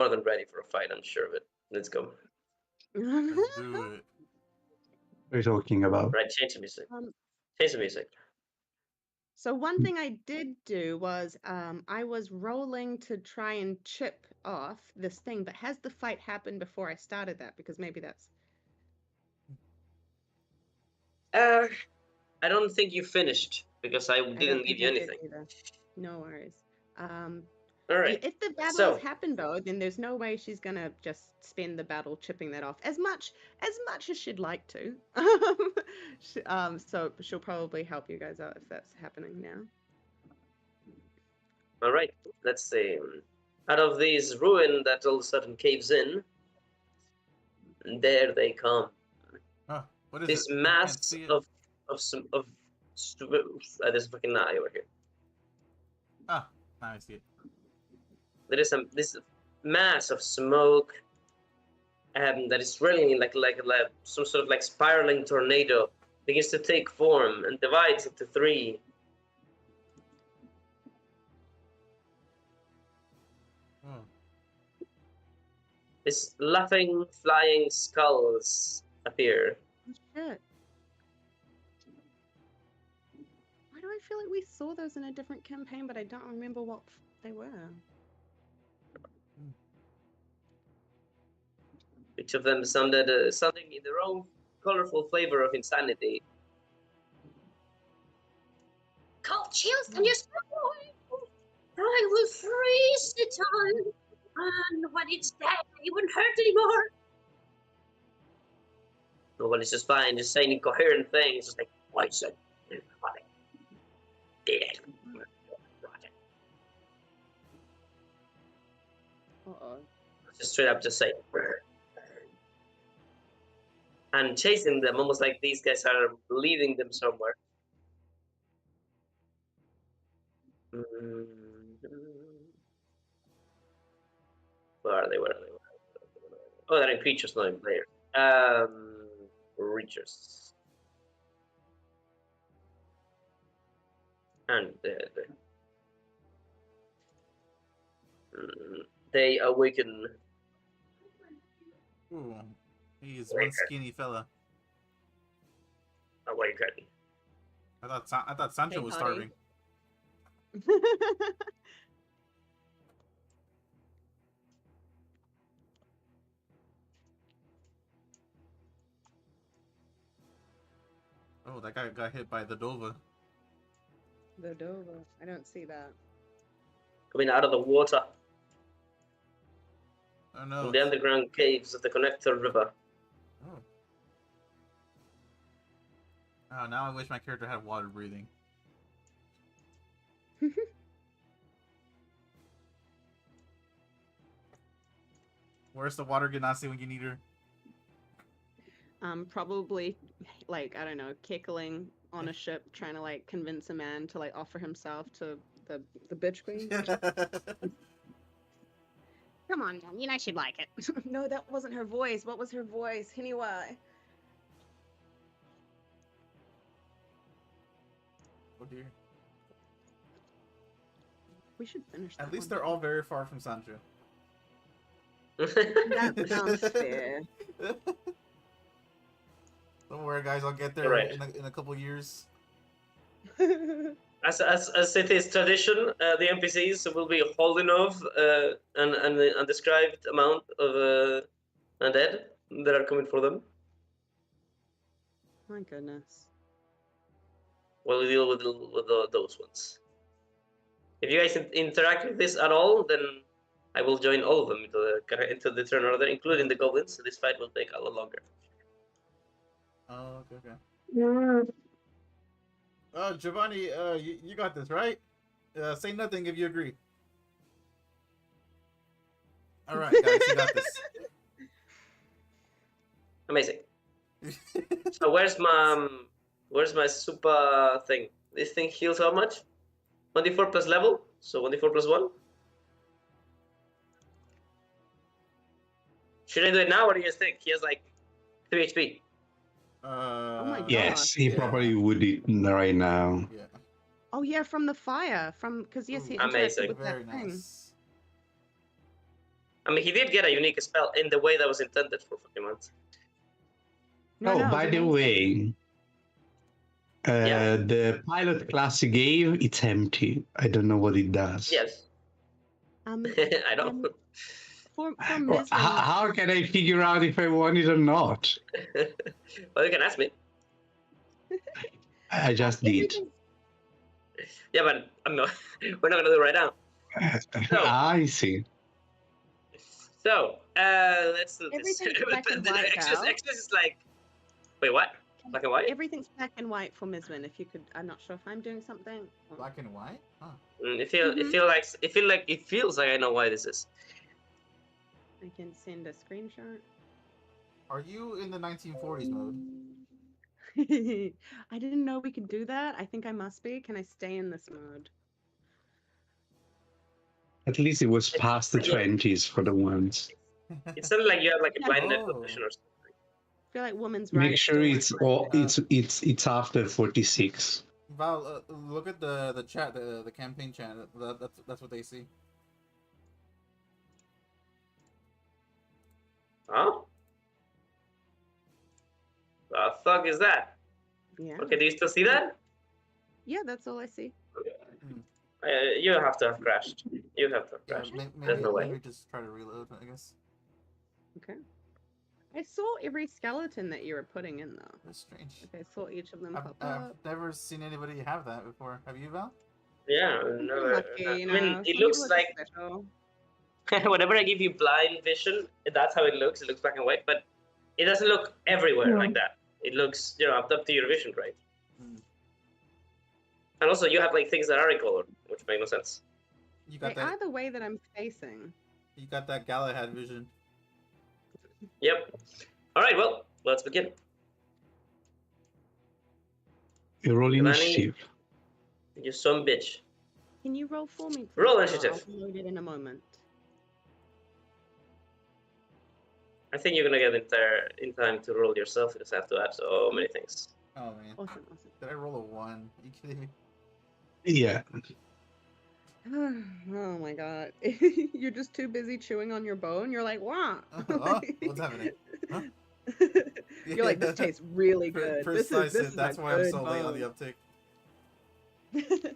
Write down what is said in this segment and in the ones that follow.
more than ready for a fight, I'm sure of it. Let's go. Let's do it. What are you talking about? Right, change the music. Um, Change the music. So one thing I did do was I was rolling to try and chip off this thing, but has the fight happened before I started that? Because maybe that's I don't think you finished because I I don't didn't give think you I did anything. either. No worries. Um, All right. If the battle So has happened though, then there's no way she's gonna just spend the battle chipping that off as much as she'd like to. So she'll probably help you guys out if that's happening now. all right. Let's see. Out of this ruin that all of a sudden caves in, there they come. Oh, what is This it? I can't mass see it. of some of there's a fucking eye over here. Ah, now I see it. There is this mass of smoke that is really like some sort of like spiraling tornado begins to take form and divides into three. Oh. These laughing, flying skulls appear. Oh, shit. Why do I feel like we saw those in a different campaign, but I don't remember what they were? Each of them sounded something in their own colorful flavor of insanity. Cold chills can just I will freeze the time, and when it's dead, it won't hurt anymore. Nobody's just fine, just saying incoherent things, just like poison, dead. Uh-oh. Just straight up, just saying. And chasing them, almost like these guys are leading them somewhere. Where are they? Oh, they're in creatures, not in players. Creatures. And they awaken. Ooh, he's one skinny fella. Awaken. I thought Sancho Hey, was buddy. starving. Oh, that guy got hit by the Dova. The Dova. I don't see that. Coming out of the water Oh no. from the underground caves of the Connector River. Oh. Oh, now I wish my character had water breathing. Where's the water Ganassi when you need her? Probably like I don't know, cackling on a ship, trying to like convince a man to like offer himself to the bitch queen. Come on, man, you know she'd like it. No, that wasn't her voice. What was her voice? Anyway. Oh dear. We should finish that. At least one. they're all very far from Sancho. That sounds fair. Don't worry, guys. I'll get there Right. in a couple years. As it is tradition, the NPCs will be holding off an undescribed amount of undead that are coming for them. My goodness. We'll deal with those ones. If you guys interact with this at all, then I will join all of them into the turn order, including the goblins. So this fight will take a lot longer. Oh, okay. Giovanni, you got this, right? Say nothing if you agree. All right, guys, you got this. Amazing. So where's my super thing? This thing heals how much? 1d4 plus level, so 1d4 plus 1. Should I do it now, or do you guys think he has like 3 HP? Oh my God. Yes, he probably would eat right now. Yeah. Oh yeah, from the fire, because yes, he Amazing. interacted with Very that thing. nice. I mean, he did get a unique spell in the way that was intended for Pokemon. No, Oh, no, by the amazing. way, Yeah. the pilot class you gave, it's empty. I don't know what it does. Yes. I know. For Well, Mizrin, how can I figure out if I want it or not? Well, you can ask me. I just did. everything's Yeah, but I'm not. We're not gonna do it right now. So, I see. let's do this. Everything's black and white, Val. Extras is like, wait, what? Black and white? everything's black and white for Mizrin. If you could, I'm not sure if I'm doing something. or- Black and white? Huh. It feels like I know why this is. I can send a screenshot. Are you in the 1940s mode? I didn't know we could do that. I think I must be. Can I stay in this mode? At least it was past the 20s for the ones. It sounded like you have like a blind net Oh. condition or something. I feel like women's Make rights sure still it's aren't all right. it's after 46. Val, look at the chat, the campaign chat. That's what they see. Huh? The fuck is that? Yeah. Okay, do you still see that? Yeah, that's all I see. You have to have crashed. You have to have Yeah, crashed. maybe, There's no way. maybe just try to reload, I guess. Okay. I saw every skeleton that you were putting in though. That's strange. Okay, I saw each of them I've, pop I've up. never seen anybody have that before. Have you, Val? Yeah, I'm never. lucky, I you mean, know, it some looks people are like just special. whenever I give you blind vision, that's how it looks. It looks black and white, but it doesn't look everywhere like that. It looks, up to your vision, right? Hmm. And also, you have like things that are in color, which make no sense. You They got that? are the way that I'm facing. You got that Galahad vision. Yep. All right, well, let's begin. You roll Giovanni? initiative. You son bitch. Can you roll for me, please? Roll I'll initiative. load it in a moment. I think you're gonna get in time to roll yourself because I have to add so many things. Oh man. Awesome, awesome. Did I roll a 1? Are you kidding me? Yeah. Oh my god. You're just too busy chewing on your bone. You're like, wow. Oh, what's happening? Huh? You're like, this tastes really good. Precise this it. is That's a why I'm good so late on bone. the uptick.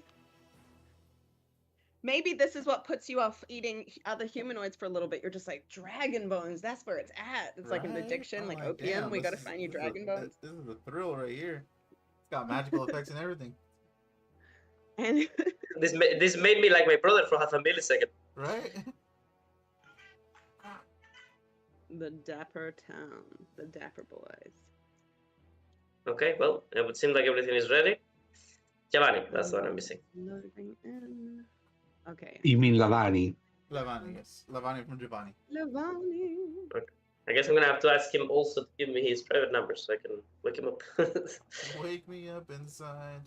Maybe this is what puts you off eating other humanoids for a little bit. You're just like, dragon bones, that's where it's at. It's like an Right? addiction, I'm like like, opium. damn, We this gotta is- find you this is dragon a- bones. This is a thrill right here. It's got magical effects and everything. And This made me like my brother for half a millisecond. Right? the Dapper Town, the Dapper Boys. Okay, well, it would seem like everything is ready. Giovanni, that's the one I'm missing. Loading in. Okay. You mean Lavani? Lavani, yes. Lavani from Giovanni. Lavani. I guess I'm gonna have to ask him also to give me his private number so I can wake him up. Wake me up inside.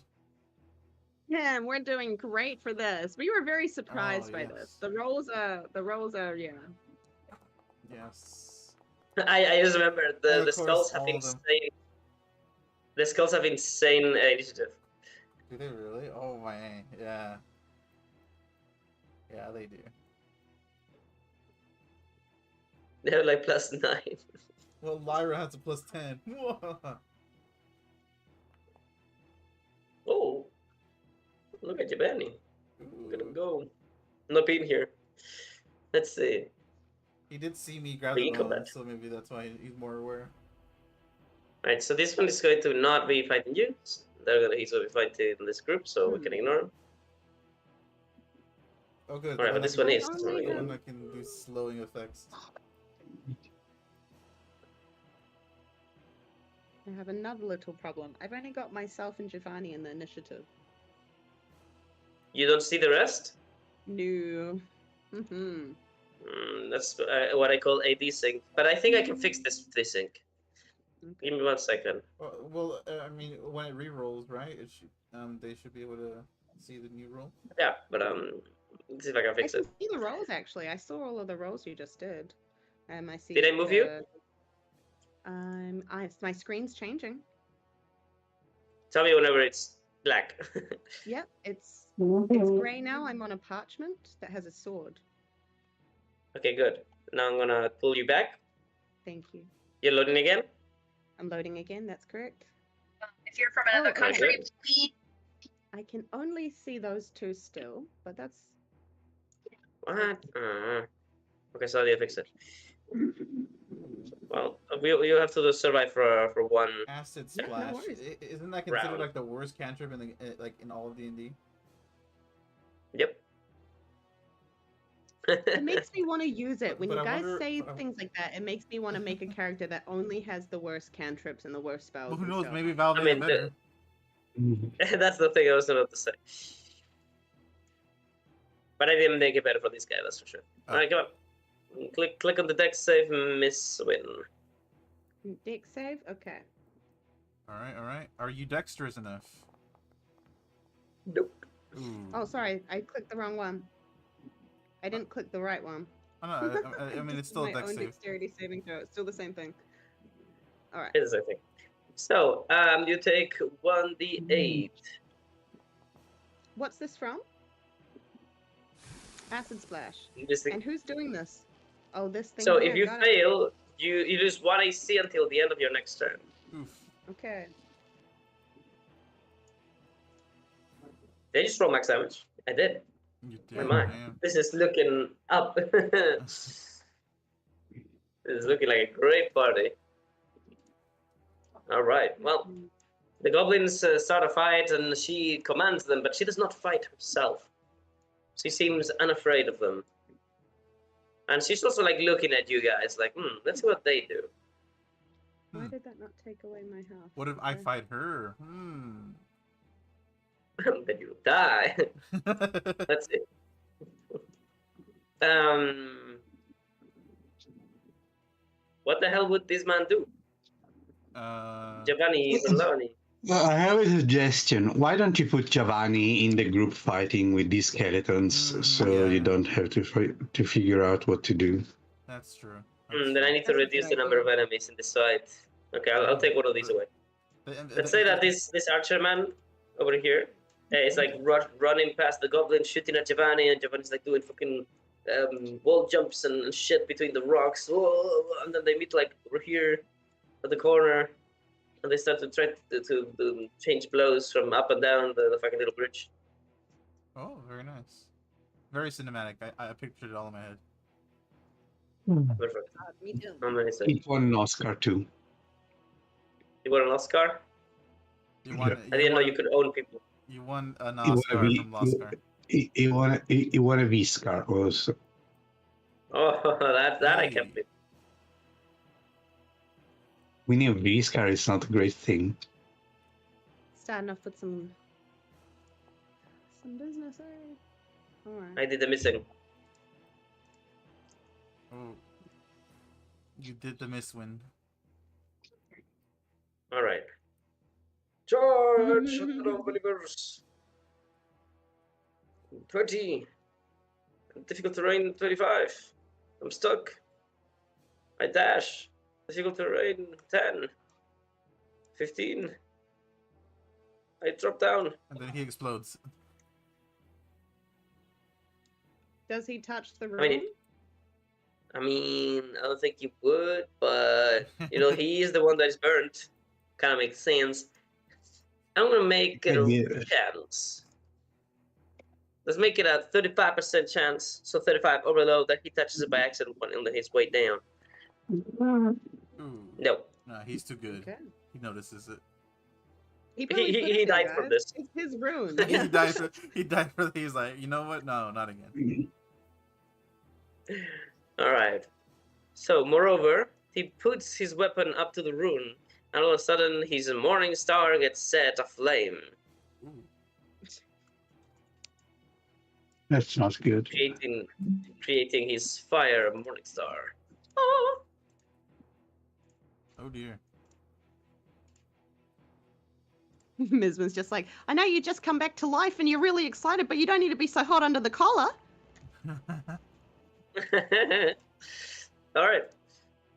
Yeah, we're doing great for this. We were very surprised Oh, by yes. this. The rolls are, yeah. Yes. I just remember And the of skulls course, have all of them. insane. The skulls have insane initiative. Do they really? Oh man, yeah. Yeah, they do. They have like +9. Well, Lyra has a +10. Oh, look at Giovanni. Gonna Ooh. go. Not being here. Let's see. He did see me grab Being the bone, combat. so maybe that's why he's more aware. Alright, so this one is going to not be fighting you. He's going to be fighting this group, so we can ignore him. Oh, good. Alright, but this one is. Oh, so we yeah. can- One that can do slowing effects. I have another little problem. I've only got myself and Giovanni in the initiative. You don't see the rest? No. Mm-hmm. That's what I call a desync. But I think I can fix this desync. Give me 1 second. Well, I mean, when it re-rolls, right? It should, they should be able to see the new roll. Yeah, but let's see if I can I fix can it. see the rolls actually. I saw all of the rolls you just did. I see. Did I move you? My screen's changing. Tell me whenever it's black. Yep, it's gray now. I'm on a parchment that has a sword. Okay, good. Now I'm gonna pull you back. Thank you. You're loading again? I'm loading again. That's correct. If you're from another Oh, okay. country, please. I can only see those two still, but that's What? Okay, so how do you fix it? Well, you have to survive for one. Acid Yeah, no splash. worries. Isn't that considered Round. like the worst cantrip in the like in all of D&D? Yep. it makes me want to use it. When But you I guys wonder- say but I- things like that, it makes me want to make a character that only has the worst cantrips and the worst spells. Well, who and knows? stuff. Maybe Valve I made mean, it better. that's the thing I was about to say. But I didn't make it better for this guy, that's for sure. Oh. Alright, come on. Click on the deck save, Miss Win. Deck save? Okay. All right. Are you dexterous enough? Nope. Ooh. Oh, sorry. I clicked the wrong one. I didn't click the right one. Oh, no, I mean, it's still a my dex own save. dexterity saving throw. It's still the same thing. All right. It is, I think. So, you take 1d8. What's this from? Acid splash. This thing. And who's doing this? Oh, this thing. So here, if you got it. fail, you lose 1 AC until the end of your next turn. Oof. Okay. Did you just roll max damage? I did. You My did. mind. Damn. This is looking up. This is looking like a great party. All right. Well, the goblins start a fight, and she commands them, but she does not fight herself. She seems unafraid of them, and she's also like looking at you guys, like, let's see what they do. Why did that not take away my health? What if I Okay. fight her? Then you die. Let's see. What the hell would this man do? Giovanni Maloney. I have a suggestion. Why don't you put Giovanni in the group fighting with these skeletons, so yeah. you don't have to figure out what to do? That's true. Then I need to That's a reduce good the number of idea. enemies in this fight. Okay, I'll take one of these away. Let's say that this archer man over here is like running past the goblin, shooting at Giovanni, and Giovanni's like doing fucking wall jumps and shit between the rocks. Whoa, and then they meet like over here at the corner, and they start to try to change blows from up and down the fucking little bridge. Oh, very nice. Very cinematic. I pictured it all in my head. Perfect. Me too. Amazing. It won an Oscar too. You won an Oscar? You won. I didn't know you could own people. You won an You wanna Oscar be- from Oscar. He won a V-Scar also. Oh, that I can't believe. Winning a V-Scar is not a great thing. Starting off with some business, eh? All right. I did the missing. Oh, you did the miss win. All right. Charge! Believers. 20. Difficult terrain 25. I'm stuck. I dash. Difficult terrain 10. 15. I drop down. And then he explodes. Does he touch the room? I mean, I don't think you would, but you know, he is the one that is burnt. Kind of makes sense. I'm gonna make it a chance. Let's make it a 35% chance. So 35 overload that he touches it by accident on his way down. Ooh. No. No, he's too good. Okay. He notices it. probably put he it there, died from guys. this. It's his rune. He died for. He's like, you know what? No, not again. All right. So, moreover, he puts his weapon up to the rune, and all of a sudden, his morning star gets set aflame, Ooh. That's not good. creating his fire morning star. Oh. Oh dear. Mizman's just like, I know you just come back to life and you're really excited, but you don't need to be so hot under the collar. All right.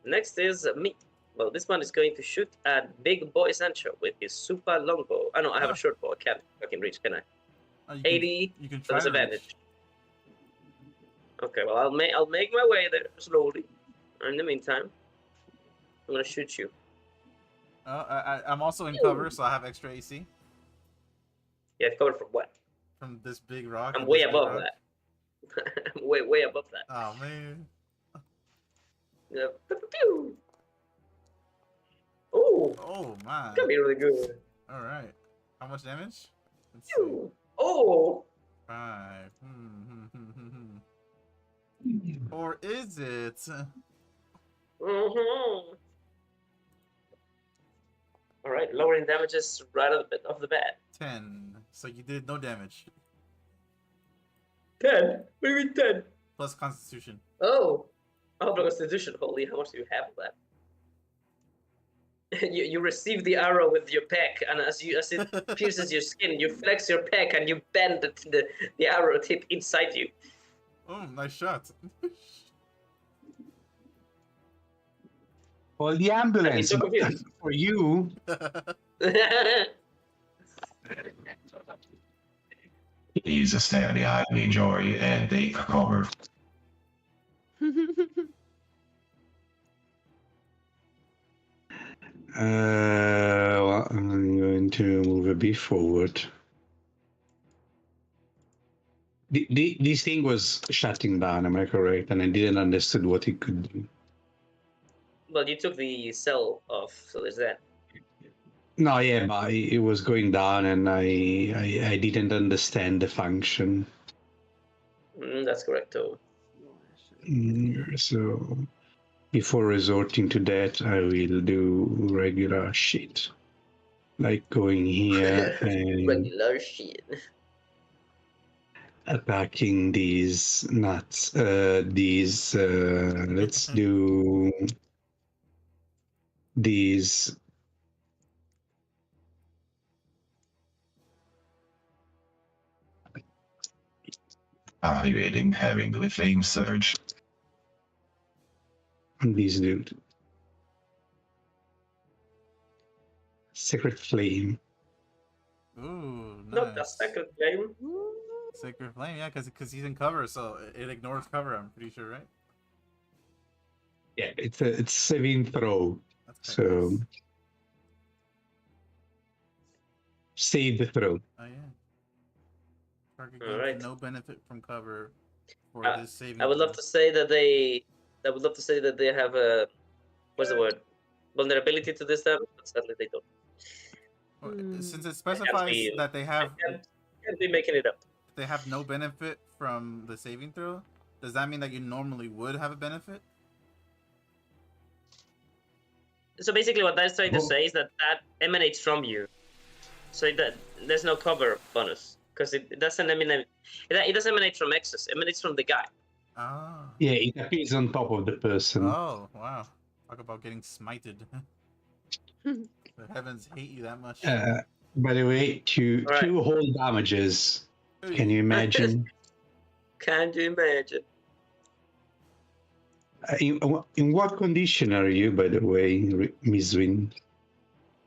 Next is me. Well, this one is going to shoot at Big Boy Sancho with his super longbow. I know I have a short bow. I can't fucking reach, can I? Oh, you 80 You can for try to reach. disadvantage. Okay, well I'll make my way there slowly. In the meantime, I'm gonna shoot you. I'm also in cover, so I have extra AC Yeah, covered from what? from this big rock. I'm and way this big above rock. that. I'm way above that. Oh man. Yeah. Pew, pew, pew. Oh, Oh it's my. gonna be really good. All right. How much damage? Let's see. Pew. Oh. 5. Or is it? Mm-hmm. All right, lowering damages right off the bat. 10. So you did no damage. 10. Maybe 10. Plus Constitution. Oh. Oh, the Constitution. Holy, how much do you have of that? you receive the arrow with your peck, and as it pierces your skin, you flex your peck and you bend the arrow tip inside you. Oh, nice shot. Well, the I'd be ambulance so confused. for you. Please stay on the island, enjoy, and take cover. Well, I'm going to move a bit forward. This thing was shutting down, am I correct? And I didn't understand what it could do. Well, you took the cell off, so there's that. No, yeah, but it was going down, and I didn't understand the function. That's correct, too. So before resorting to that, I will do regular shit, like going here and Regular shit. attacking these nuts. Let's do these. Evaluating having the flame surge. These dude. Sacred flame. Ooh, nice. Not the second game. Sacred Flame, yeah, because he's in cover, so it ignores cover, I'm pretty sure, right? Yeah, it's saving throw. That's quite So nice. save the throw. Oh, yeah. Target All gains right. no benefit from cover for Uh, this saving I would love throw. to say that they. I would love to say that they have a. What's the word? Vulnerability to this damage, but sadly they don't. Well, since it Can't specifies be- that they have Can't be making it up. no benefit from the saving throw, does that mean that you normally would have a benefit? So basically, what that's trying to Well- say is that emanates from you. So that there's no cover bonus because it doesn't emanate. It doesn't emanate from excess. It emanates from the guy. Ah. Yeah, it appears on top of the person. Oh, wow. Talk about getting smited. The heavens hate you that much. By the way, two All right. whole damages. Can you imagine? Can't you imagine? In what condition are you, by the way, Miss Win?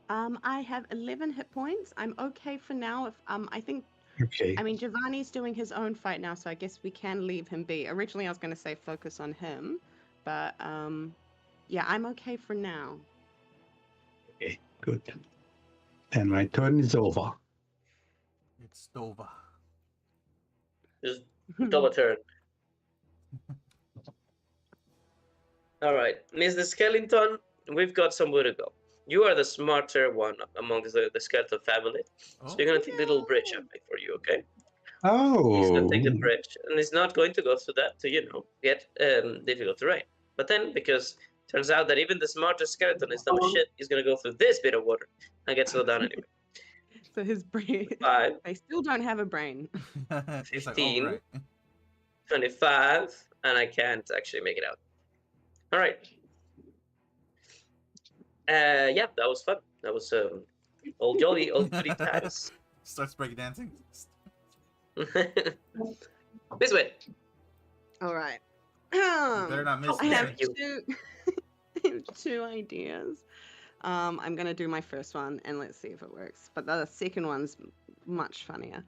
I have 11 hit points. I'm okay for now. If I think, Okay. I mean, Giovanni's doing his own fight now, so I guess we can leave him be. Originally, I was going to say focus on him, but yeah, I'm okay for now. Okay, good. And my turn is over. It's over. Just double turn. All right, Mr. Skellington, we've got somewhere to go. You are the smarter one among the skeleton family, so you're gonna take the little bridge I made for you, okay? He's gonna take the Oh, bridge, and he's not going to go through that to get difficult terrain. But then, because turns out that even the smartest skeleton is dumb as shit, he's gonna go through this bit of water and get slowed down anyway. So his brain, 5, they still don't have a brain. It's like, 15. oh, right. 25, and I can't actually make it out. All right. Yeah, that was fun. That was old jolly times. Starts breakdancing. This way. All right. Better not miss I this. have Thank you. two ideas. I'm gonna do my first one and let's see if it works. But the second one's much funnier.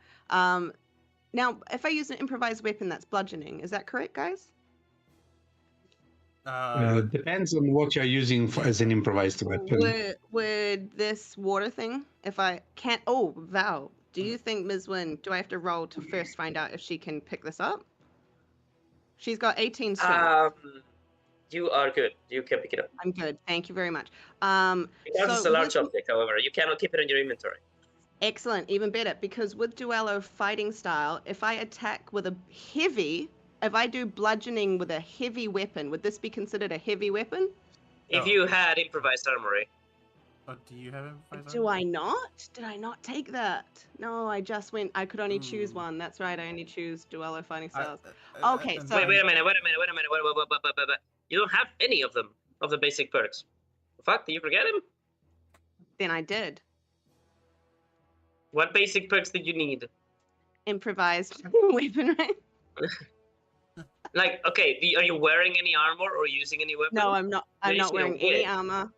Now, if I use an improvised weapon, that's bludgeoning. Is that correct, guys? Depends on what you're using as an improvised weapon. Would this water thing, if I can't... Oh, Val, do you think Ms. Wynn, do I have to roll to first find out if she can pick this up? She's got 18 strength. You are good. You can pick it up. I'm good. Thank you very much. Because it's a large with- object, however, you cannot keep it in your inventory. Excellent, even better, because with Duello fighting style, if I attack with a heavy, if I do bludgeoning with a heavy weapon, would this be considered a heavy weapon? If No. you had improvised armory, Oh, do you have improvised Do armor? I not? Did I not take that? No, I just went, I could only choose Ooh. one. That's right, I only choose Duello fighting I- styles. I- Okay, I- so- wait a minute. Wait. You don't have any of them, of the basic perks. Fuck, did you forget him? Then I did. What basic perks did you need? Improvised weapon, right? Like, okay, are you wearing any armor or using any weapon? No, I'm not. I'm Please not wearing no any way. armor.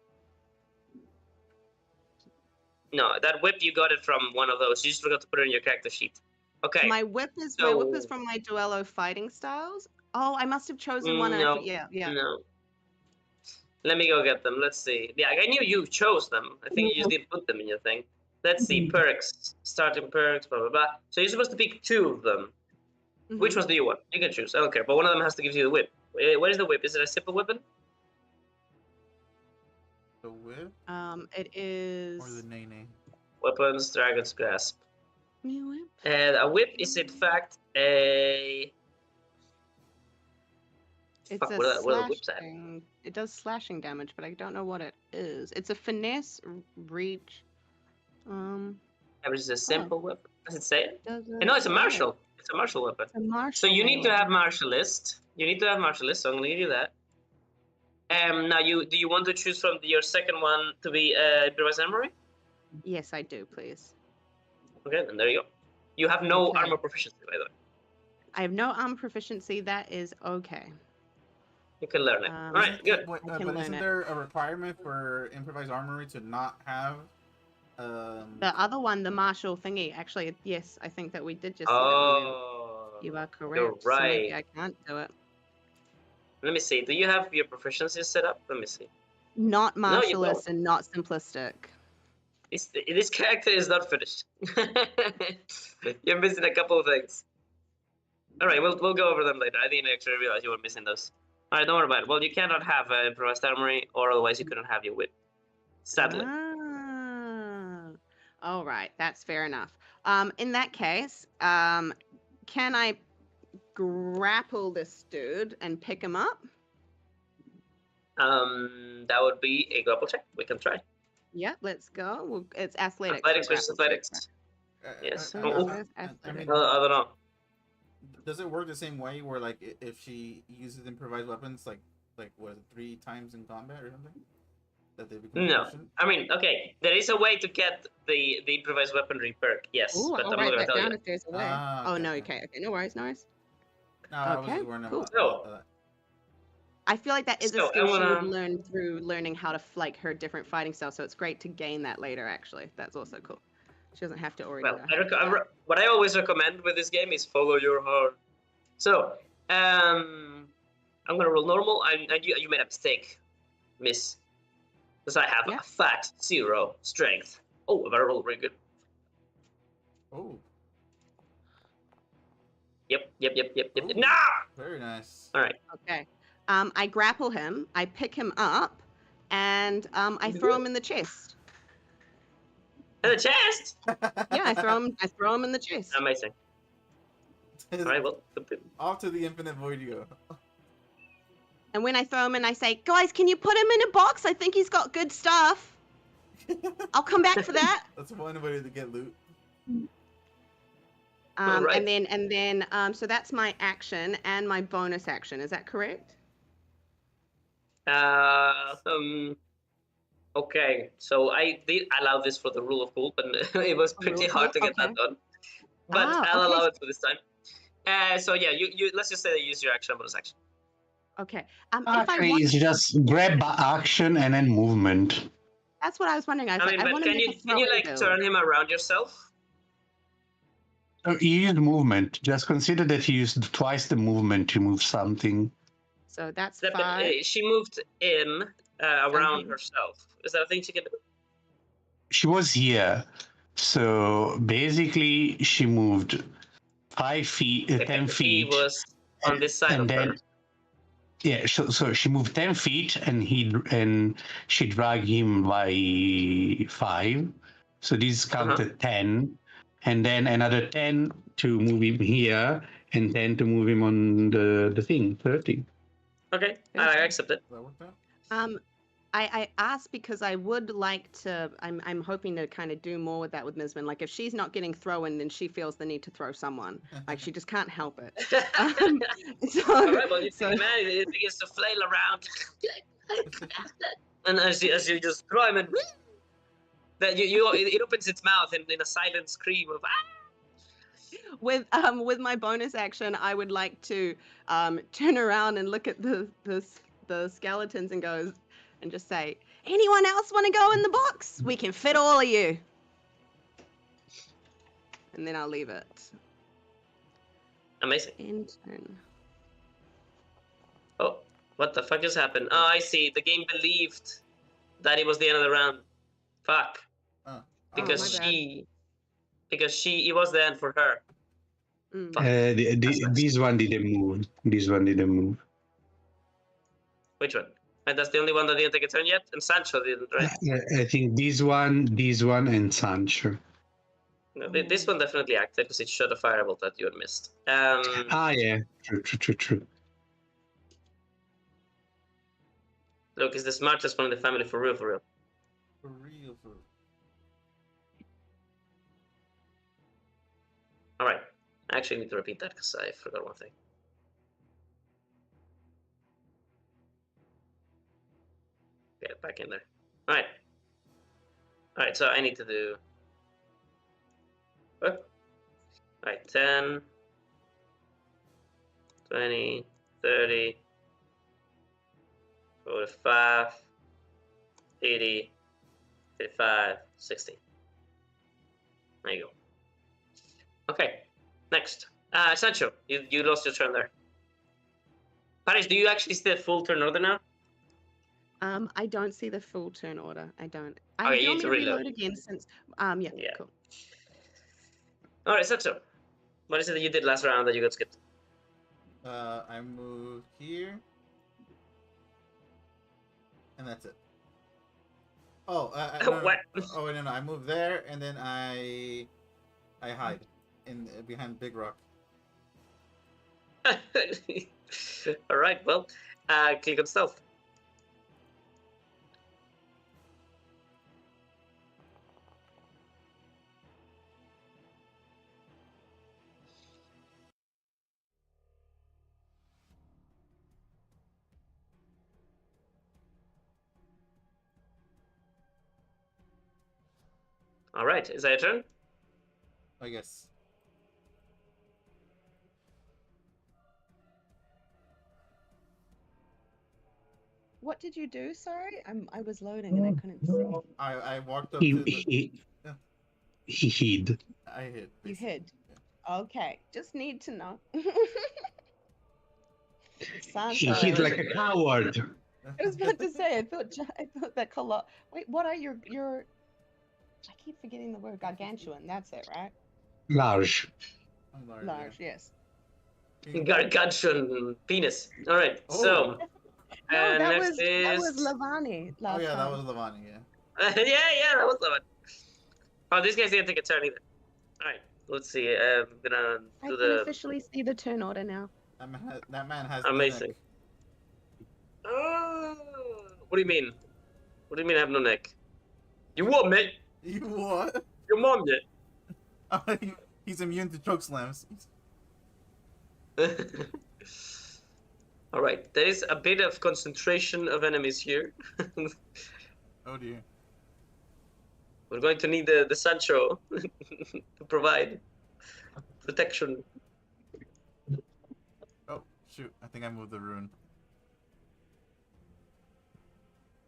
No, that whip, you got it from one of those. You just forgot to put it in your character sheet. Okay. My whip is So- from my Duello fighting styles. Oh, I must have chosen one. No, Yeah. No. Let me go get them. Let's see. Yeah, I knew you chose them. I think you just didn't put them in your thing. Let's see. Perks. Starting perks, blah, blah, blah. So you're supposed to pick 2 of them. Mhm. Which ones do you want? You can choose. I don't care. But one of them has to give you the whip. What is the whip? Is it a simple weapon? The whip It is. or the nene? Weapons, Dragon's Grasp. Me whip. And a whip is, in fact, a... It's Fuck, a where are the whips at? slashing. It does slashing damage, but I don't know what it is. It's a finesse reach. Which is a simple weapon. Does it say it? Does No, it's a it? martial. It's a martial weapon. It's a martial. So you need to weapon. have martialist. You need to have martialist, so I'm gonna give you that. Now, do you want to choose from your second one to be improvised armory? Yes, I do, please. Okay, then there you go. You have no Okay. armor proficiency, by the way. I have no armor proficiency. That is okay. You can learn it. All right, good. Wait, I can but learn isn't it. there a requirement for improvised armory to not have? The other one, the martial thingy, actually, yes, I think that we did just see that. Oh, You are correct. you're So maybe right. I can't do it. Let me see. Do you have your proficiency set up? Let me see. Not No, you martialist and not simplistic. This character is not finished. You're missing a couple of things. All right, we'll go over them later. I didn't actually realize you were missing those. All right, don't worry about it. Well, you cannot have improvised armory, or otherwise you couldn't have your whip. Sadly. Ah. All right, that's fair enough. In that case, can I grapple this dude and pick him up? That would be a grapple check. We can try. Yeah, let's go. It's athletics. Athletics for versus grapple check, athletics. Yes. right? Oh, Versus I athletics. mean, I don't know. does it work the same way where like if she uses improvised weapons like what is it, 3 times in combat or something? That they become No. proficient? I mean, okay, there is a way to get the improvised weaponry perk, yes, Ooh, but I'll I'm not write going to that tell down you. if there's a way. Ah, Oh okay, no, okay. okay, no worries, no worries. No, I was Okay, just wondering cool. about I feel like that is So, a skill I she would wanna- learn through learning how to like her different fighting styles. So it's great to gain that later. Actually, that's also cool. She doesn't have to already. Well, know how to do that. what I always recommend with this game is follow your heart. So, I'm going to roll normal. You made a mistake, miss. Because I have Yeah. a fat 0 strength. Oh, I better roll really good. Oh, Yep. Ooh. No! very nice. All right. Okay. I grapple him. I pick him up, and I throw him in the chest. And the chest! Yeah, I throw him. I throw him in the chest. Amazing. All right, well, Off to the infinite void you go. And when I throw him in, I say, "Guys, can you put him in a box? I think he's got good stuff. I'll come back for that." That's one way to get loot. Alright. And then, so that's my action and my bonus action. Is that correct? Okay, so I did allow this for the rule of cool, but it was pretty Rule of hard to cool? get that Okay. done. But Wow, I'll okay. allow it for this time. So yeah, you let's just say that you use your action bonus action. Okay. If I Actually, want, it's just grab action and then movement. that's what I was wondering. I was I like, mean, I but want to can make you a throwing like build. turn him around yourself? He used movement. Just consider that he used twice the movement to move something. So that's But 5. she moved in around Mhm. herself. Is that a thing she can do? She was here. So basically, she moved 5 feet, 10 He feet. was on this side and of her. then, yeah, so she moved 10 feet and she dragged him by 5. So these counted 10. And then another 10 to move him here and 10 to move him on the thing, 30. Okay, I Okay. accept it. That worked out. I asked because I would like to. I'm hoping to kind of do more with that with Misman. Like if she's not getting thrown, then she feels the need to throw someone. Like she just can't help it. So, All right, well, you so think, man, it begins to flail around, and as you just throw him, and that it opens its mouth in a silent scream of ah! with my bonus action, I would like to turn around and look at the skeletons and goes and just say, anyone else want to go in the box? We can fit all of you. And then I'll leave it. Amazing. Intern. Oh, what the fuck just happened? Oh, I see. The game believed that it was the end of the round. Fuck. Oh, Because my bad. it was the end for her. Mm. Fuck. This one didn't move. This one didn't move. Which one? And that's the only one that didn't take a turn yet? And Sancho didn't, right? I think this one, and Sancho. No, this one definitely acted because it shot a firebolt that you had missed. Yeah. True. Look, it's the smartest one in the family for real, for real. for real, for real. All right. I actually need to repeat that because I forgot one thing. Get it back in there. All right. All right, so I need to do... What? All right, 10, 20, 30, 45, 80, 55, 60. There you go. Okay, next. Sancho, you lost your turn there. Paris, do you actually see the full turn order now? I don't see the full turn order. I don't. Okay, Do you you need want me to to reload. reload again since Yeah. Cool. All right, Sancho. What is it that you did last round that you got skipped? I moved here, and that's it. Oh, no. What? Oh, wait, no. I moved there, and then I hide in behind Big Rock. All right, well, click on stealth. All right, is that your turn? I guess. What did you do? Sorry, I was loading and I couldn't see. I walked up He to the. he, Yeah. he hid. I hid. You basically. hid. Yeah. Okay, just need to know. He Sancho. hid like a coward. I was about to say. I thought that color. Wait, what are your? I keep forgetting the word gargantuan. That's it, right? Large. I'm large. Large. Yes. Yeah. Gargantuan penis. All right, Oh. so No, that next was is... Lavani Oh last yeah, that time. was Lavani. Yeah. yeah, that was the one. Oh, these guys didn't take a turn either. All right, let's see. I'm gonna I do can the... officially see the turn order now. That man has Amazing. No Oh, what do you mean? What do you mean I have no neck? You what, mate? neck. You what? Your mom did. He's immune to choke slams. All right, there is a bit of concentration of enemies here. Oh dear. We're going to need the Sancho to provide protection. Oh shoot! I think I moved the rune.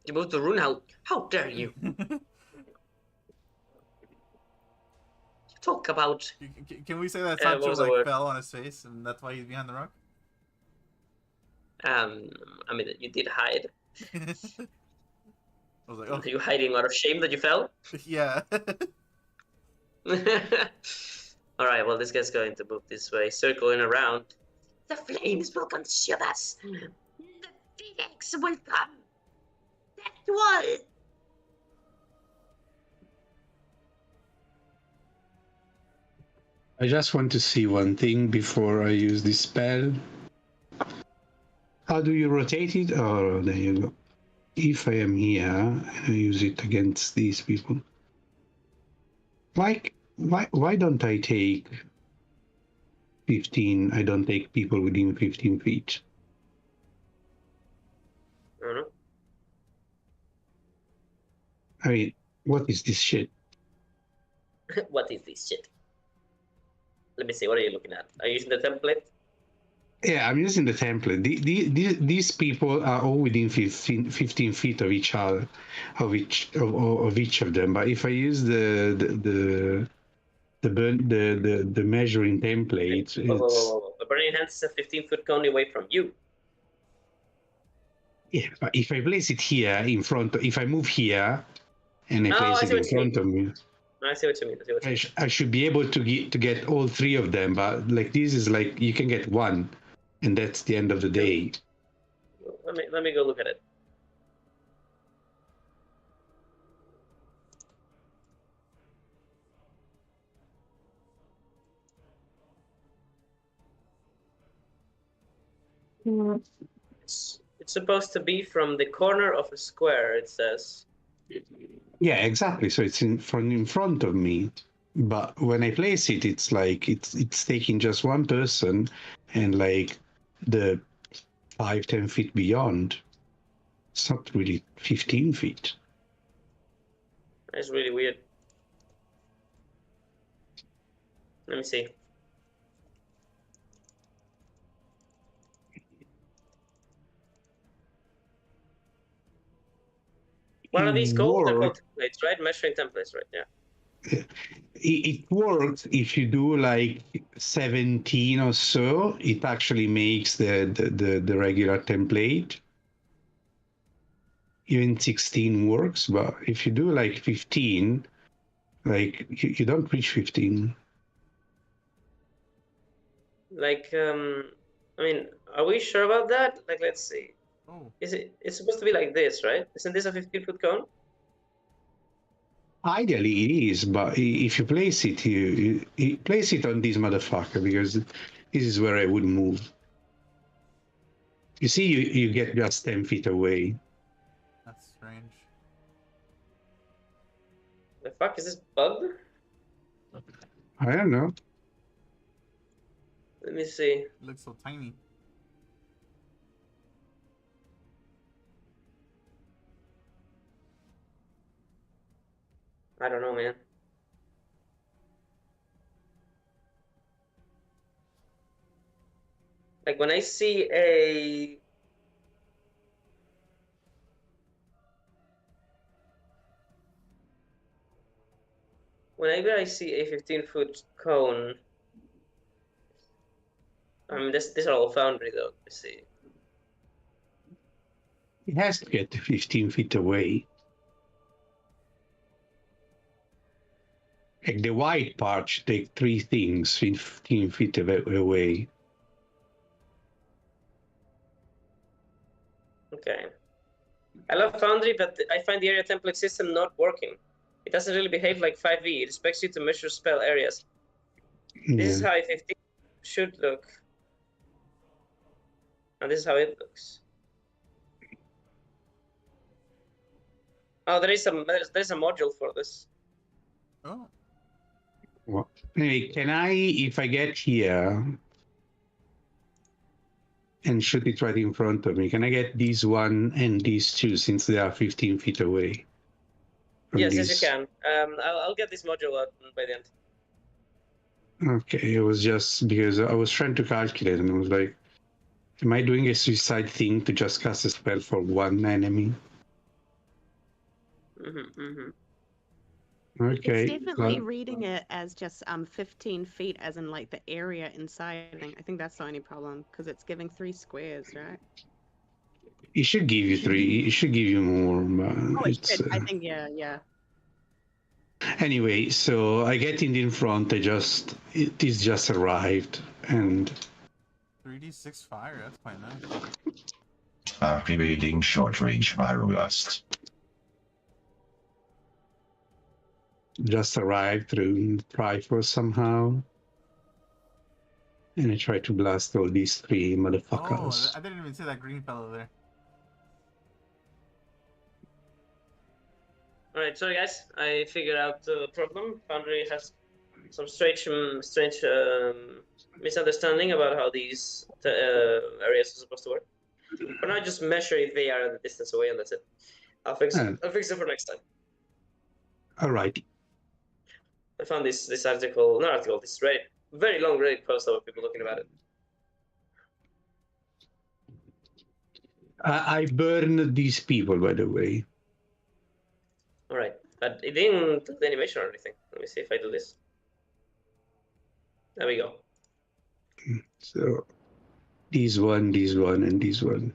You moved the rune? How dare you? talk about. Can we say that What Sancho was the like word? fell on his face and that's why he's behind the rock? I mean, you did hide. I was like, Are oh you hiding out of shame that you fell? yeah. All right. Well, this guy's going to move this way, circling around. The flames will consume us. The phoenix will come. That wall. I just want to see one thing before I use this spell. How do you rotate it? Oh, there you go. If I am here and I use it against these people, why don't I take 15? I don't take people within 15 feet. I don't know. I mean, what is this shit? What is this shit? Let me see. What are you looking at? Are you using the template? Yeah, I'm using the template. These people are all within 15 feet of each other, of each of them. But if I use the measuring template, Whoa. The burning hands is a 15-foot cone away from you. yeah. But if I place it here in front, if I move here and I place it in front of me, I see what you mean. I should be able to get all three of them. But like this is like you can get one, and that's the end of the day. Let me go look at it. It's supposed to be from the corner of a square, it says. Yeah, exactly. So it's in front of me. But when I place it, it's like it's taking just one person and like the 5-10 feet beyond. It's not really 15 feet. That's really weird. Let me see. What are these called? They're called templates, right? Measuring templates, right? Yeah. It works if you do like 17 or so. It actually makes the regular template. Even 16 works, but if you do like 15, like you don't reach 15. Like, I mean, are we sure about that? Like, let's see. Oh. It's supposed to be like this, right? Isn't this a 15-foot cone? Ideally it is, but if you place it, you place it on this motherfucker, because this is where I would move. You see, you get just 10 feet away. That's strange. The fuck is this bugged? I don't know. Let me see. It looks so tiny. I don't know, man. Like when I see a whenever I see a 15-foot cone, I mean this are all foundry though. Let's see. It has to get 15 feet away. Like the white part should take 3 things 15 feet away. Okay. I love Foundry, but I find the area template system not working. It doesn't really behave like 5e. It expects you to measure spell areas. Yeah. This is how a 15 should look. And this is how it looks. Oh, there's a module for this. Oh. Well, anyway, can I, if I get here and shoot it right in front of me, can I get these one and these two since they are 15 feet away? Yes, you can. I'll get this module out by the end. Okay, it was just because I was trying to calculate and I was like, am I doing a suicide thing to just cast a spell for one enemy? It's Okay. definitely Well, reading it as just 15 feet, as in like the area inside. I think that's the only problem because it's giving 3 squares, right? it should give you three. It should give you more. Oh, But it it's should. I think yeah. anyway. So I get in front. It is just arrived, and 3d6 fire. That's quite nice. Activating short range fire blast. just arrived through Triforce somehow. And I try to blast all these three Oh, motherfuckers. I didn't even see that green fellow there. All right, sorry guys, I figured out the problem. Foundry has some strange misunderstanding about how these areas are supposed to work. But now just measure if they are the distance away, and that's it. I'll fix it. I'll fix it for next time. Alright. I found this article, not article, this Reddit, very long Reddit post about people talking about it. I burned these people, by the way. All right, but it didn't do the animation or anything. Let me see if I do this. There we go. So, these one, and these one.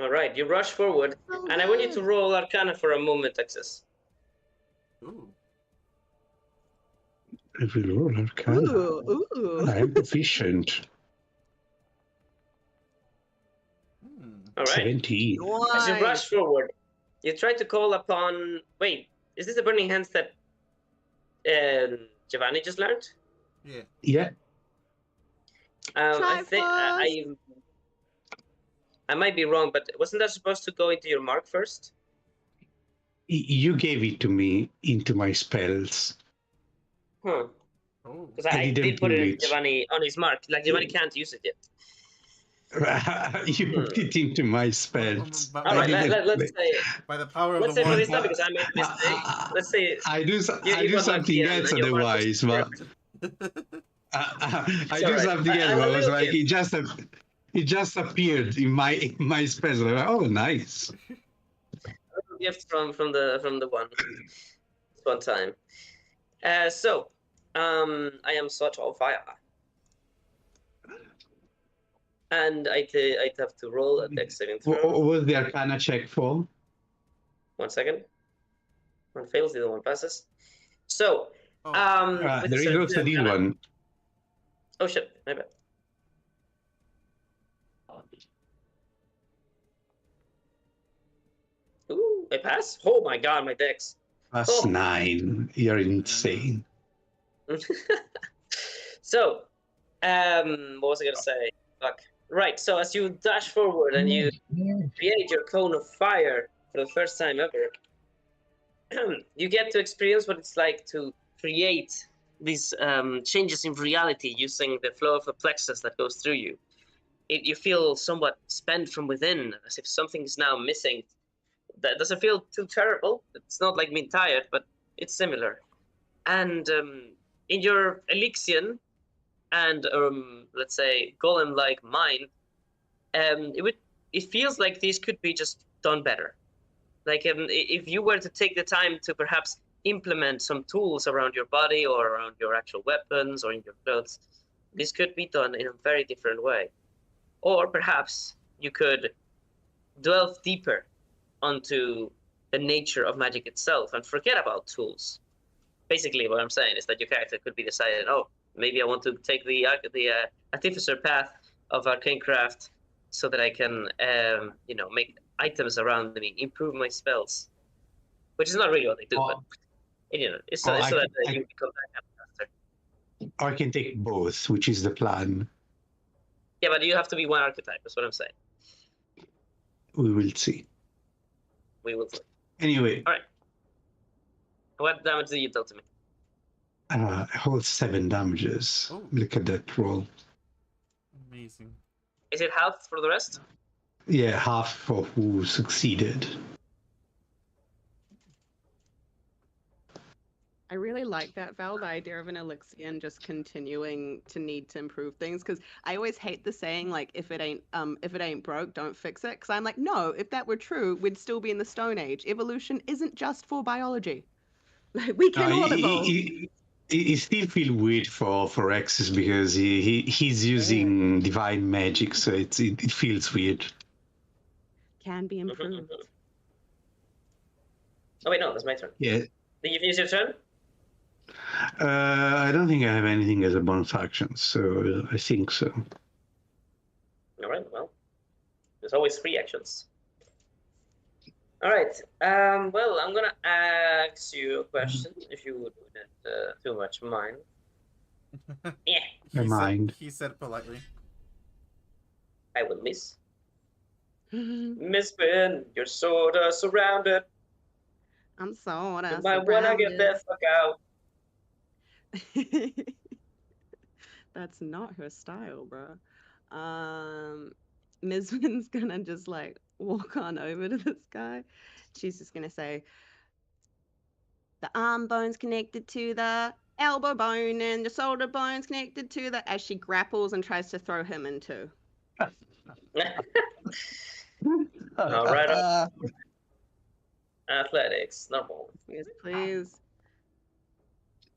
All right, you rush forward, and I want you to roll Arcana for a movement access. Ooh. I will roll Arcana. Ooh. I am proficient. All right. 17. As you rush forward, you try to call upon. Wait, is this the burning hands that Giovanni just learned? Yeah. Yeah. I think I might be wrong, but wasn't that supposed to go into your mark first? You gave it to me into my spells. Huh. Oh. Because I did put it in Giovanni on his mark. Like Giovanni can't use it yet. You put it into my spells. All right, let's say by the power of let's the say for one. this time, because I made a mistake. Let's say I do got something lucky else and your mark was otherwise, but I do alright. something else. I'm a I was little like, kid. it just appeared in my spells. I'm like, oh, nice. Gift from the one time. So I am sort of fire. And I'd have to roll a dex saving throw. What was the Arcana check for? 1 second. One fails, the other one passes. So, there is also this one. Oh shit, my bad. Ooh, I pass? Oh my god, my dex. Plus 9. You're insane. So, what was I gonna say? Fuck. Right, so as you dash forward and you create your cone of fire for the first time ever, you get to experience what it's like to create these changes in reality using the flow of the plexus that goes through you. You feel somewhat spent from within, as if something is now missing. That doesn't feel too terrible. It's not like being tired, but it's similar. And in your Elixion and let's say golem-like mind, it feels like these could be just done better. Like if you were to take the time to perhaps implement some tools around your body or around your actual weapons or in your clothes, this could be done in a very different way. Or perhaps you could delve deeper onto the nature of magic itself and forget about tools. Basically, what I'm saying is that your character could be deciding, oh, maybe I want to take the artificer path of arcane craft so that I can, make items around me, improve my spells, which is not really what they do, but it's so that you become that kind of master. I can take both, which is the plan. Yeah, but you have to be one archetype. That's what I'm saying. We will see. We will see. Anyway. All right. What damage did you deal to me? I hold 7 damages. Oh. Look at that roll. Amazing. Is it half for the rest? Yeah, half for who succeeded. I really like that, Val, the idea of an Elixion just continuing to need to improve things, because I always hate the saying, like, if it ain't broke, don't fix it. Because I'm like, no, if that were true, we'd still be in the Stone Age. Evolution isn't just for biology. Like we can all evolve. He still feel weird for Exes because he's using divine magic, so it feels weird. Can be improved. Oh wait, no, that's my turn. Yeah. Did you finish your turn? I don't think I have anything as a bonus action, so I think so. All right. Well, there's always 3 actions. All right. Well, I'm gonna ask you a question, if you wouldn't too much mind. Yeah, He said politely. I will miss. Miss Ben, you're sorta surrounded. I'm sorta You might wanna get that fuck out. That's not her style, bro. Ms. Wynn's gonna just like walk on over to this guy. She's just gonna say, the arm bone's connected to the elbow bone and the shoulder bone's connected to the, as she grapples and tries to throw him into. All right. Athletics, normal. Yes, please.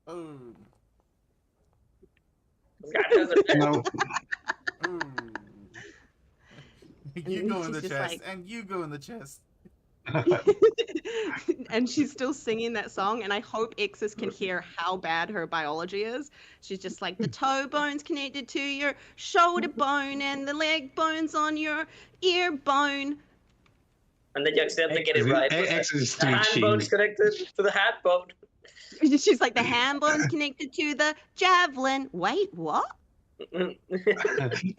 Oh. No. Ooh. You And go in the she's just chest, like- and you go in the chest. And she's still singing that song, and I hope X's can hear how bad her biology is. She's just like, the toe bone's connected to your shoulder bone and the leg bone's on your ear bone. And then you accidentally get it right. X is The hand bone's twitching. connected to the hand bone. She's like, the hand bone's connected to the javelin. Wait, what?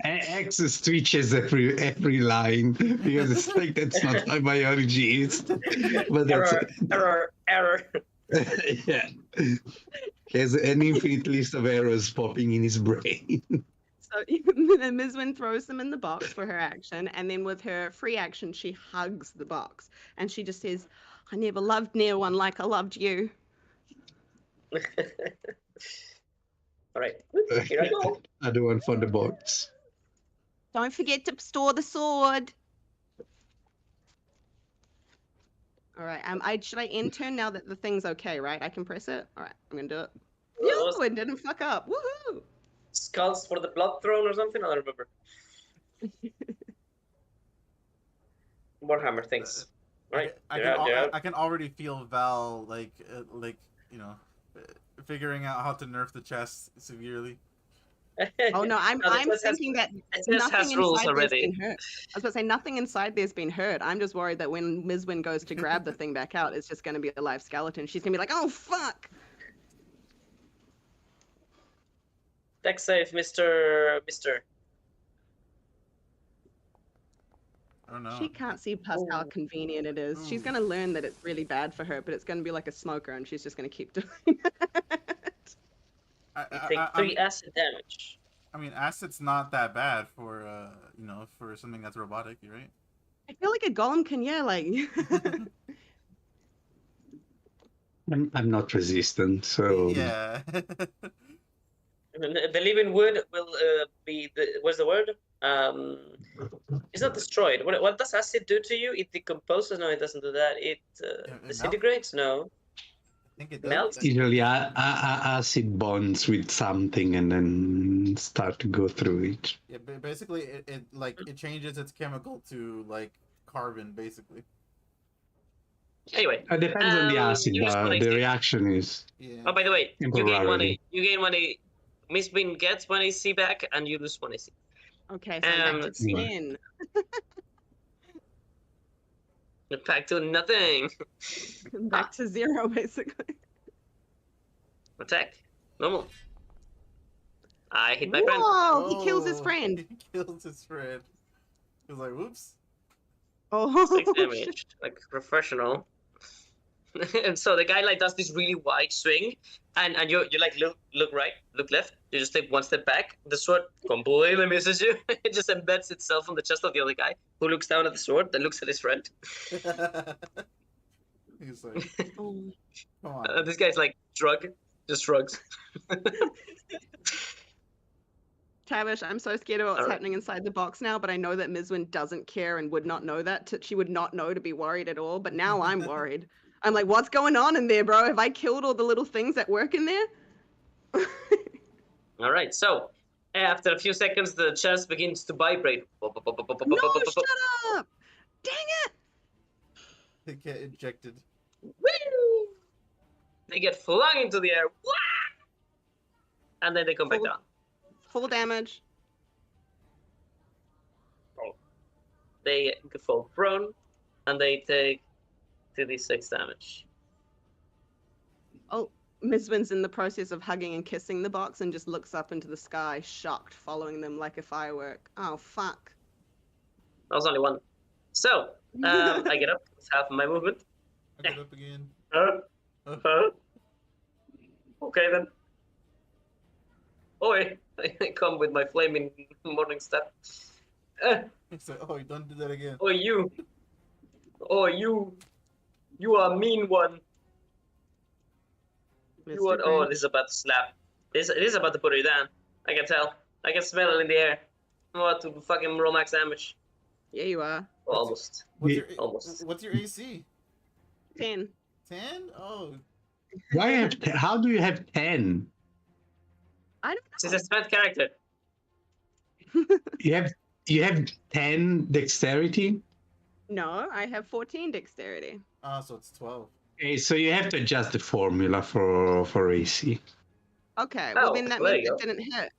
X is twitches every line because it's like that's not how biology is. But that's Error. yeah. He has an infinite list of errors popping in his brain. So Ms. Wynn throws them in the box for her action, and then with her free action, she hugs the box, and she just says, I never loved near one like I loved you. All right, here I go. Another one for the box. Don't forget to store the sword. All right, should I enter now that the thing's okay, right? I can press it? All right, I'm gonna do it. Those No, it didn't fuck up. Woohoo! skulls for the blood throne or something? I don't remember. Warhammer things. All right, I can already feel Val like figuring out how to nerf the chest severely. Oh no, I'm thinking that nothing has rules inside there's already. been hurt. I was about to say nothing inside there's been hurt. I'm just worried that when Ms. Wynn goes to grab the thing back out, it's just going to be a live skeleton. She's going to be like, oh fuck. Deck save, Mr. Oh no. She can't see past how convenient it is. She's going to learn that it's really bad for her, but it's going to be like a smoker, and she's just going to keep doing it. You take 3 acid damage. I mean, acid's not that bad for for something that's robotic, right? I feel like a golem can, yeah, like. I'm not resistant, so Yeah. The living wood will be what's the word? It's not destroyed. What does acid do to you? It decomposes? No, it doesn't do that. It disintegrates? No. I think it Melts? does. usually acid bonds with something and then start to go through it. Yeah, basically it changes its chemical to like carbon, basically. Anyway. It depends on the acid, you just but wanna the see- reaction is Yeah. Oh, by the way, you gain 1 temporarily. You gain 1 Miss Bean gets 1 AC back, and you lose 1 AC. Okay, so I'm back to let's see. 10. Back to nothing. Back to 0, basically. Attack. Normal. I hit my friend. Whoa, he kills his friend. He kills his friend. He was like, whoops. Oh, 6 damage. Like professional. And so the guy like does this really wide swing, and you like look right, look left. You just take 1 step back. The sword completely misses you. It just embeds itself on the chest of the other guy, who looks down at the sword, then looks at his friend. He's like, Oh. come on. This guy's like just shrugs. Tavish, I'm so scared of what's Alright. happening inside the box now, but I know that Ms. Wynn doesn't care and would not know that. She would not know to be worried at all, but now I'm worried. I'm like, what's going on in there, bro? Have I killed all the little things that work in there? All right. So after a few seconds, the chest begins to vibrate. No, shut up! Dang it! They get ejected. Woo! They get flung into the air. Wah! And then they come back Full- down. Full damage. They fall prone, and they take 2d6 damage. Oh, Mizwin's in the process of hugging and kissing the box and just looks up into the sky, shocked, following them like a firework. Oh, fuck. That was only one. So, I get up. It's half of my movement. I get up again. Huh? Okay then. Oi, I come with my flaming morning step. It's like, oh, don't do that again. Oh you. Oh you are a mean one. You are, Mr. oh, Grinch. this is about to slap. This is about to put you down. I can tell. I can smell it in the air. I'm about to fucking roll max damage. Yeah, you are. Almost. What's your AC? 10. 10? Oh, Why have? How do you have 10? I don't She's know. a strength character. You have 10 dexterity. No, I have 14 dexterity. so it's 12. Okay, so you have to adjust the formula for AC. Okay, well Oh, then that there means you it go. didn't hit.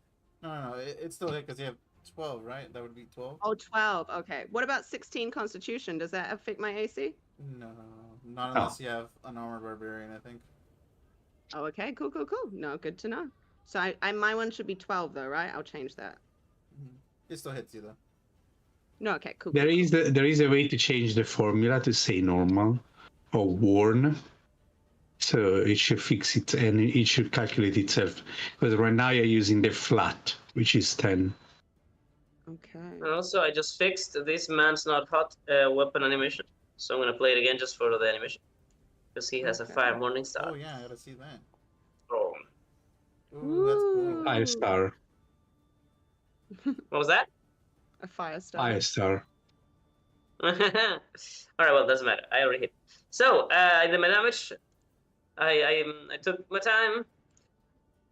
No, it's still hit because you have 12, right? That would be 12? Oh, 12. Okay. What about 16 Constitution? Does that affect my AC? No, not unless you have an armored barbarian, I think. Oh, okay. Cool. No, good to know. So I my one should be 12 though, right? I'll change that. It still hits you though. No, okay, cool. There is a way to change the formula to say normal or worn. So it should fix it and it should calculate itself. Because right now you're using the flat, which is 10. Okay. And also, I just fixed this man's not hot weapon animation. So I'm gonna play it again just for the animation. Because he has a Okay. fire morning star. Oh yeah, I gotta see that. Oh. Ooh, that's cool. Ooh. 5-star. What was that? A fire star. 5-star. Alright, well, doesn't matter. I already hit. So, I did my damage. I took my time.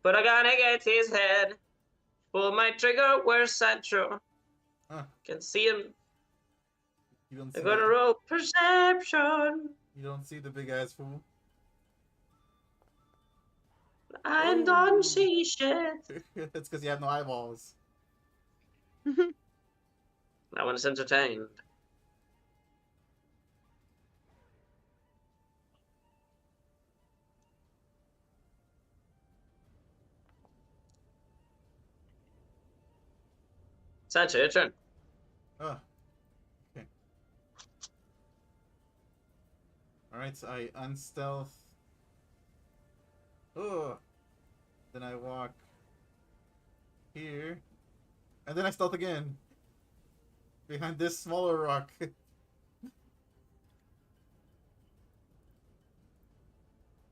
Put a gun against his head. Pull my trigger, where's Sancho? Can see him. You don't see I'm gonna roll perception. You don't see the big ass fool. I Ooh. don't see shit. That's because you have no eyeballs. That one's entertained. Sancho, your turn. Oh. Okay. Alright, so I unstealth. Oh. Then I walk here. And then I stealth again. Behind this smaller rock.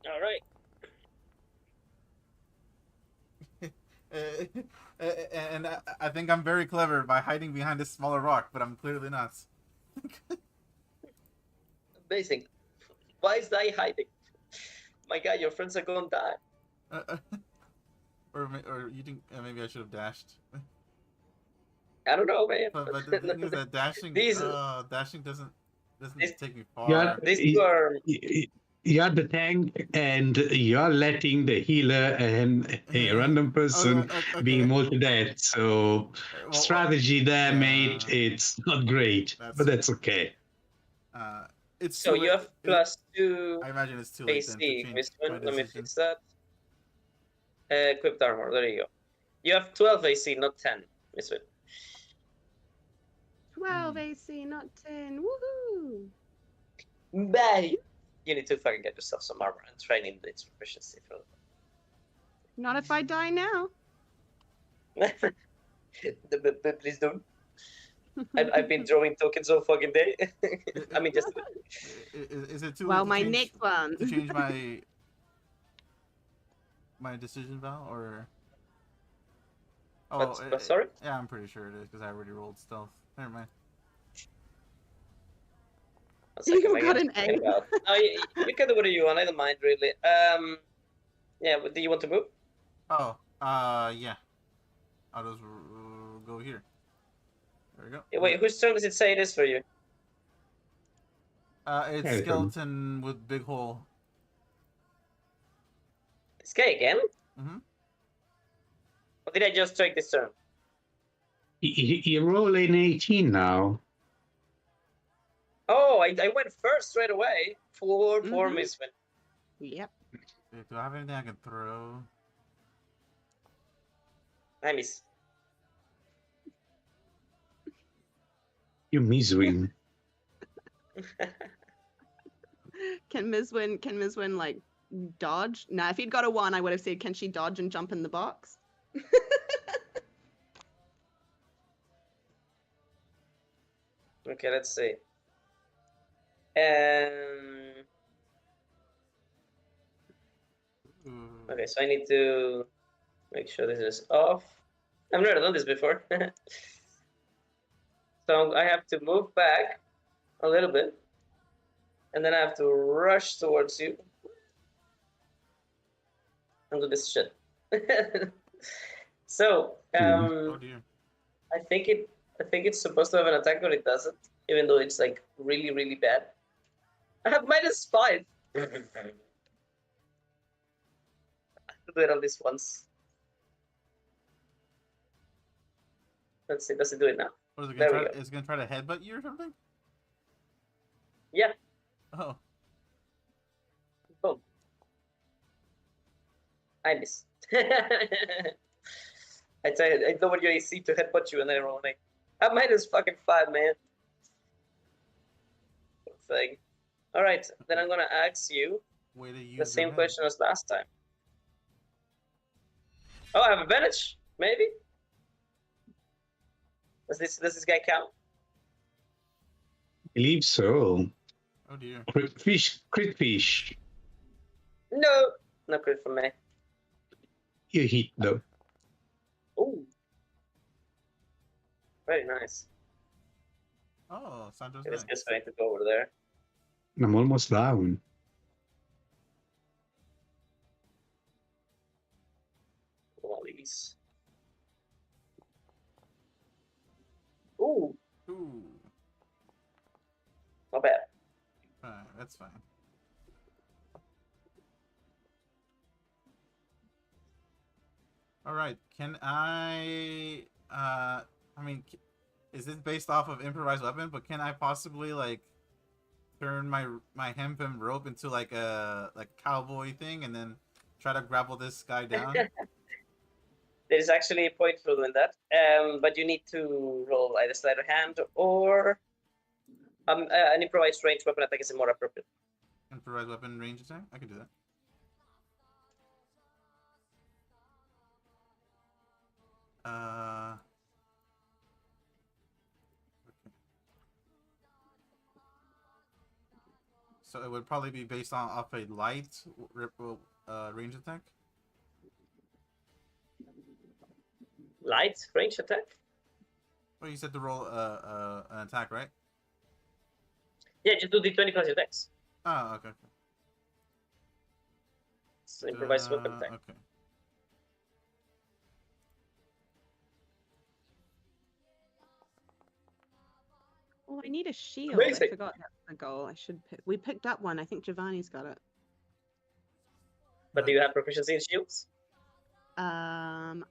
Alright. And I think I'm very clever by hiding behind this smaller rock, but I'm clearly not. Amazing. Why is that hiding? My God, your friends are gonna die. Or you think maybe I should have dashed. I don't know, man. But the thing is that dashing dashing doesn't take me far. Yeah. These two are. You're the tank and you're letting the healer and a random person Okay. being multi-dead. So Well, strategy there, yeah. mate, it's not great, but that's okay. It's So too you late. have +2 I imagine it's too late then to AC. change Miss my Twin, let me decision. fix that. Equipped armor, there you go. You have 12 AC, not 10, Miss Twin. 12 AC, not 10. Woohoo! Bye! You need to fucking get yourself some armor and train in its proficiency for Not if I die now. Please don't. I've been drawing tokens all fucking day. I mean, just Is it too Well, late my to change, next one. to change my decision, Val, or? Oh, but sorry? Yeah, I'm pretty sure it is because I already rolled stealth. Never mind. One second, You I got gotta an think A. about. No, you can do whatever you want. I don't mind really. Yeah. But do you want to move? Oh, yeah. I'll just go here. There we go. Wait, whose turn does it say it is for you? It's Yeah, skeleton with big hole. This guy again? Mm-hmm. Or did I just take this turn? You're rolling 18 now. Oh, I went first straight away. Poor Mhm. Misfin. Yep. Wait, do I have anything I can throw? I miss. You miswing. Can Mizwin like dodge? Now, if he'd got a 1, I would have said, can she dodge and jump in the box? Okay, let's see. Um. Okay, so I need to make sure this is off. I've never done this before. So I have to move back a little bit. And then I have to rush towards you. And do this shit. So, Oh dear. I think it's supposed to have an attack, but it doesn't, even though it's like really, really bad. I have -5. I have to do it on this once. Let's see, does it do it now? What is it There gonna we try? go. It's gonna try to headbutt you or something? Yeah, Oh. boom. I miss. I tell you, I lower your AC to headbutt you and then I roll an 8. I have -5, man. Good thing. Alright, then I'm gonna ask you Way to use the same your head. question as last time. Oh, I have advantage? Maybe? Does this guy count? I believe so. Oh dear. Crit fish. No! No crit for me. You hit though. Ooh. Very nice. Oh, Sancho's This nice. guy's going to go over there. I'm almost down. Lollies. Ooh, Ooh. not bad. That's fine. All right. Can I? I mean, is this based off of improvised weapon? But can I possibly like turn my hempen rope into like a cowboy thing and then try to grapple this guy down? There is actually a point for doing that, but you need to roll either sleight of hand or an improvised ranged weapon attack is more appropriate. Improvised weapon range attack? I can do that. Okay. So it would probably be based on off a light range attack. Light range attack? Well, you said to roll an attack, right? Yeah, just do d20 plus your dex. Oh, okay. It's an improvised weapon attack. Okay. Oh, I need a shield. Amazing. I forgot that's the goal. We picked up one. I think Giovanni's got it. But do you have proficiency in shields? I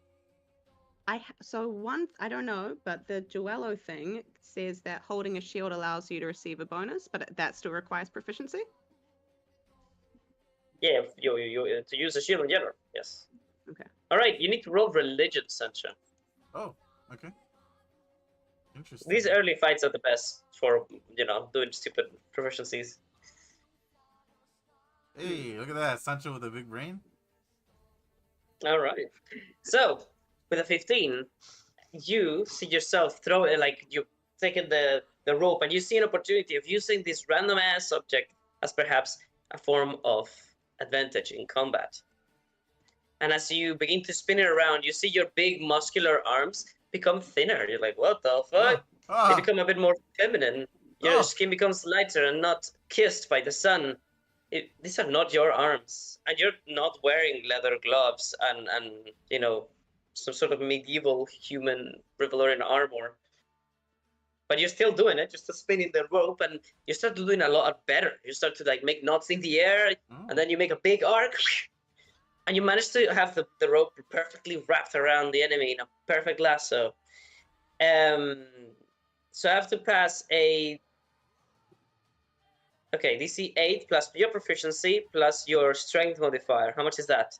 don't know, but the Duello thing says that holding a shield allows you to receive a bonus, but that still requires proficiency. Yeah, you to use a shield in general. Yes. Okay. All right, you need to roll religion, Sancho. Oh, okay. Interesting. These early fights are the best for doing stupid proficiencies. Hey, look at that, Sancho with a big brain. All right. So with a 15, you see yourself throw it like you've taken the rope, and you see an opportunity of using this random ass object as perhaps a form of advantage in combat. And as you begin to spin it around, you see your big muscular arms become thinner. You're like, what the fuck? They Ah, become a bit more feminine. Your Oh. skin becomes lighter and not kissed by the sun. These are not your arms, and you're not wearing leather gloves and some sort of medieval human Rivellorian armor. But you're still doing it. You're still spinning the rope, and you start doing a lot better. You start to like make knots in the air, and then you make a big arc, and you manage to have the rope perfectly wrapped around the enemy in a perfect lasso. So I have to pass a DC 8 plus your proficiency plus your strength modifier. How much is that?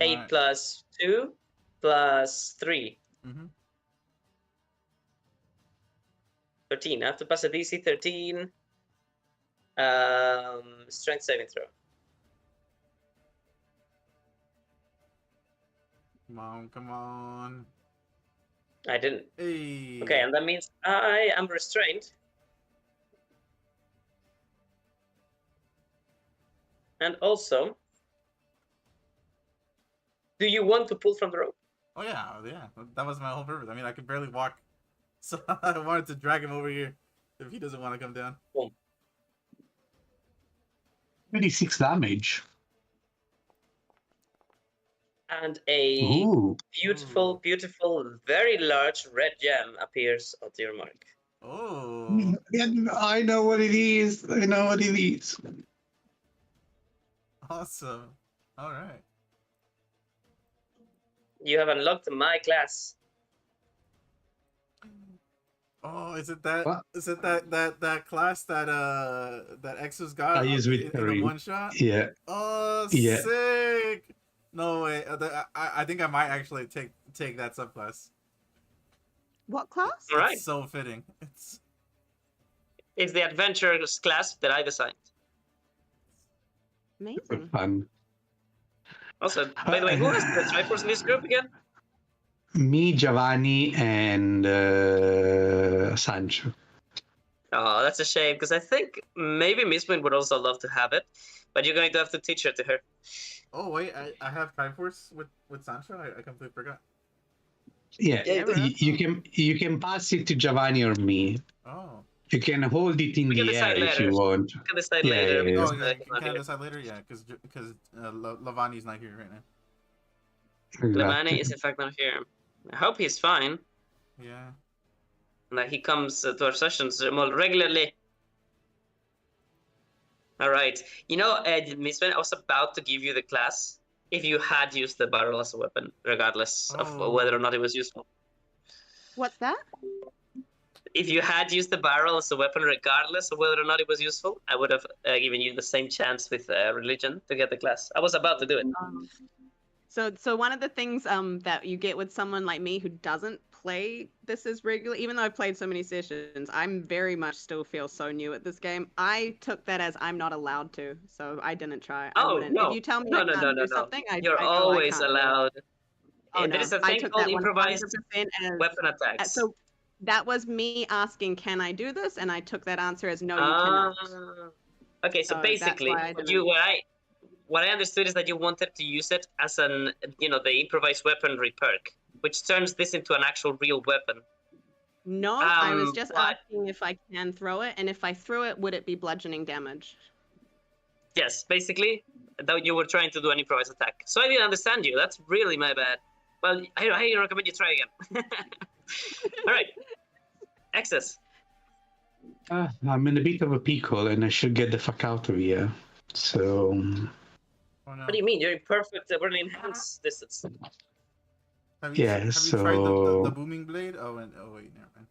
8 Right. plus 2 plus 3. Mm-hmm. 13. I have to pass a DC 13 strength saving throw. Come on. I didn't. Hey. Okay, and that means I am restrained. And also, do you want to pull from the rope? Oh yeah. That was my whole purpose. I mean, I could barely walk, so I wanted to drag him over here if he doesn't want to come down. Boom. 26 damage. And a Ooh. beautiful, very large red gem appears onto your mark. Oh. I know what it is. I know what it is. Awesome. All right. You have unlocked my class. Oh, is it that? What? Is it that class that Exo's got I use in Victory. a one shot? Yeah. Oh, Yeah. sick! No way. I think I might actually take that subclass. What class? All right. It's so fitting. It's the adventurers class that I've assigned. Amazing. Fun. Also, by the way, who has the Triforce in this group again? Me, Giovanni, and Sancho. Oh, that's a shame, because I think maybe Miss Wynn would also love to have it, but you're going to have to teach her to her. Oh wait, I have Triforce with Sancho. I completely forgot. Yeah, Yeah, you can pass it to Giovanni or me. Oh. You can hold it in We can the air decide if later. you want. We can decide Yeah, later. yeah, yeah. Because, Oh, yeah. he's not Can I here. decide later? Yeah, because Lavani's not here right now. Lemani is in fact not here. I hope he's fine, Yeah. and that he comes to our sessions more regularly. All right. Miss Wynn, I was about to give you the class if you had used the barrel as a weapon, regardless of whether or not it was useful. What's that? If you had used the barrel as a weapon, regardless of whether or not it was useful, I would have given you the same chance with religion to get the class. I was about to do it. So one of the things that you get with someone like me who doesn't play this as regularly, even though I've played so many sessions, I'm very much still feel so new at this game. I took that as I'm not allowed to, so I didn't try. I wouldn't. No. If you tell me No, I can't do no. something, You're I know always I can't. allowed. Oh, There no. is a I thing took called that improvised 100% as weapon attacks. so that was me asking, can I do this? And I took that answer as no, you cannot. Okay, so So that's basically, why I didn't. what I understood is that you wanted to use it as the improvised weaponry perk, which turns this into an actual real weapon. No, I was just but- asking if I can throw it, and if I threw it, would it be bludgeoning damage? Yes, basically, that you were trying to do an improvised attack. So I didn't understand you. That's really my bad. Well, I recommend you try again. All right. Access. I'm in a bit of a pickle and I should get the fuck out of here. So. Oh no. What do you mean? You're in perfect running hands distance. Have you tried the so- booming blade? Oh wait, never mind.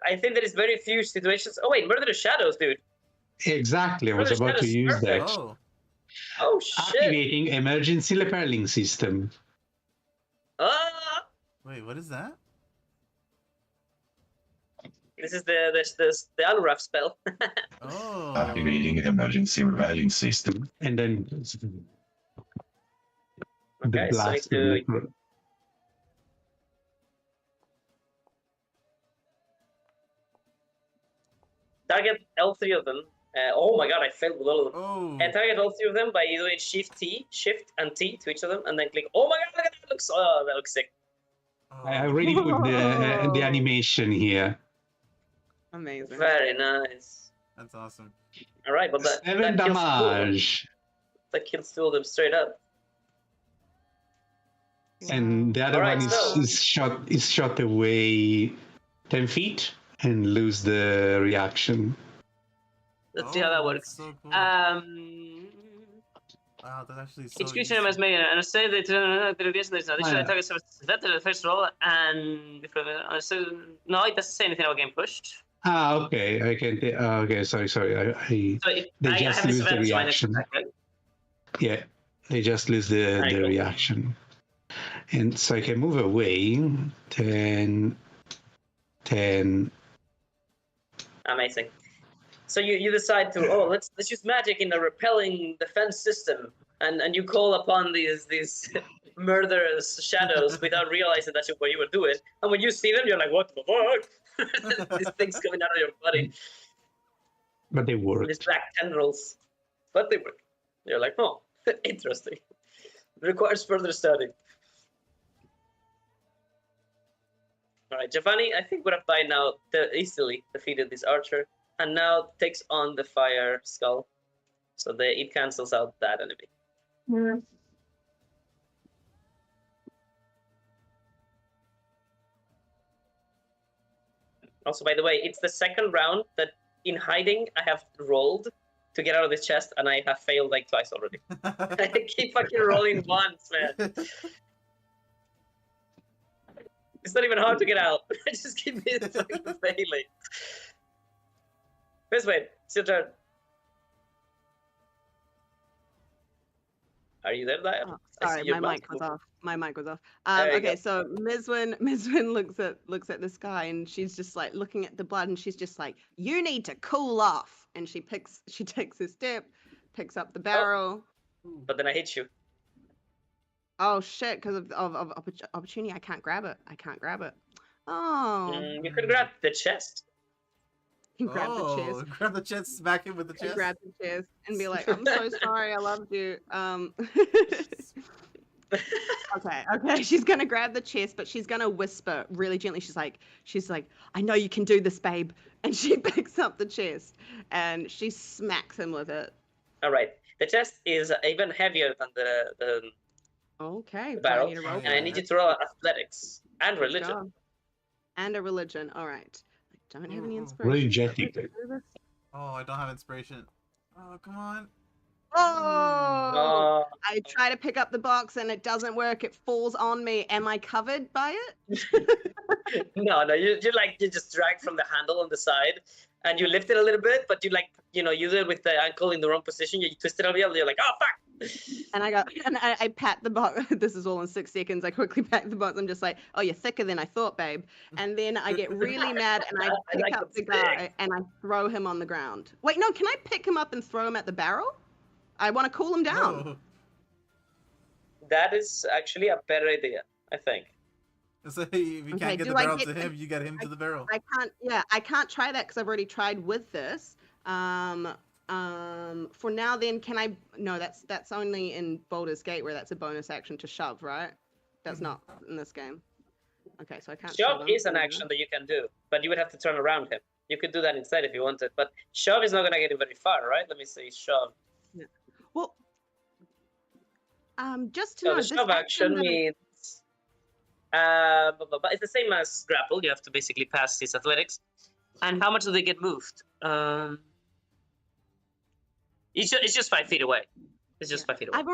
I think there is very few situations. Oh wait, Murder the Shadows, dude. Exactly, I was Brother, about that to is use perfect. that. Oh. Oh shit. Activating emergency repelling system. Ah! Wait, what is that? This is the Aluraf spell. Oh. Activating emergency repelling system. And then Okay, the so blast. to target all three of them. Oh my god, I failed with all of them. Oh. And target all three of them by doing Shift and T to each of them, and then click. Oh my god, look at that! That looks sick. Oh. I already put the animation here. Amazing. Very nice. That's awesome. All right, but that 7 kills two of them. damage. That kills two of them straight up. And the other Alright, one so- is shot away 10 feet and lose the reaction. Let's see how that Oh, works. that's so cool. Wow, that's actually so Each creature useful. has made an save that the revision. There's an additional Yeah. attack that the first roll, and so no, it doesn't say anything about game pushed. Okay. I can. Okay, sorry. So if They I just have lose the disadvantage on my next reaction. attack, right? Yeah, they just lose the Alright, cool. reaction. And so I can move away 10. Amazing. So you decide to let's use magic in a repelling defense system, and you call upon these murderous shadows without realizing that's what you were doing. And when you see them, you're like, what the fuck? These things coming out of your body, But they work. these black tendrils, but they work. You're like, oh, interesting. It requires further study. All right, Giovanni, I think would have by now easily defeated this archer, and now takes on the fire skull, so it cancels out that enemy. Also, by the way, it's the second round that in hiding I have rolled to get out of this chest, and I have failed like twice already. I keep fucking rolling once, man. It's not even hard to get out. I just keep fucking failing. Miss Wade, it's your turn. Are you there, Diane? Oh, I see sorry, your my mouse mic was moving. off. My mic was off. There you Okay, go. so Mizwin looks at this guy and she's just like looking at the blood and she's just like, "You need to cool off." And she takes a step, picks up the barrel. But then I hit you. Oh shit! Because of opportunity, I can't grab it. Oh, You could grab the chest. you can grab the chest. Grab the chest, smack him with the chest. Grab the chest and be like, "I'm so sorry, I loved you." Okay. She's gonna grab the chest, but she's gonna whisper really gently. She's like, "I know you can do this, babe." And she picks up the chest and she smacks him with it. All right. The chest is even heavier than the Okay. barrel, Do I need to roll and I for need it? you to roll athletics and Good religion. job. And a religion. All right. I don't have any Ooh. inspiration. Energetic. Oh, I don't have inspiration. Oh, come on. Oh! Oh, I try to pick up the box and it doesn't work. It falls on me. Am I covered by it? no, you just drag from the handle on the side, and you lift it a little bit, but you do it with the ankle in the wrong position. You twist it a little, you're like, oh fuck! And I pat the box. This is all in 6 seconds. I quickly pat the box. I'm just like, "Oh, you're thicker than I thought, babe." And then I get really mad and I I pick like up the the guy and I throw him on the ground. Wait, no, can I pick him up and throw him at the barrel? I want to cool him down. No. That is actually a better idea, I think. So if you Okay, can't get do the I barrel get to the- him, you get him to the barrel. I can't try that because I've already tried with this. For now then, can I? No, that's only in Baldur's Gate where that's a bonus action to shove, right? That's not in this game. Okay, so I can't. Shove him. is an action that you can do, but you would have to turn around him. You could do that instead if you wanted, but shove is not gonna get you very far, right? Let me see, shove. Well, just to So know, the this shove action that I- means, but it's the same as grapple. You have to basically pass his athletics. And how much do they get moved? It's just 5 feet away. It's just 5 feet away. I've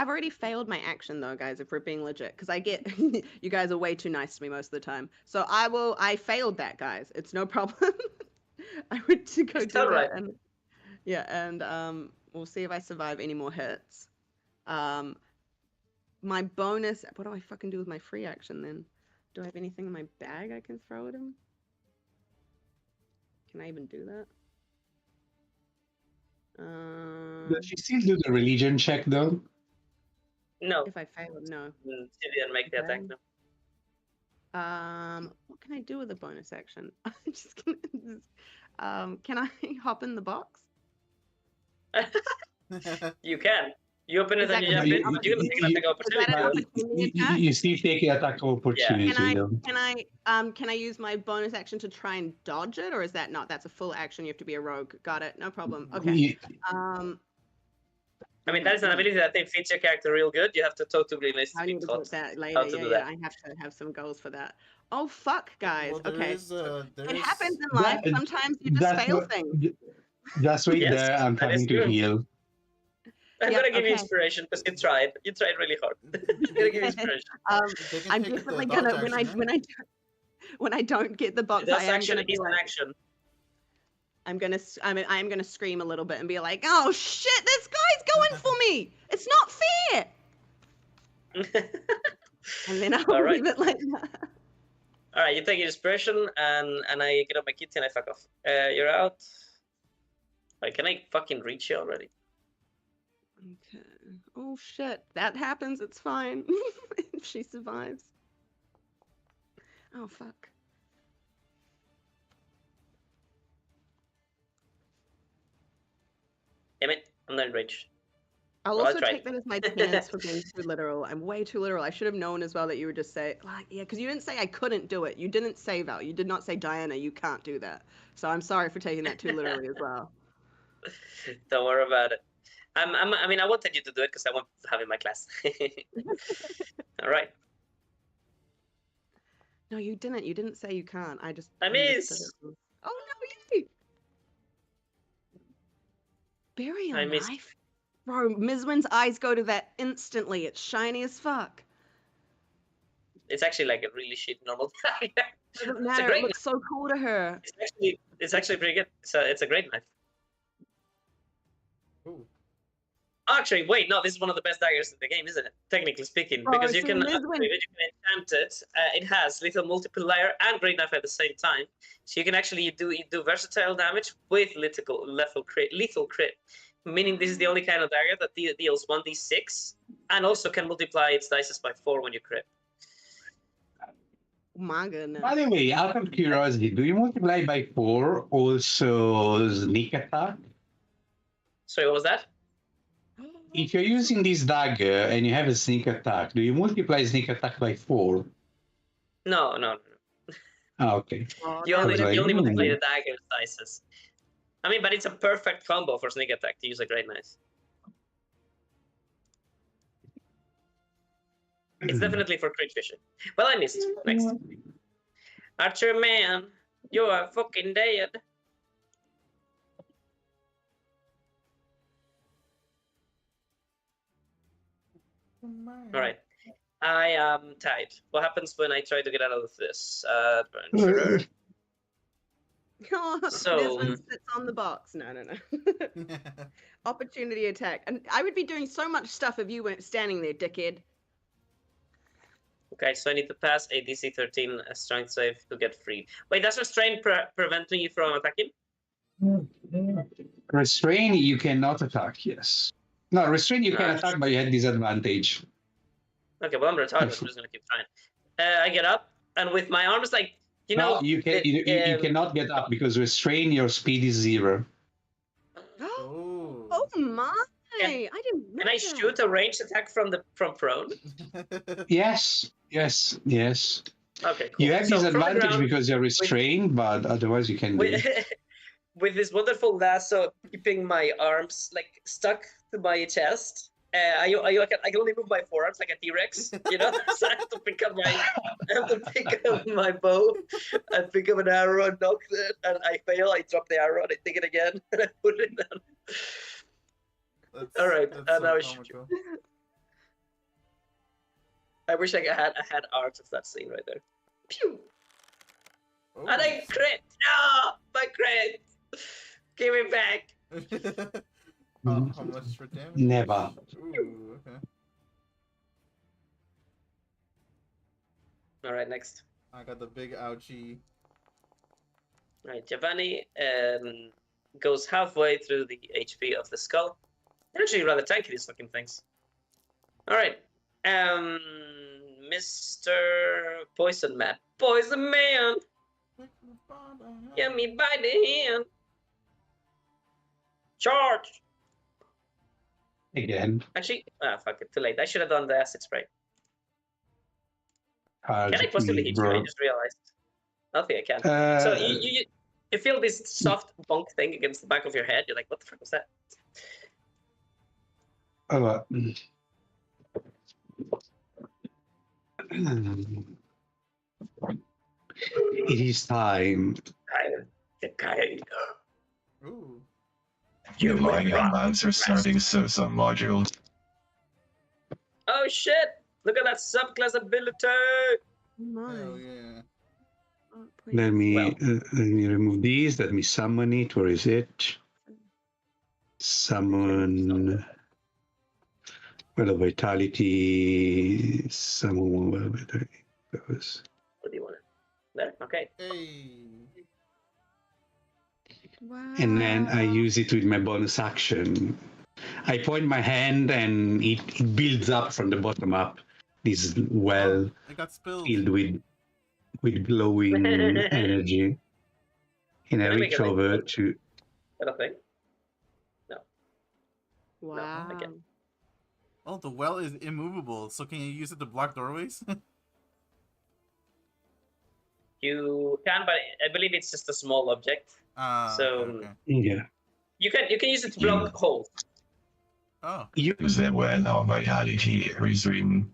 already failed my action though, guys. If we're being legit, because I get you guys are way too nice to me most of the time. So I failed that, guys. It's no problem. I went to go It's do alright. that, and we'll see if I survive any more hits. My bonus. What do I fucking do with my free action then? Do I have anything in my bag I can throw at him? Can I even do that? Does she still do the religion check though? No, If I fail, no. she didn't make the attack. Okay. No. What can I do with a bonus action? I'm just gonna, can I hop in the box? You can. You open it Is and that you gonna jump be in. an You can take an attack Is that an opportunity. opportunity attack? You still take attack opportunity. though. Can I use my bonus action to try and dodge it, or is that not? That's a full action. You have to be a rogue. Got it. No problem. Okay. You- I mean, that is an ability that fits your character real good. You have to talk to Green Lace I to be need to taught put that how later. to Yeah, do yeah. that. I have to have some goals for that. Oh fuck, guys. Well, there Okay. is, there It is- happens in life. That- Sometimes you just that's fail what- things. Just wait Yes, there. I'm that is coming to true. heal. I'm Yeah, gonna give you okay. inspiration because you tried. You tried really hard. I'm gonna give you inspiration. They can I'm take the definitely dodge gonna action, when I don't get the box, That's I am action gonna be is an like, action. I am gonna scream a little bit and be like, oh shit, this guy's going for me. It's not fair. And then I'll All right. leave it like that. All right, you take inspiration, and I get up my kitty and I fuck off. You're out. Wait, can I fucking reach you already? Okay. Oh shit, that happens. It's fine. If she survives. Oh fuck. Damn it, I'm not in range. I'll Well, I also tried. take that as my penance for being too literal. I'm way too literal. I should have known as well that you would just say, like, yeah, because you didn't say I couldn't do it. You didn't say Val. You did not say Diana, you can't do that. So I'm sorry for taking that too literally as well. Don't worry about it. I mean, I wanted you to do it because I want to have in my class. All right. No, you didn't. You didn't say you can't. I just. I understood miss. it. Oh no, you. Bury I a missed. knife. Bro, Mizwin's eyes go to that instantly. It's shiny as fuck. It's actually like a really shit normal dagger. Doesn't It's a matter. great It looks so cool to her. It's actually pretty good. It's a great knife. Ooh. Actually, wait, no, this is one of the best daggers in the game, isn't it? Technically speaking, Bro, because you so can Mizwin- upgrade it, you can enchant it. It has lethal multiplier and great knife at the same time, so you can actually do versatile damage with lethal crit, meaning this is the only kind of dagger that deals 1d6 and also can multiply its dices by 4 when you crit. Oh my goodness. By the way, out of curiosity, do you multiply by 4 also sneak attack? Sorry, what was that? If you're using this dagger and you have a sneak attack, do you multiply sneak attack by 4? No. Oh, okay. Oh, You that only would've multiply been- the dagger dices. I mean, but it's a perfect combo for sneak attack to use a great knife. It's definitely for crit fishing. Well, I missed. Next. Archer man, you are fucking dead. Alright. I am tied. What happens when I try to get out of this adventurer? Oh, So- Mizwin sits on the box. No. Opportunity attack. And I would be doing so much stuff if you weren't standing there, dickhead. Okay, so I need to pass a DC 13 strength save to get free. Wait, does restraint prevent me from attacking? Restrain, you cannot attack, yes. No, restrain, you can Ah. attack, but you had disadvantage. Okay, well, I'm retarded. I'm just gonna keep trying. I get up, and with my arms, like, you know. No, you cannot get up because restrain, your speed is 0. Oh. Oh my! Can- I didn't know Can I that. shoot a ranged attack from prone? Yes. Okay, cool. You have So from the disadvantage ground, because you're restrained, but otherwise you can do with, it. with this wonderful lasso keeping my arms like stuck to my chest. I can only move my forearms like a T-Rex, you know. So I have to pick up my bow, and pick up an arrow and knock it, and I fail. I drop the arrow and I take it again and I put it down. All right, that's now I shoot you. comical. I wish I had art of that scene right there. Pew! Oh. And I crit! No! My crit! Give it back! How much for damage? Never. Ooh, okay. Alright, next. I got the big ouchie. Alright, Giovanni goes halfway through the HP of the skull. They're actually rather tanky, these fucking things. Alright. Mr. Poison Man. Poison Man! Get me by the hand! Charge! Again. Actually, fuck it, too late. I should have done the acid spray. Hard Can I to possibly believe, hit you? I bro. just realized. I don't think I can. So Uh, you feel this soft bonk thing against the back of your head. You're like, what the fuck was that? uh, it is time. Ooh. You my young lads are starting some modules. Oh shit! Look at that subclass ability! Oh my. Hell yeah. Oh, Let please. me remove these. Let me summon it. Where is it? Summon. Well, vitality. Summon. Well, vitality. Goes. What do you want? There. Okay. Hey. Wow. And then I use it with my bonus action. I point my hand and it builds up from the bottom up. This well Oh, it got spilled. filled with glowing energy. And I Can I make reach a over link? to I don't think. Wow. I can't. Oh, the well is immovable, so can you use it to block doorways? You can, but I believe it's just a small object. So okay. yeah. you can use it to block holes. Oh. Use that well on vitality measuring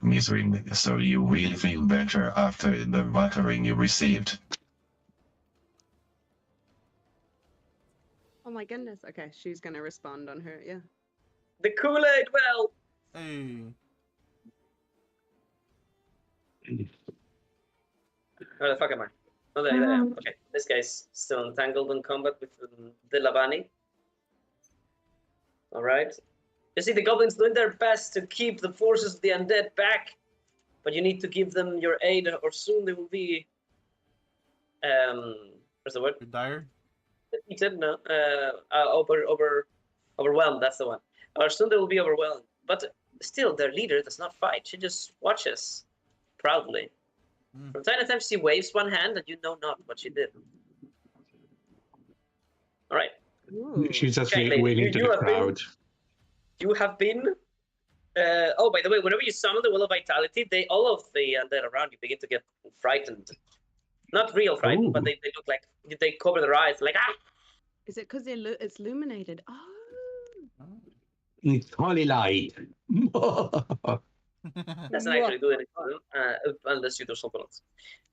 so you will feel better after the battering you received. Oh my goodness. Okay, she's gonna respond on her. Yeah. The Kool-Aid well. Hey. Where the fuck am I? Oh, there I am. Okay, this guy's still entangled in combat with the Labani. All right. You see, the goblins doing their best to keep the forces of the undead back, but you need to give them your aid, or soon they will be. What's the word? Dire? Defeated? No. Overwhelmed. That's the one. Or soon they will be overwhelmed. But still, their leader does not fight. She just watches proudly. Mm. From time to time, she waves one hand, and you know not what she did. All right. Ooh. She's just Okay, lady, waving to the crowd. You have been. Oh, by the way, whenever you summon the Will of Vitality, all of the undead around you begin to get frightened. Not real frightened, but Ooh. they look like they cover their eyes, like ah. Is it because it's illuminated? Oh. It's holy light. Doesn't actually do anything unless you do something else.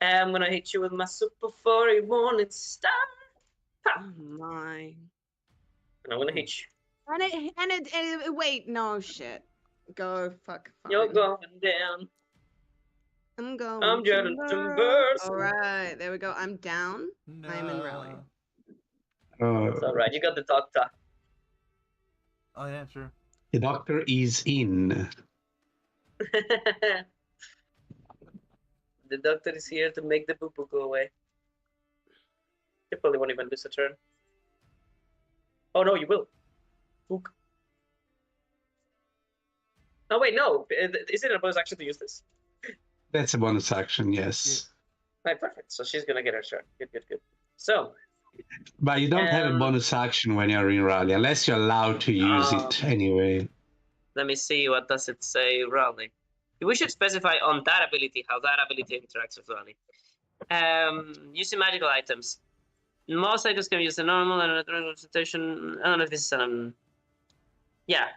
I'm gonna hit you with my super 41 star. Oh my. And I'm gonna hit you. And it wait, no shit. Go fuck. Fine. You're going down. I'm going. I'm getting timbers. All right, there we go. I'm down. No. I'm in rally. It's all right. You got the doctor. Oh yeah, sure. The doctor is in. The doctor is here to make the poo-poo go away. You probably won't even lose a turn. Oh no, you will. Ook. Oh wait, no. Is it a bonus action to use this? That's a bonus action, yes. Right, perfect. So she's gonna get her turn. Good. So. But you don't have a bonus action when you're in rally, unless you're allowed to use it anyway. Let me see, what does it say, rally? We should specify on that ability how that ability interacts with rally. Using magical items. Most items can use the normal and representation. I don't know if this is yeah.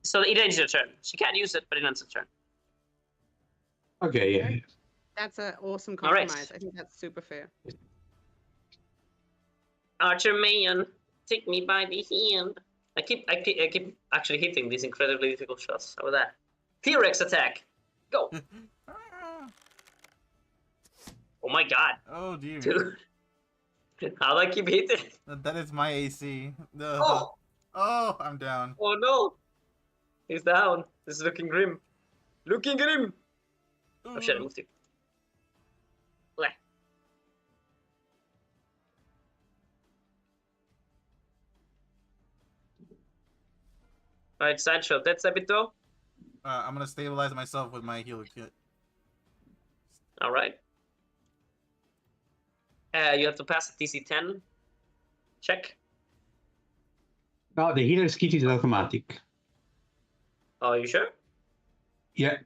So it ends your turn. She can't use it, but it ends her turn. Okay, yeah. That's an awesome All right. compromise. I think that's super fair. Archer man, take me by the hand. I keep actually hitting these incredibly difficult shots. How about that? T-Rex attack. Go. Oh my god. Oh dear. Dude. How do I keep hitting? That is my AC. No. Oh. Oh, I'm down. Oh no. He's down. This is looking grim. Looking grim. Oh shit, I moved you. Bleh. Alright, Sancho, that's a bit though. I'm gonna stabilize myself with my healer kit. Alright. You have to pass the DC 10. Check. No, the healer's kit is automatic. Are you sure? Yeah,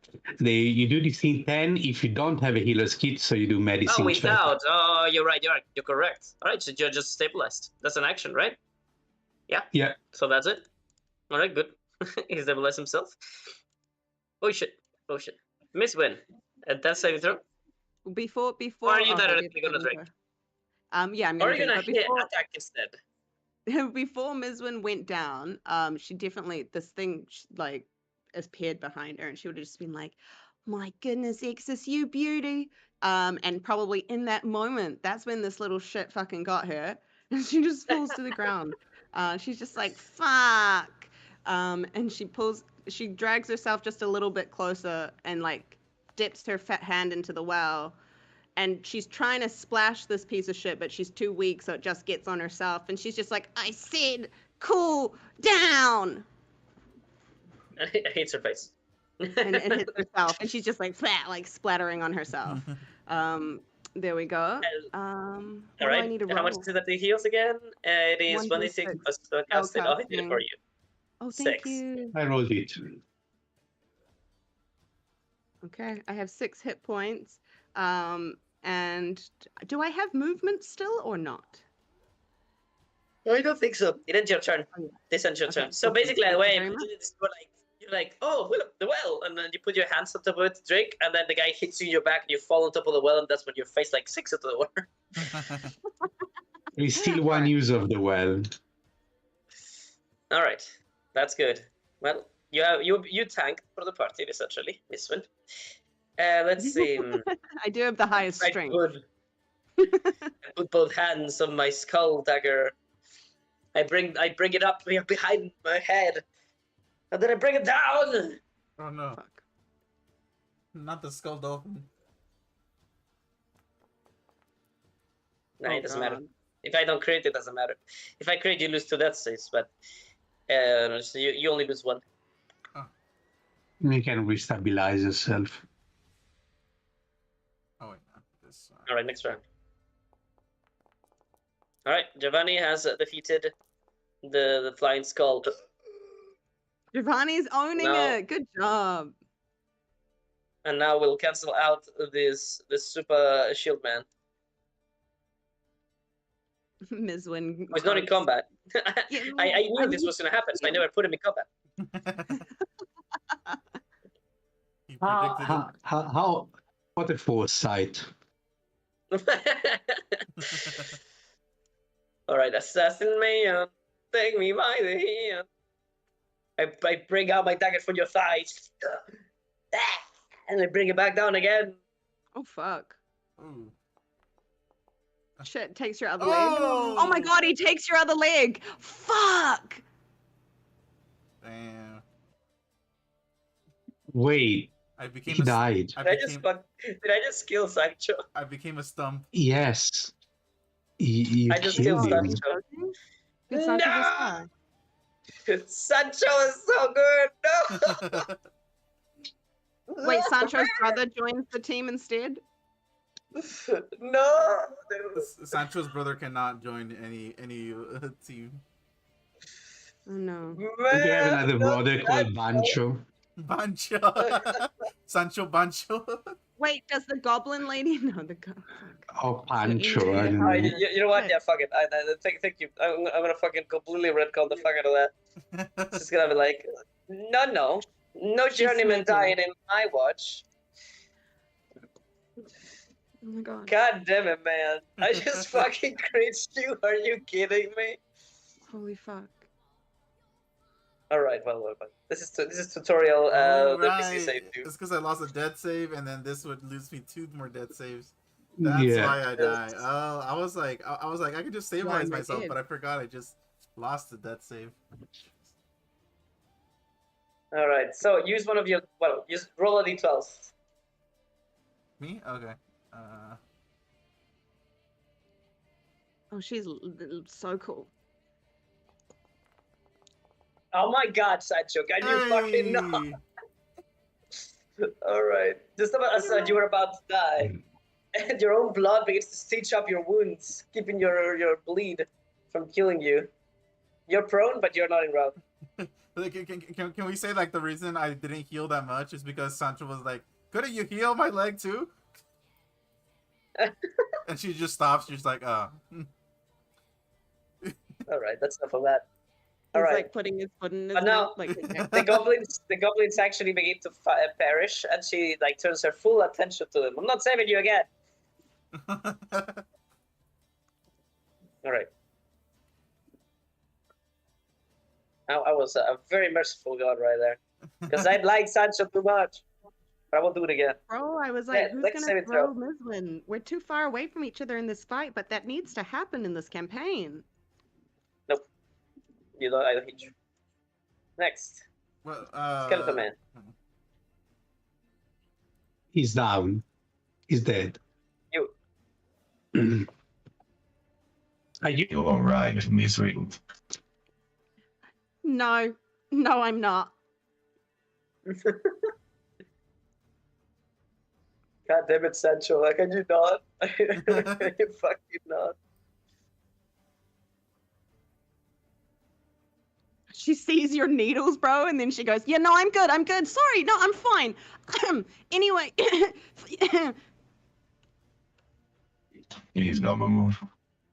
you do DC 10 if you don't have a healer's kit, so you do medicine Oh, check. without. Oh, you're right. You're correct. All right, so you're just stabilized. That's an action, right? Yeah. Yeah. So that's it. All right, good. He stabilized himself. Oh shit! Oh shit! Miss Win. Death saving throw. Before Or are you oh, I directly did gonna let him drink? go. Yeah, I'm Or are gonna you drink. gonna But hit before attack instead? before Mizwin went down, she definitely this thing like appeared behind her, and she would have just been like, "My goodness, Exus, you beauty!" And probably in that moment, that's when this little shit fucking got her, and she just falls to the ground. She's just like, "Fuck!" And she drags herself just a little bit closer and like dips her fat hand into the well. And she's trying to splash this piece of shit, but she's too weak, so it just gets on herself. And she's just like, I said, cool down. It hits her face. And it hits herself. And she's just like, flat, like splattering on herself. There we go. What All do I need to How much roll? is it that it heals again? It is 1d6 1d6 plus casted. Oh, he did it spellcasting. for you. Oh, thank 6. you. I rolled it. Okay, I have 6 hit points. And do I have movement still or not? No, I don't think so. It ends your turn. Oh, yeah. This ends your Okay, turn. So awesome. basically, Thank the you way very you much. do this, you're like, oh, the well, and then you put your hands on top of it to drink, and then the guy hits you in your back, and you fall on top of the well, and that's when your face like sinks into the water. There's still one use of the well. All right, that's good. Well, you tanked for the party essentially, Miss Win. Let's see. I do have the highest I strength. put both hands on my skull dagger. I bring it up behind my head, and then I bring it down. Oh no. Fuck. Not the skull dolphin. Nah, Oh, it doesn't matter. God. If I don't crit, it doesn't matter. If I crit, you lose 2 death saves, but so you only lose 1. You can restabilize yourself. Oh wait, no. This. All right, next round. All right, Giovanni has defeated the flying skull. Giovanni's owning No. it. Good job. And now we'll cancel out this super shield man. Mizwin. Who's not in croaks. combat. Yeah, I knew I this mean, was gonna happen, so I never put him in combat. You predicted What a foresight. All right, assassin man, take me by the hand. I bring out my dagger from your thighs, and I bring it back down again. oh fuck. Ooh. Shit, takes your other leg. Oh my god, he takes your other leg. Fuck. Damn. Wait, I became he a died. I Did I just kill Sancho? I became a stump. Yes. You I just killed killed him. Sancho. Did Sancho just die? Sancho is so good. No. Wait, Sancho's brother joins the team instead? No. Sancho's brother cannot join any team. Oh no. We have another brother called Bancho. Bancho. Sancho Bancho. Wait, does the goblin lady know the fuck. Oh, Pancho. I don't Alright, know. you know what? Yeah, fuck it. Thank you. I'm gonna fucking completely retcon the fuck out of that. It's just gonna be like, no journeyman dying in my watch. Oh my god. God damn it, man! I just fucking cringed you. Are you kidding me? Holy fuck. All right, well. This is tutorial. The PC save too. It's because I lost a death save, and then this would lose me 2 more death saves. That's Yeah. why I died. Oh, I was like, I could just stabilize I myself, did. but I forgot I just lost the death save. All right, so use one of your use roll a d12. Me? Okay. Oh, she's so cool. Oh my God, Sancho! Can you fucking not? All right, just about as you were about to die, and your own blood begins to stitch up your wounds, keeping your bleed from killing you. You're prone, but you're not in round. Like, can we say like the reason I didn't heal that much is because Sancho was like, "Couldn't you heal my leg too?" And she just stops. She's like, All right, that's enough of that. He's All right. like putting his foot in his But now mouth. Like, the goblins actually begin to perish, and she like turns her full attention to them. I'm not saving you again. All right. I was a very merciful god right there, because I like Sancho too much. But I won't do it again. bro, I was Yeah, like, who's let's gonna save it, throw Mizwin? We're too far away from each other in this fight, but that needs to happen in this campaign. Nope. You don't. I don't hit you. Next, well, Skeleton Man. He's down. He's dead. You. Are you? You alright, Misery? No, I'm not. God damn it, Sancho! Like, can you not? You fucking not. She sees your needles, bro, and then she goes, "Yeah, no, I'm good. Sorry, no, I'm fine." Anyway, He's not move.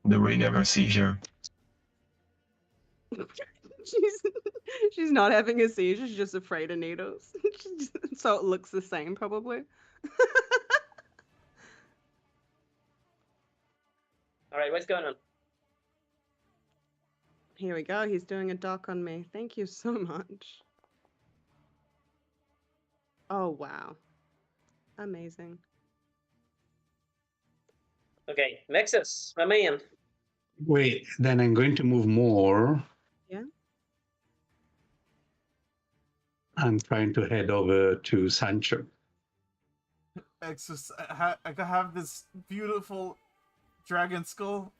The ring never sees her. she's not having a seizure. She's just afraid of needles, so it looks the same, probably. All right, what's going on? Here we go. He's doing a dock on me. Thank you so much. Oh wow, amazing. Okay, Nexus, my man. Wait, then I'm going to move more. Yeah. I'm trying to head over to Sancho. I have this beautiful dragon skull.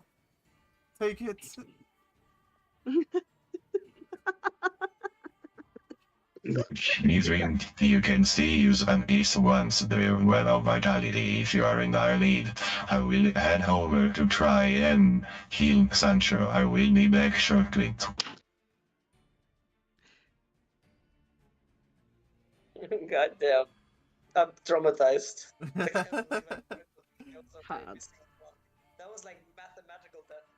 Take it. Misery, you can see use an east once the well of vitality if you are in our lead. I will head over to try and heal Sancho. I will be back shortly. God damn. I'm traumatized. Hard. That was like mathematical death.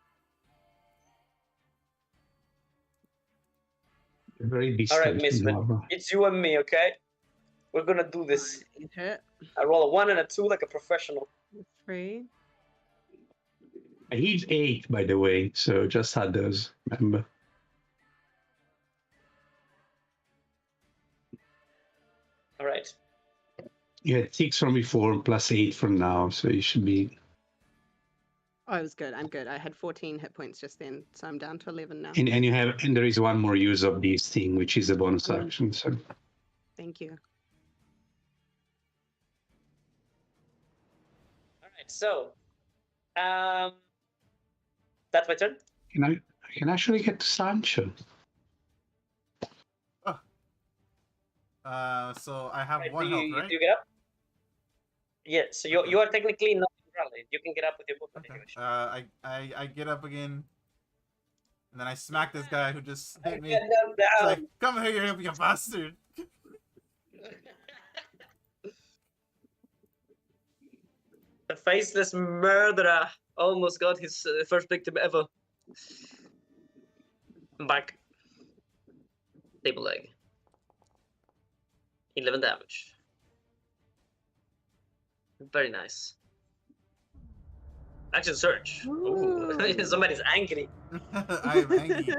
Very All right, distant. Mistman. It's you and me, okay? We're gonna do this. It hit. I roll a 1 and a 2 like a professional. 3. He's 8, by the way, so just had those, remember? All right. You had 6 from before, plus 8 from now, so you should be... Oh, it was good. I'm good. I had 14 hit points just then, so I'm down to 11 now. And there is one more use of this thing, which is a bonus action, so... Thank you. All right. So, that's my turn. I can actually get to Sancho. So I have Right, one so health, you right? get up? Yeah. So you are technically not rallied. You can get up with your movement. Okay. If you wish. I get up again, and then I smack this guy who just hit me. Get them It's down. like, come here, you bastard! The faceless murderer almost got his first victim ever. I'm back. Table leg. 11 damage. Very nice. Action search. Ooh. Ooh. Somebody's angry. I am angry.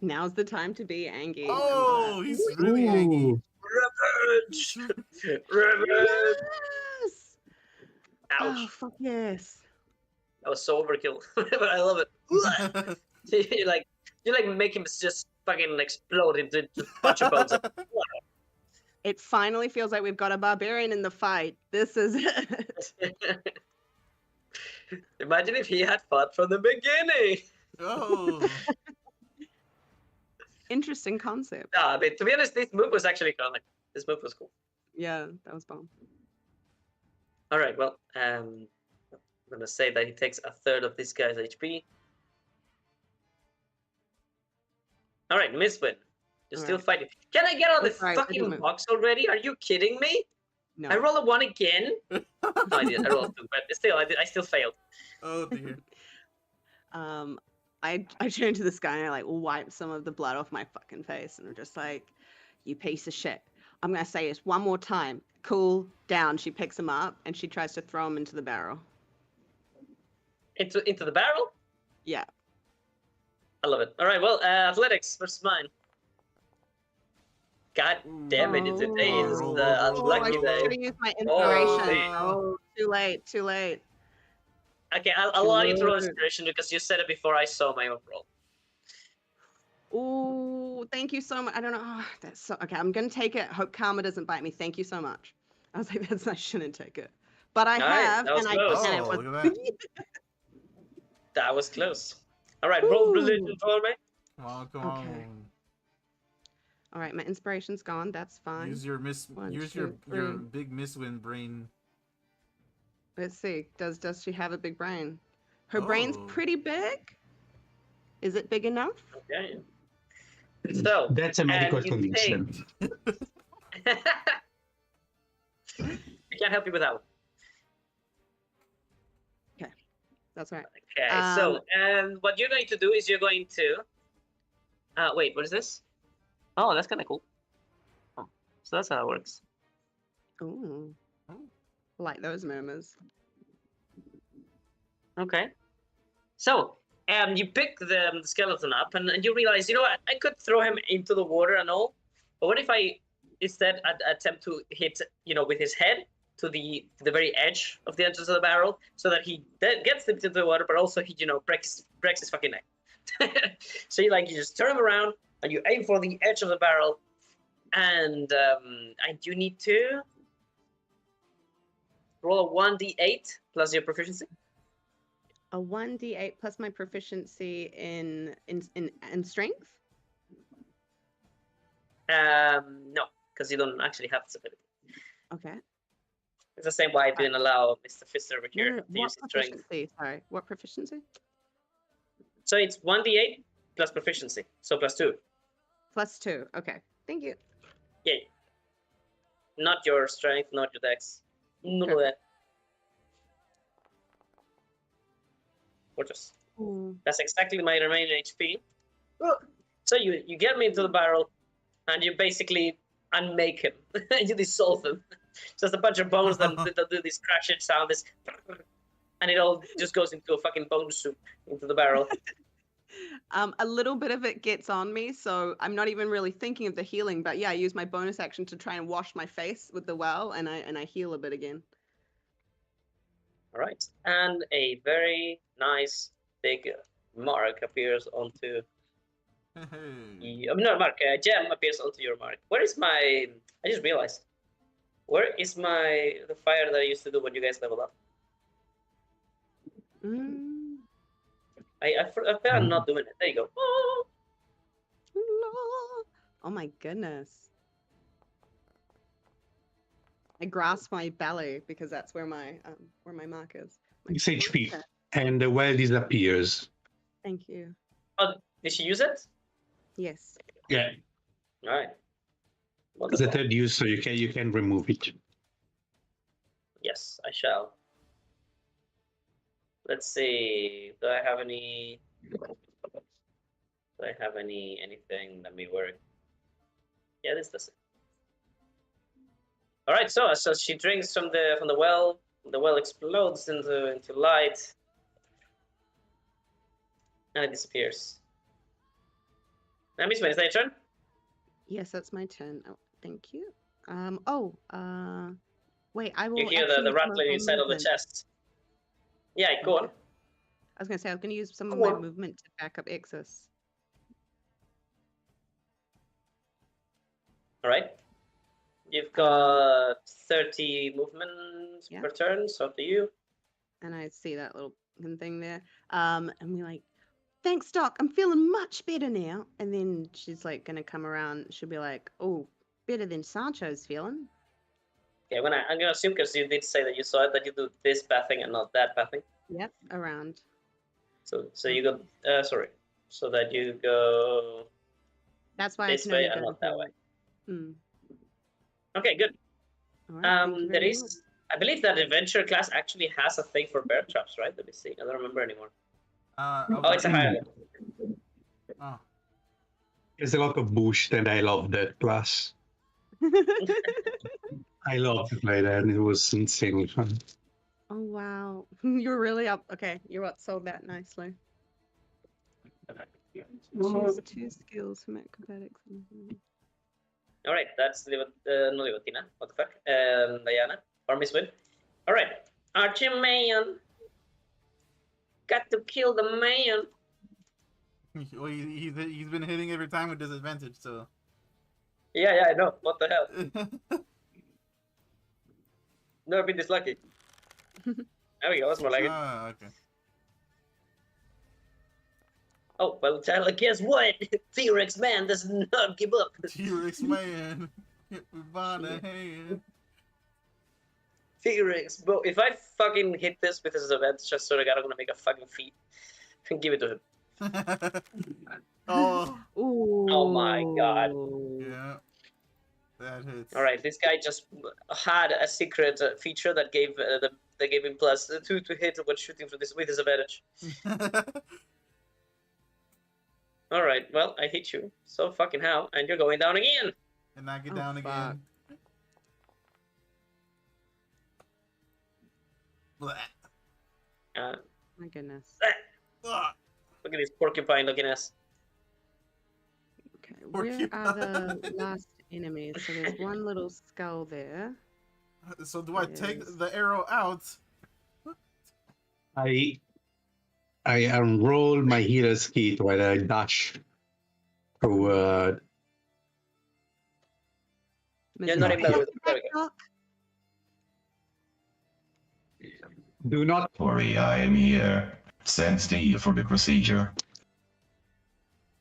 Now's the time to be angry. Oh, he's really angry. Revenge! Revenge! Yes! Ouch. Oh, fuck yes. That was so overkill. But I love it. you make him just fucking explode into a bunch of bones. It finally feels like we've got a barbarian in the fight. This is it. Imagine if he had fought from the beginning. Oh. Interesting concept. Nah, but to be honest, this move was actually kind of this move was cool. Yeah, that was bomb. All right, well, I'm gonna say that he takes a third of this guy's HP. All right, Miss Win. You're All still right. fighting. Can I get out of Oh, the sorry, I didn't fucking move. box already? Are you kidding me? No. I roll a 1 again. No, I didn't. I rolled a 2, but still, I still failed. Oh dear. I turn to this guy and I like wipe some of the blood off my fucking face, and I'm just like, "You piece of shit! I'm gonna say this one more time. Cool down." She picks him up and she tries to throw him into the barrel. Into the barrel? Yeah. I love it. All right, well, athletics versus mine. God damn it, today is roll, the roll, unlucky roll, day. Should have used my inspiration. man. Oh, too late, too late. Okay, I'll allow you to roll Good. inspiration because you said it before I saw my own roll. Oh, thank you so much. I don't know. Oh, that's so okay. I'm gonna take it. Hope karma doesn't bite me. Thank you so much. I was like, I shouldn't take it, but I All right, have, that was and close. and it Oh, was. look at that. That was close. All right, roll Ooh. religion for me. Come on, come Okay. on. All right, my inspiration's gone. That's fine. Use your One, use two, your three. big Miss Win brain. Let's see. Does she have a big brain? Her brain's Oh. pretty big. Is it big enough? Okay. So, That's a medical and you condition. I can't help you with that one. That's right. Okay, so and what you're going to do is you're going to wait, what is this? Oh, that's kind of cool. Oh, so that's how it works. Ooh. Oh. Like those murmurs. Okay. So, you pick the skeleton up and you realize, you know what, I could throw him into the water and all, but what if I instead attempt to hit, with his head to the very edge of the entrance of the barrel, so that he gets into the water, but also he breaks his fucking neck. So you just turn him around and you aim for the edge of the barrel, and you need to roll a 1d8 plus your proficiency. A 1d8 plus my proficiency in strength. No, because you don't actually have this ability. Okay. It's the same why I didn't allow Mr. Fister over No, here no, no. to What use his strength. proficiency? Sorry, what proficiency? So it's 1d8 plus proficiency, so +2. +2. Okay. Thank you. Yay. Not your strength, not your dex. None of that. Gorgeous. Ooh. That's exactly my remaining HP. So you get me into the barrel, and you basically unmake him. You dissolve him. Just a bunch of bones that do this crashing sound, and it all just goes into a fucking bone soup into the barrel. A little bit of it gets on me, so I'm not even really thinking of the healing. But yeah, I use my bonus action to try and wash my face with the well, and I heal a bit again. All right, and a very nice big mark appears onto. No, mark. Gem appears onto your mark. Where is my? I just realized. Where is the fire that I used to do when you guys leveled up? Mm. I feel I'm not doing it. There you go. Oh. Oh my goodness. I grasp my belly because that's where my mark is. It's HP, and the well disappears. Thank you. Oh, did she use it? Yes. Yeah, All right. it's the third use, so you can remove it. Yes, I shall. Let's see. Do I have any? Anything that may work? Yeah, this does it. All right. So she drinks from the well. The well explodes into light, and it disappears. Now, Miss Wayne, is that your turn? Yes, that's my turn. Oh, thank you. Wait, I will. You hear actually the use some of rattling my inside of the movement. chest. Yeah, go on. I was gonna say I was gonna use some of Go my on. movement to back up excess. All right. You've got 30 movement Yeah. per turn, so up to you. And I see that little thing there. And we're like, thanks, Doc. I'm feeling much better now. And then she's like gonna come around. She'll be like, oh, better than Sancho's feeling. Okay, I'm gonna assume, because you did say that you saw it, that you do this pathing and not that pathing. Yep, around. So you go. Sorry. So that you go That's why this I can way only and go not that way. Mm. Okay, good. All right, thank you There very much. is, I believe that adventure class actually has a thing for bear traps, right? Let me see. I don't remember anymore. Oh, it's a higher level. Oh, There's a lot of bush, and I love that class. I love to play that, and it was insanely fun. Oh wow, you're really up. Okay, you're up sold that nicely. Choose 2 skills from acrobatics. All right, that's no Livatina. What the fuck? Diana or Miss Win. All right, Archie man, got to kill the man. well, he's been hitting every time with disadvantage, so. Yeah, I know. What the hell? Never been this lucky. There we go. That's more like it. Ah, okay. Oh well, Tyler. Guess what? T-Rex man does not give up. T-Rex man, hit me by the hand. T-Rex, bro. If I fucking hit this with his advantage, just so I got, I'm gonna make a fucking feat and give it to him. Oh. Ooh. Oh my god. Yeah. That hits. All right, this guy just had a secret feature that gave that gave him +2 to hit when shooting for this with his advantage. All right, well I hit you, so fucking how, and you're going down again. And knock it Oh, down fuck. again. Blah. My goodness. Ah. Look at this porcupine looking ass. Okay, where are the last enemies? So there's one little skull there. So do I take Yes. the arrow out? I unroll my healer's kit while I dash toward. You're not in battle. There we go. Do not Worry, I am here. Stand still for the procedure.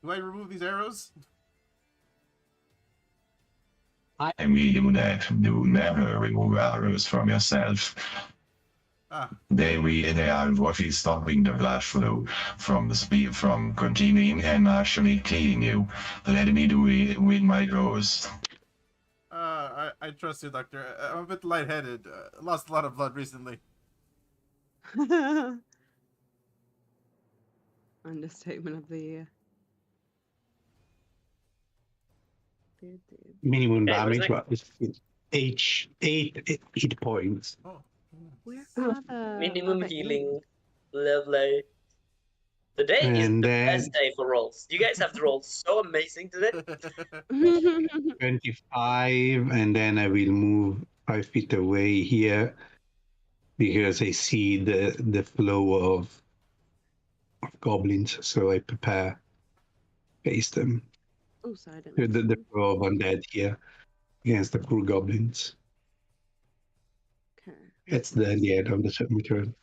Do I remove these arrows? And we do that. Do never remove arrows from yourself. Ah. They are what is stopping the blood flow from the speed from continuing and actually killing you. Let me do it with my rose. I trust you, Doctor. I'm a bit lightheaded. Lost a lot of blood recently. Understatement of the year. minimum Okay, what is damage, but it's eight hit points. Oh. Where are the Minimum other healing. Lovely. Today is And the then best day for rolls. You guys have to roll so amazing today. enemies? 25, and then I will move 5 feet away here because I see the flow of goblins, so I prepare face them. Oh, sorry, I didn't The mean to- flow of undead here against the poor goblins. Okay. It's the end of the my turn.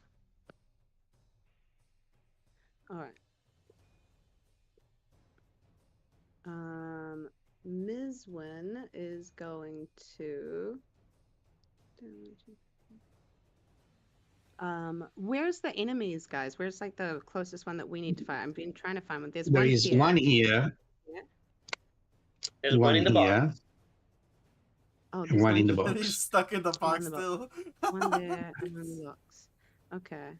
All right. Ms. Wynn is going to. Where's the enemies, guys? Where's like the closest one that we need to fight? I've been trying to find one. There's There one is here. one here, There's one in the here, box. Oh, and there's one in the He's box. stuck in the box in the still. one there and one in the box. Okay.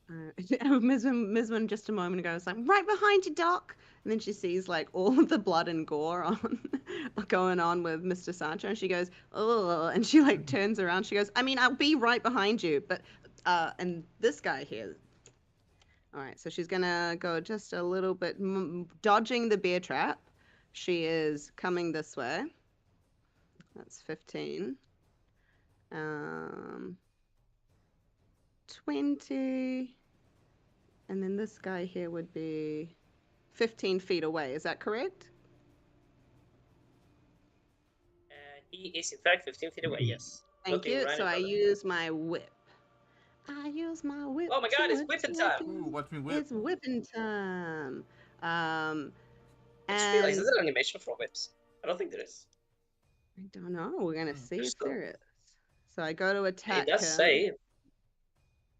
Ms. Wynn just a moment ago was like, right behind you, Doc. And then she sees like all of the blood and gore on going on with Mr. Sancho, and she goes, oh, and she like turns around. She goes, I mean, I'll be right behind you, but and this guy here. All right, so she's gonna go just a little bit dodging the bear trap. She is coming this way. That's 15. 20. And then this guy here would be 15 feet away. Is that correct? He is in fact 15 feet away, yes. Thank Looking you. right So in I front of him. use my whip. I use my whip. Oh my god, it's to whipping attack time! Ooh, him. watch me whip. It's whipping time. I just realized, is there an animation for whips? I don't think there is. I don't know. We're gonna see if Still. there is. So I go to It attack does him. say.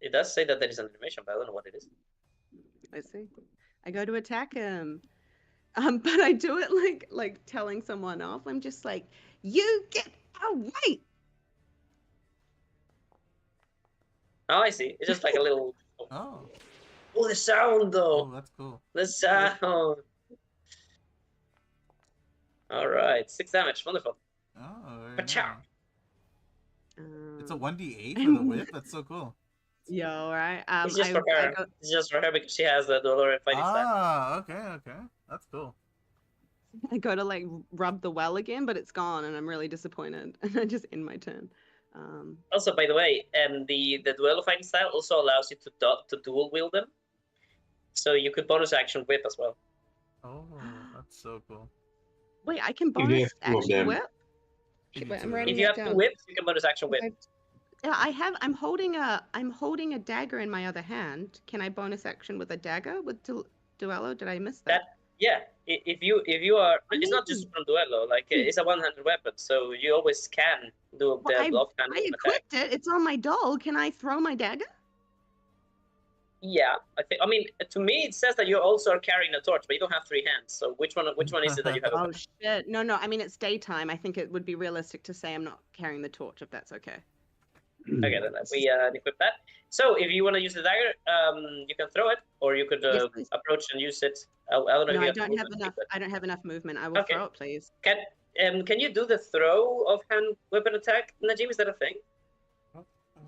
It does say that there is an animation, but I don't know what it is. Let's see. I go to attack him. But I do it like telling someone off. I'm just like, you get away. Oh, I see. It's just like a little. Oh, Oh, the sound though. oh, that's cool. The sound. All right, 6 damage. Wonderful. Oh, very Pachow. nice. It's a 1d8 for the and- whip. That's so cool. Yo, right? It's just I for her. go, It's just for her because she has the Dolores fighting style. Ah, okay. That's cool. I go to like rub the well again, but it's gone, and I'm really disappointed. And I just end my turn. Also, by the way, the duel fighting style also allows you to dual wield them. So you could bonus action whip as well. Oh, that's so cool. Wait, I can You bonus have two of action them. whip. You do Wait, I'm two of writing If those. you it have two down. whips, you can bonus action whip. Yeah, I'm holding a dagger in my other hand. Can I bonus action with a dagger with duello? Did I miss that? Yeah, if you are, it's not just from duello. Like it's a one-handed weapon, so you always can do Well, the offhand I attack. equipped it. It's on my doll. Can I throw my dagger? Yeah, I think. I mean, to me, it says that you also are carrying a torch, but you don't have 3 hands. So which one is it that you have? Oh shit! No. I mean, it's daytime. I think it would be realistic to say I'm not carrying the torch, if that's okay. Okay, then we equip that. So if you want to use the dagger, you can throw it, or you could Yes, please. approach and use it. I don't know No, if you I don't have movement, enough. but- I don't have enough movement. I will Okay. throw it, please. Can you do the throw of hand weapon attack, Najim? Is that a thing?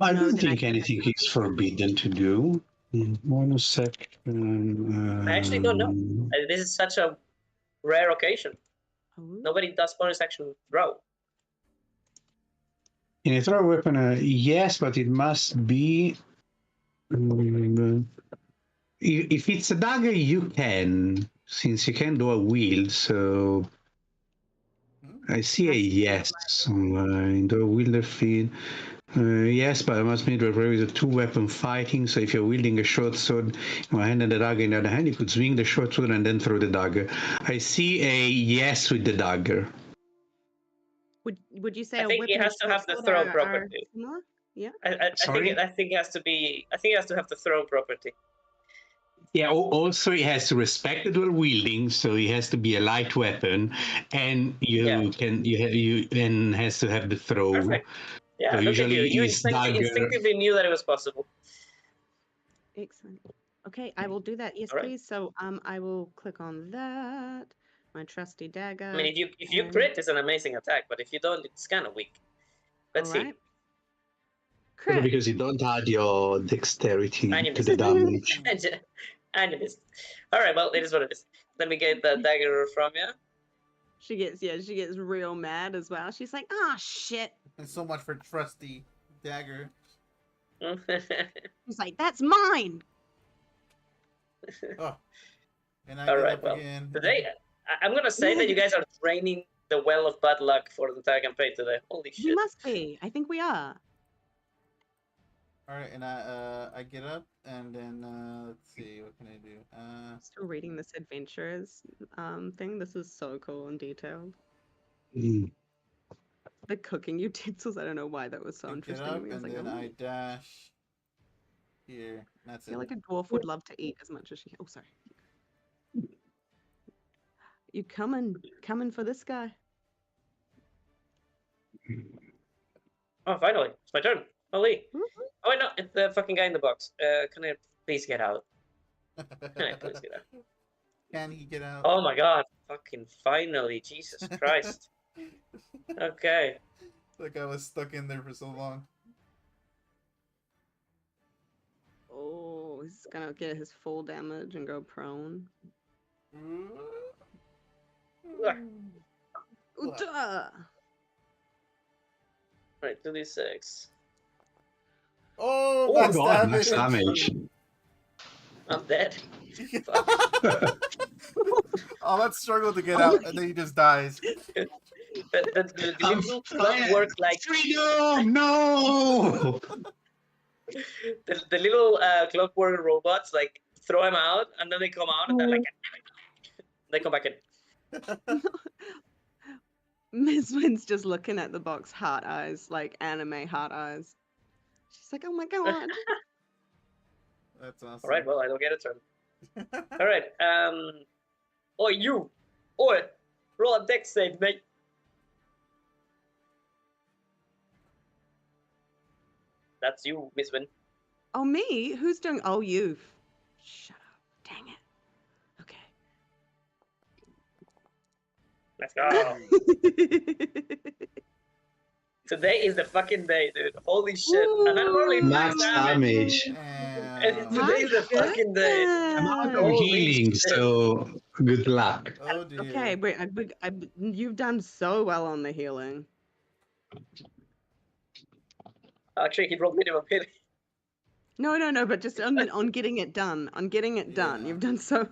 I No, don't then I think think I anything can't. is forbidden to do. 1 second. I actually don't know. This is such a rare occasion. Oh. Nobody does bonus action throw. Can you throw a weapon? Yes, but it must be. If it's a dagger, you can, since you can do a wield. So I see a yes online. Do a wielder feed. Yes, but I must meet with a 2-weapon fighting. So if you're wielding a short sword in one hand and a dagger in the other hand, you could swing the short sword and then throw the dagger. I see a yes with the dagger. Would you say I a think whip it and a has to short have the sword throw are property. similar? Yeah. I Sorry? think it has to be. I think it has to have the throw property. Yeah, also it has to respect the dual wielding, so it has to be a light weapon, and and has to have the throw. Perfect. Yeah, So look at you. usually You is dagger. instinctively knew that it was possible. Excellent. Okay, I will do that. Yes, All right. please. So I will click on that. My trusty dagger. I mean, if you and- crit, it's an amazing attack, but if you don't, it's kind of weak. Let's All see. right. Crit. Because you don't add your dexterity And you to missed the it. damage. And you missed. All right, well, it is what it is. Let me get the dagger from you. She gets real mad as well. She's like, ah, shit. And so much for trusty dagger. She's like, that's mine. Oh. And I All get right, up well, again. today I'm gonna say that you guys are draining the well of bad luck for the entire campaign today. Holy We shit! must be. I think we are. All right, and I get up and then let's see, what can I do? Still reading this adventurers thing. This is so cool and detailed. Mm. The cooking utensils. I don't know why that was so I get interesting up to me. I was and like, then oh, I dash here. That's I feel it. like a dwarf would love to eat as much as she. Oh, sorry. You coming for this guy? Oh, finally, it's my turn. Holy! Oh wait, no, it's the fucking guy in the box. Can I please get out? Can I please get out? Can he get out? Oh my god! Fucking finally! Jesus Christ! Okay. Like I was stuck in there for so long. Oh, he's gonna get his full damage and go prone. Duh. Right, 2d6. Oh, Oh, max God, damage. max damage. I'm dead. Oh, that struggle to get out, and then he just dies. The little clockwork like Freedom! No! the little clockwork robots like throw him out and then they come out and they're like they come back in. Miss Wynn's just looking at the box, heart eyes, like anime heart eyes. She's like, oh my god. That's awesome. All right, well, I don't get a turn. All right. Oh, you. Oh, roll a dex save, mate. That's you, Miss Win. Oh, me? Who's doing? Oh, you. Shut up. Dang it. Let's go. Today is the fucking day, dude. Holy shit. And I'm only Max damage. And Damn. today is the fucking day. I'm out of Holy healing, shit. so good luck. Oh dear. Okay, wait. You've done so well on the healing. Actually, he rolled minimum hit. No, but just on getting it done. On getting it done. Yeah. You've done so.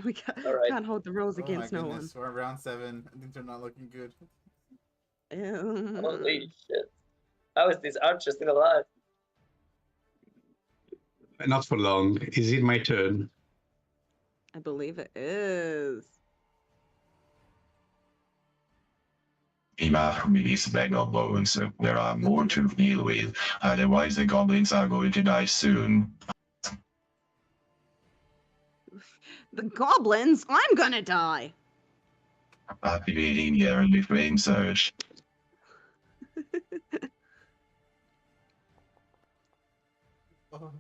We All right. can't hold the rules Oh against my no goodness. We're at round 7. Things are not looking good. one. Holy shit. How is this archer still alive? Not for long. Is it my turn? I believe it is. These mega bones, there are more to deal with. Otherwise, the goblins are going to die soon. The goblins? I'm gonna die. Activating the early flame surge. Oh.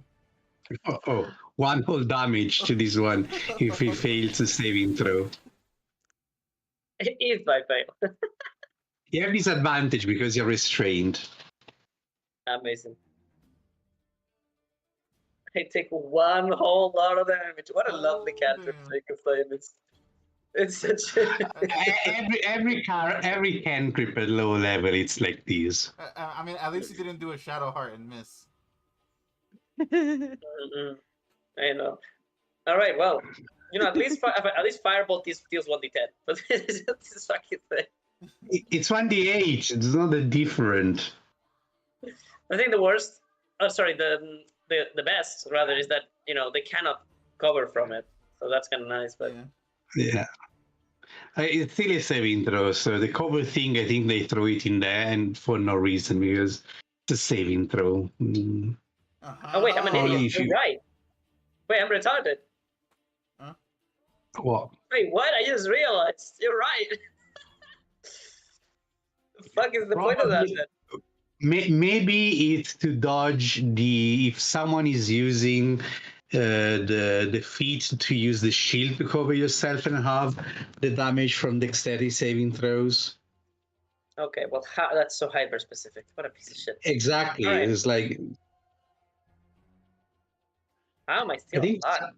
Oh, one whole damage to this one if he fails a saving throw. If I fail. You have disadvantage because you're restrained. Amazing. I take one whole lot of damage. What a lovely Oh, cantrip damn. to take a flame. It's such a... Every cantrip at low level, it's like this. I mean, at least you didn't do a Shadow Heart and miss. I know. All right, well, at least Firebolt deals 1d10. But this fucking thing. It's 1d8. It's not that different. I think the worst, the best rather is that they cannot cover from it, so that's kind of nice. But Yeah. It's still a saving throw, so the cover thing, I think they throw it in there and for no reason because it's a saving throw. Oh wait, I'm an Only idiot. if You're you- right. Wait, I'm retarded. What? Wait, what? I just realized. You're right. The fuck is the point of that Probably- then? Maybe it's to dodge if someone is using the feat to use the shield to cover yourself and have the damage from dexterity saving throws. Okay, well, that's so hyper specific. What a piece of shit. Exactly. All right. It's like How am I I still think alive?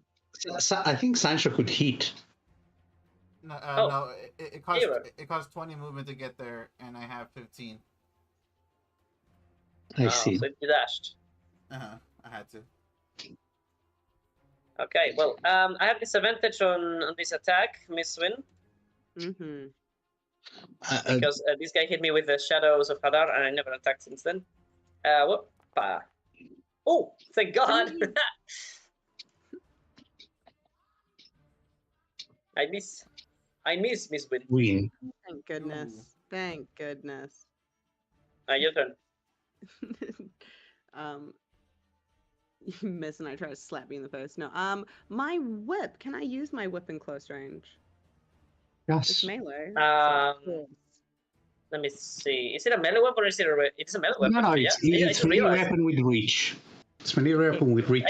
I think Sancho could hit. No, Oh. no, it costs 20 movement to get there, and I have 15. I see. So you dashed. I had to. Okay, well, I have disadvantage on this attack, Miss Win, Mm-hmm. because this guy hit me with the Shadows of Hadar, and I never attacked since then. Whoopa. Oh, thank God! I miss Miss Win. Win. Thank goodness. Ooh. Thank goodness. Your turn. You miss and I try to slap you in the face. No. My whip. Can I use my whip in close range? It's Yes. melee. Let me see. Is it a melee weapon or is it it's a melee weapon? No, yeah? it's I just melee realized. weapon with reach. It's melee weapon with reach.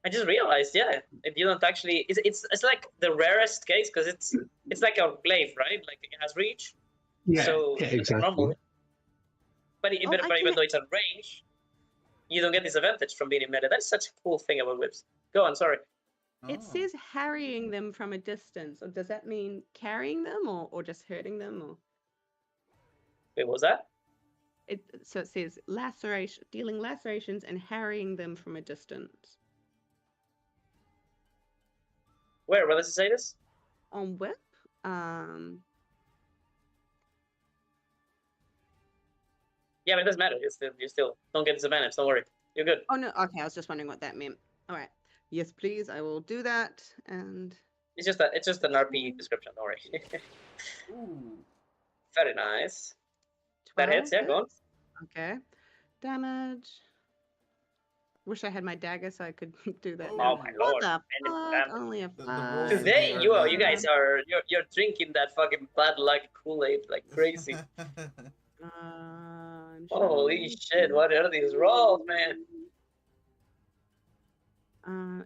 I just realized, yeah, you don't actually. It's like the rarest case because it's like a glaive, right? Like it has reach. Yeah, So yeah, it's exactly. normal. But I even can- though it's on range, you don't get disadvantage from being in melee. That's such a cool thing about whips. Go on, sorry. It Oh. says harrying them from a distance. Or does that mean carrying them or just hurting them? Or Wait, what was that? so it says dealing lacerations and harrying them from a distance. Where does it say this? On whip, Yeah, but it doesn't matter. You still don't get disadvantage. Don't worry. You're good. oh no, okay, I was just wondering what that meant. All right. Yes, please, I will do that. And It's just an RP description. Don't worry. Ooh. Very nice. That 12 hits. Yeah, go on. hits. Okay. damage. Wish I had my dagger so I could do that. Oh Oh my What lord. the Anything fuck? damage. Only a The 5. rolls Today are you bad. guys are you're drinking that fucking bad luck Kool-Aid like crazy. Holy shit, what are these rolls, man?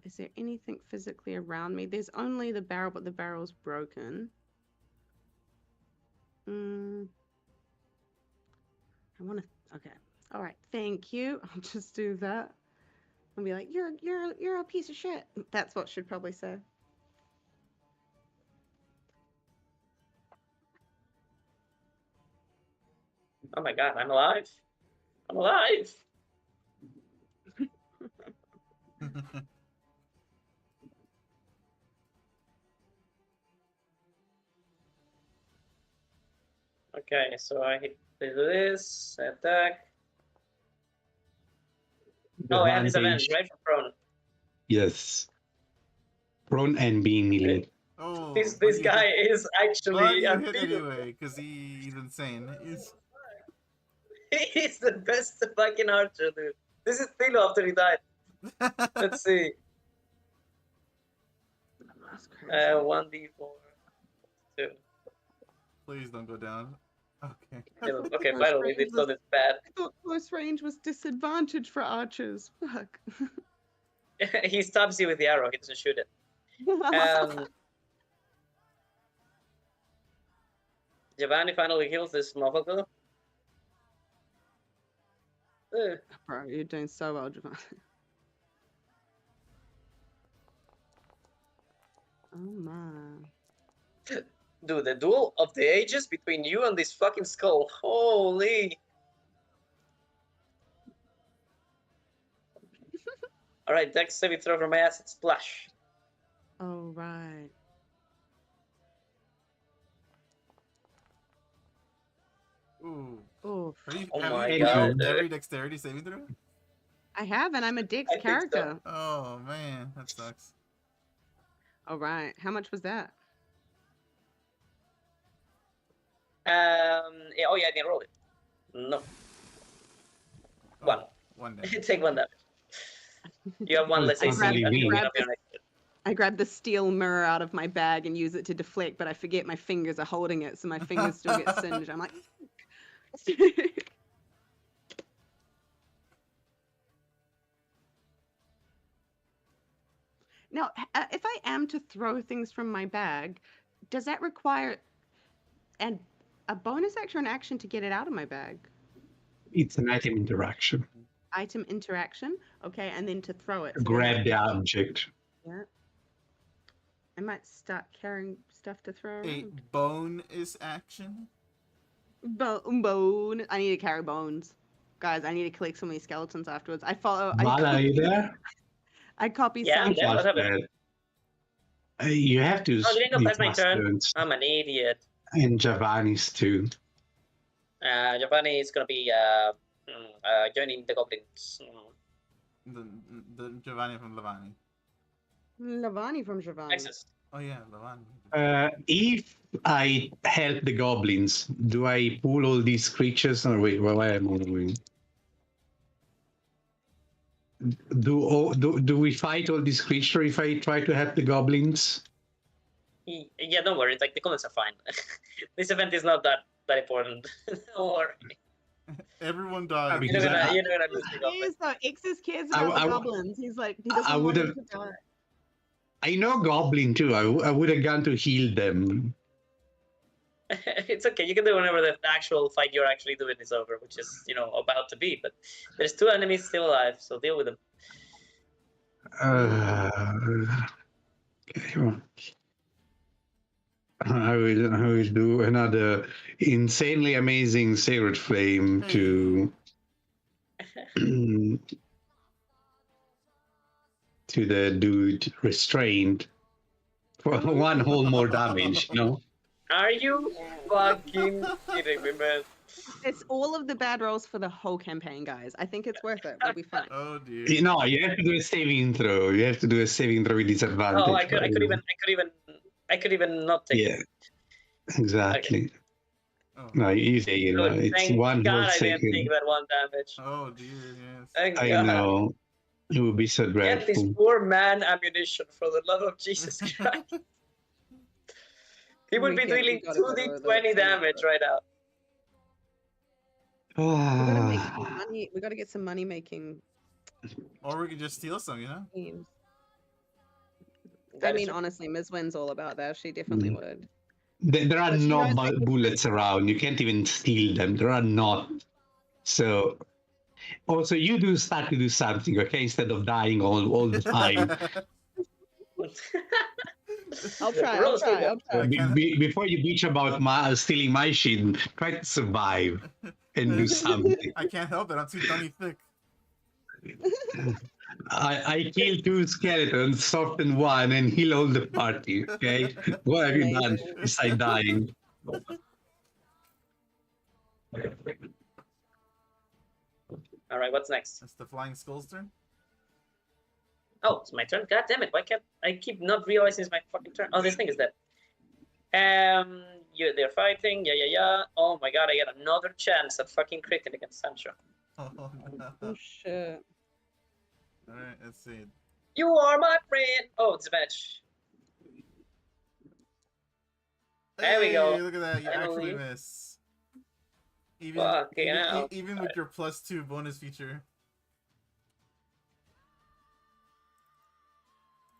Is there anything physically around me? There's only the barrel, but the barrel's broken. I want to. Okay. All right. Thank you. I'll just do that. I'll be like, you're a piece of shit. That's what she'd probably say. Oh my god, I'm alive. I'm alive. Okay, so I hit this, attack. Oh, I have disadvantage, right? For prone. Yes. Prone and being melee. Oh, This but you guy hit- is but actually you hit unbeatable. anyway because he's insane. He's the best fucking archer, dude. This is Philo after he died. Let's see. That's crazy. 1d4. 2. Please don't go down. Okay. Okay, finally, it's not as bad. I thought close range was disadvantage for archers. Fuck. He stabs you with the arrow, he doesn't shoot it. Giovanni finally kills this motherfucker. Bro, you're doing so well, Giovanni. Oh my. Dude, the duel of the ages between you and this fucking skull. Holy. Alright, dex saving throw from my acid splash. Oh, right. Ooh. Oh, Oh have my you god, failed dude. every dexterity saving throw? I have, and I'm a Dex I think so. character. Oh man, that sucks. All right. How much was that? Yeah, oh yeah, I didn't roll it. No. Oh, One. One day. Take 1 damage. You have 1 less It's AC. not really at the me. beginning of your next turn. I grab the steel mirror out of my bag and use it to deflect, but I forget my fingers are holding it, so my fingers still get singed. I'm like, now, if I am to throw things from my bag, does that require a bonus action or an action to get it out of my bag? It's an item interaction. Item interaction, okay, and then to throw it. Grab the object. Yeah. I might start carrying stuff to throw A around. bone is action. Bone. I need to carry bones. Guys, I need to collect so many skeletons afterwards. I follow. Vala, are you there? I copy Yeah, Sancho. yeah. what happened? You have to. Oh, didn't go be past my fast turn. turns. I'm an idiot. And Giovanni's too. Giovanni is gonna be joining the goblins. The Giovanni from Lavani. Lavani from Giovanni. Access. Oh yeah, Lavani. If I help the goblins, do I pull all these creatures? Or wait, why am I doing? Do we fight all these creatures if I try to help the goblins? Yeah, don't worry. Like the comments are fine. This event is not that important. Don't worry. Everyone died. because You're not gonna lose the He goblins. is though. X's cares I- about the I- goblins. He's like, he doesn't I want them would've- to die. I know goblin too. I would have gone to heal them. It's okay. You can do whenever the actual fight you're actually doing is over, which is about to be. But there's 2 enemies still alive, so deal with them. Okay, well, I will do another insanely amazing sacred flame to to the dude restrained for 1 whole more damage. Are you fucking kidding me, man? It's all of the bad rolls for the whole campaign, guys. I think it's worth it. We'll be fine. Oh dear. You have to do a saving throw. You have to do a saving throw with disadvantage. Oh, I could even not take it. Yeah, exactly. Oh, No, easy. Good. It's Thank one God whole I didn't second. take that 1 damage. oh dear, yes. Thank I God. know. It would be so Get this dreadful. poor man ammunition for the love of Jesus Christ. He would be dealing gotta go 2d20 damage right now. We gotta make some Ah, money. We gotta get some money making Or we could just steal some, you know? schemes. That I is mean, true. honestly, Ms. Wynn's all about that. She definitely Mm. would. there are But she no knows that bullets around. You can't even steal them. There are not. So, also, you do start to do something, okay? Instead of dying all the time. I'll try. Roll I'll a skill try. check. I'll try. I can't. Before you bitch about stealing my shit, try to survive and do something. I can't help it. I'm too dummy thick. I killed 2 skeletons, softened one, and heal all the party. Okay, what have you done Amazing. besides dying? All right, what's next? It's the flying skull's turn. Oh, it's my turn. God damn it! Why can't I keep not realizing it's my fucking turn? Oh, this thing is dead. They're fighting. Yeah. Oh my God, I get another chance at fucking critting against Sancho. Oh no. Oh shit. All right, let's see. You are my friend. Oh, it's a match. There we go. Hey, look at that! You actually Finally. miss. Even Fucking hell. even with your +2 bonus feature.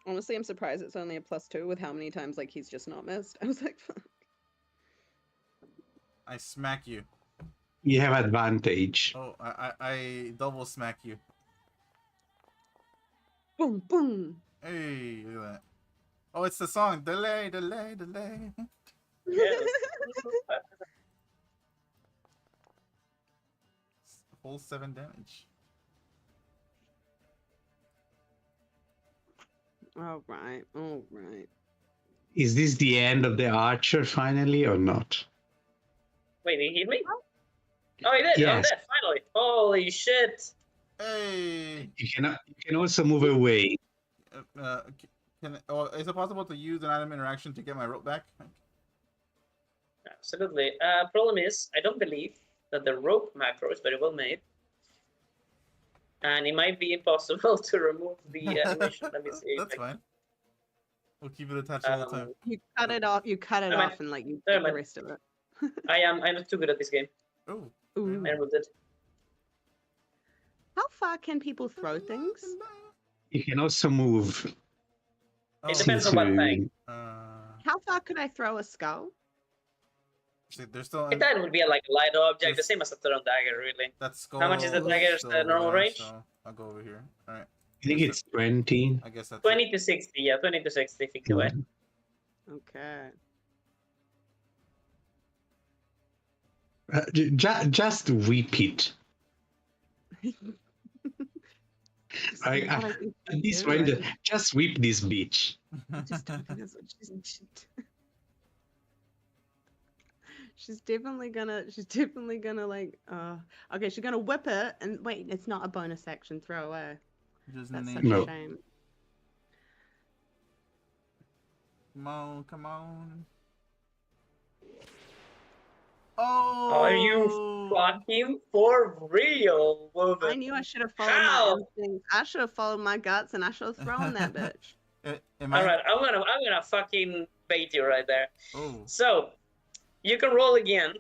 Honestly, I'm surprised it's only a +2 with how many times like he's just not missed. I was like, fuck. I smack you. You have advantage. Oh, I double smack you. Boom, boom. Hey, look at that. Oh, it's the song. Delay, delay, delay. Yeah. Whole 7 damage. All right. All right. Is this the end of the archer finally or not? Wait, did he hit me? Oh, he did. I'm Yes. dead. Finally. Holy shit. Hey. You can also move away. Is it possible to use an item interaction to get my rope back? Absolutely. Problem is, I don't believe that the rope macro is very well made. And it might be impossible to remove the animation. Let me see. That's fine. We'll keep it attached all the time. You cut it off. You cut it Never mind. off, and like you Never get the mind. rest of it. I'm too good at this game. Oh. Ooh. I removed it. How far can people throw things? You can also move. Oh, It depends on what thing. How far could I throw a skull? See, there's still That would be like a light object, the Just- same as a thrown dagger, really. that skull. How much is the dagger's still normal there, range? So I'll go over here. All right. I think it's 20. I guess that's 20 to 60, yeah, 20 to 60 feet away. Okay. Just whip it. At this point, just whip this bitch. Just don't think that's what she's definitely gonna like okay, she's gonna whip it and wait, it's not a bonus action throw away. Just That's name such it. No. a shame. Come on, come on. Oh! Are you fucking for real, I woman? knew I should have followed How? my instincts. I should have followed my guts and I should have thrown that bitch. Am I? Alright, I'm gonna fucking bait you right there. Oh. So, you can roll again.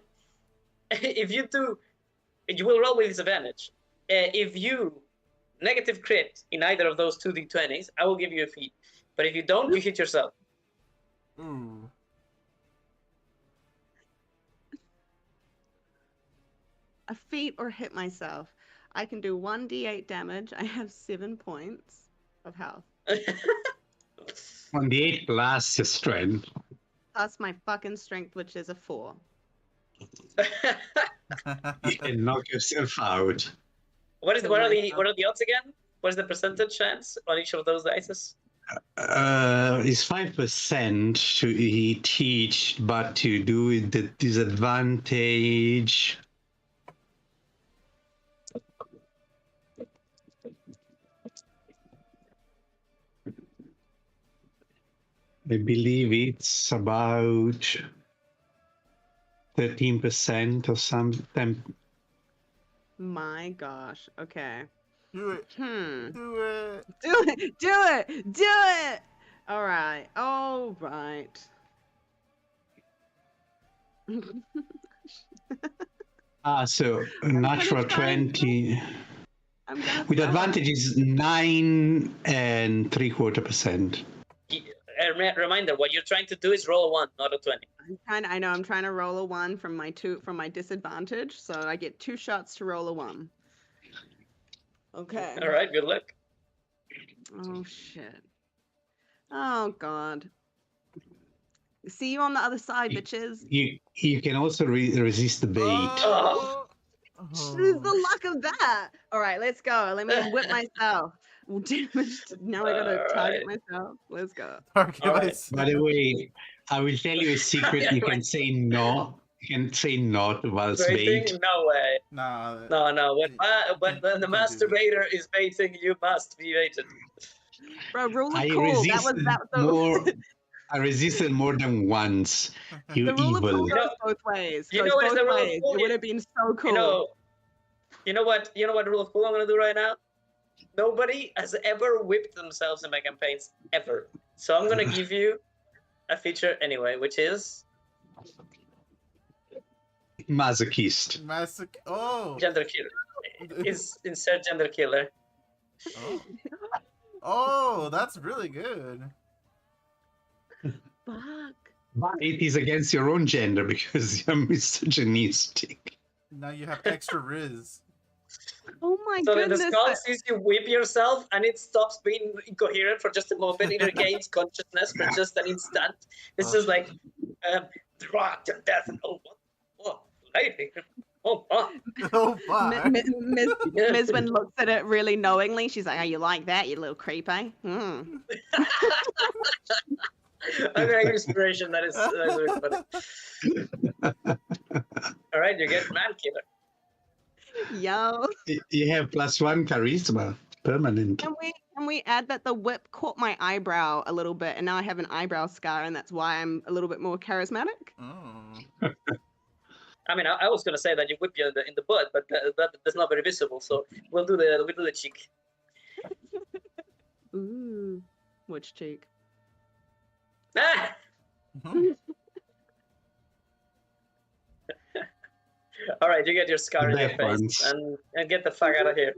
If you do, you will roll with disadvantage. If you negative crit in either of those 2d20s, I will give you a feat. But if you don't, you hit yourself. Ooh. A feat or hit myself. I can do 1d8 damage. I have 7 points of health. On the 8 plus your strength. Plus my fucking strength, which is a 4. You can knock yourself out. what are the odds again? What is the percentage chance on each of those dices? It's 5% to hit each, but to do it the disadvantage. I believe it's about 13% or something. My gosh. Okay. Do it. Hmm. Do it. Do it. Do it. Do it. All right. All right. So gonna natural try and 20. I'm gonna With throw. advantage is 9.75%. Reminder: what you're trying to do is roll a 1, not a 20. I know I'm trying to roll a 1 from my disadvantage, so I get 2 shots to roll a 1. Okay. All right, good luck. Oh shit. Oh god. See you on the other side, bitches. You can also resist the bait. Oh. There's the luck of that. All right, let's go. Let me whip myself. Now I gotta target myself. Let's go. Target All right. myself. By the way, I will tell you a secret. Yeah, You can right. say no. You can say no to whilst Baiting? bait. No way. Nah. No. When can't- the you can't do that. masturbator is baiting, you must be baited. Bro, rule of I cool. That was resisted the more. I resisted more than once. You the rule of evil. cool goes both ways. You Goes know what is both the rule of ways. cool? It would have been so cool. You know what rule of cool I'm gonna do right now? Nobody has ever whipped themselves in my campaigns ever. So I'm gonna give you a feature anyway, which is Masochist. Oh. gender killer. Insert gender killer. Oh. Oh, that's really good. Fuck. But it is against your own gender because you're misogynistic. Now you have extra riz. Oh my So then the goodness. skull sees you whip yourself and it stops being incoherent for just a moment. It regains consciousness for just an instant. This is like rock and death and lady. Oh, Oh, fuck. Miswin looks at it really knowingly. She's like, "Oh, you like that, you little creep, eh?" Mm. I'm gonna give inspiration. That is really funny. All right, you get man killer. Yo. You have +1 charisma permanent. Can we add that the whip caught my eyebrow a little bit, and now I have an eyebrow scar, and that's why I'm a little bit more charismatic? Oh. I mean, I was gonna say that you whip you in the butt, but that's not very visible. So we'll do the cheek. Ooh, which cheek? Ah! Mhm. All right, you get your scar in your That face, ones. and get the fuck out of here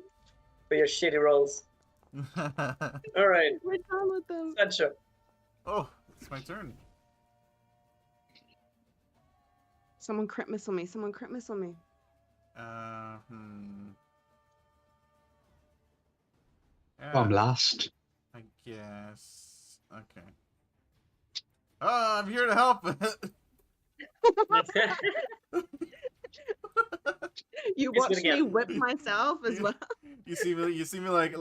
with your shitty rolls. All right, We're done with them. Sancho. Oh, it's my turn. Someone crit missile me. Someone crit missile me. I'm Yeah, last. I guess. Okay. Oh, I'm here to help. You He's gonna watched me get- whip myself as well. You see me like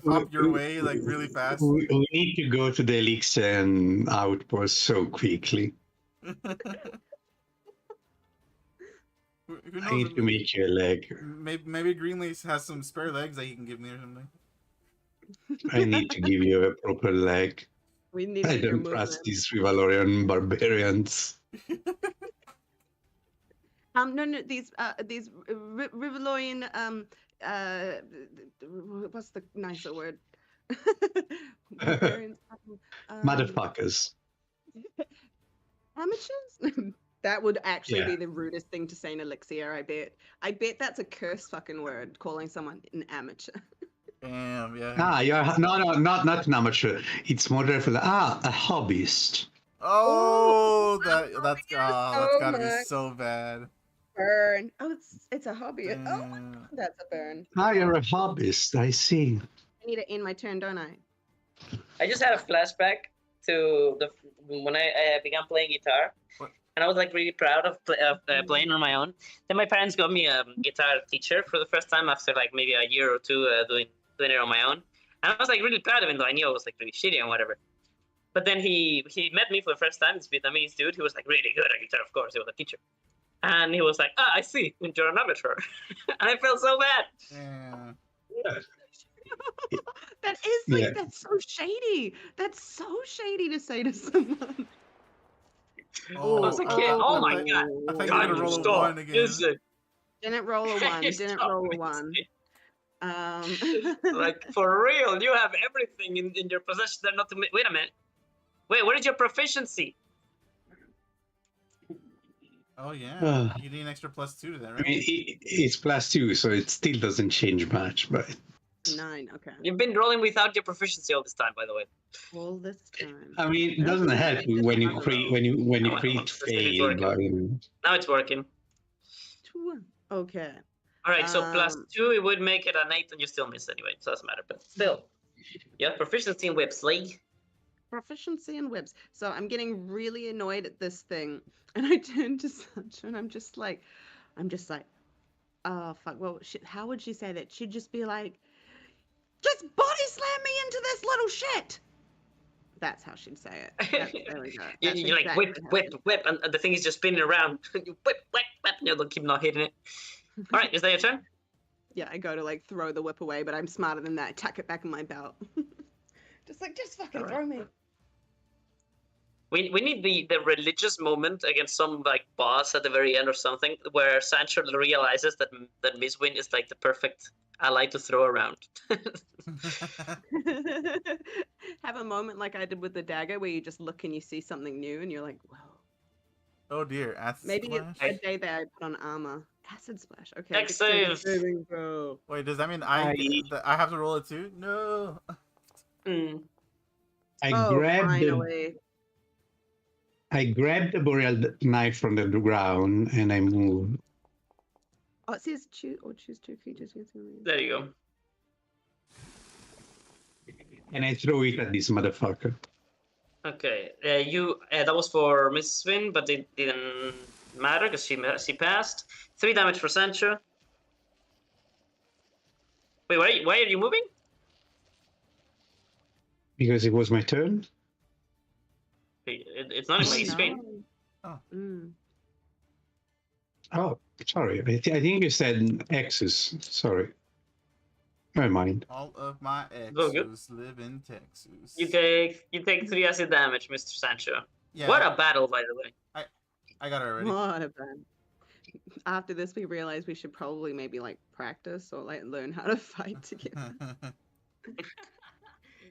hop your way like really fast. We need to go to the elixir and outpost so quickly. Who I knows? need to make you a leg. Maybe Greenleaf has some spare legs that he can give me or something. I need to give you a proper leg. We need I your don't movement. trust these Rivalorian barbarians. No, these Rivaloian what's the nicer word? Barbarians, Motherfuckers. Amateurs? That would actually Yeah. be the rudest thing to say in Elixir, I bet. I bet that's a curse fucking word, calling someone an amateur. Damn, yeah. You're not an amateur. It's more for a hobbyist. Oh, that's Oh gotta be my- so bad. Burn. Oh, it's a hobby. Oh, Damn. that's a burn. You're a hobbyist. I see. I need to end my turn, don't I? I just had a flashback to when I began playing guitar, What? and I was like really proud of playing on my own. Then my parents got me a guitar teacher for the first time after like maybe a year or two doing it on my own, and I was like really proud of him, though I knew I was like really shitty and whatever. But then he met me for the first time. This Vietnamese dude. He was like really good at guitar, of course. He was a teacher, and he was like, "I see, you're an amateur," and I felt so bad. Yeah. That is like Yeah. that's so shady. That's so shady to say to someone. was a kid. Oh my god. I thought you were God, gonna you roll a stop. 1 again. Listen. Didn't roll a one. Didn't Stop roll a it. one. Like, for real, you have everything in your possession. They're not to wait a minute. Wait, what is your proficiency? Oh yeah, Uh, you need an extra +2 to that, I right? mean, it's +2, so it still doesn't change much. But 9. Okay. You've been rolling without your proficiency all this time, by the way. All this time. I mean, it doesn't help when you create Maybe it's fail. working. But Now it's working. Okay. All right, so Um, +2, it would make it an 8, and you still miss anyway. So it doesn't matter. But still, you have proficiency in whips, Lee. Proficiency in whips. So I'm getting really annoyed at this thing, and I turn to Sancho, and I'm just like, oh fuck. Well, how would she say that? She'd just be like, just body slam me into this little shit. That's how she'd say it. There we go. That's You're like, exactly whip, how whip, she'd- whip, and the thing is just spinning around. You whip, whip, whip, and you'll keep not hitting it. All right, is that your turn? Yeah, I go to like throw the whip away, but I'm smarter than that. Tuck it back in my belt. just fucking Alright. throw me. We need the religious moment against some like boss at the very end or something, where Sancho realizes that Miss Win is like the perfect ally to throw around. Have a moment like I did with the dagger, where you just look and you see something new, and you're like, "Whoa!" Oh dear, acid Maybe splash. it's the day that I put on armor. Acid splash. Okay. Next dexterity save. saving throw. Wait, does that mean I- I have to roll it too? No. Mm. I Oh, grabbed the boreal knife from the ground and I moved. Oh, it says choose two creatures. There you go. And I throw it at this motherfucker. Okay, that was for Miss Swin, but it didn't matter because she passed. 3 damage for Sancho. Wait, why are you moving? Because it was my turn. It's not in my screen. Oh. Mm. Oh, sorry. I think you said X's. Sorry. Never mind. All of my Go good. exes live in Texas. You take 3 acid damage, Mr. Sancho. Yeah. What a battle, by the way. I got it already. What a bad. After this, we realized we should probably maybe like practice or like learn how to fight together.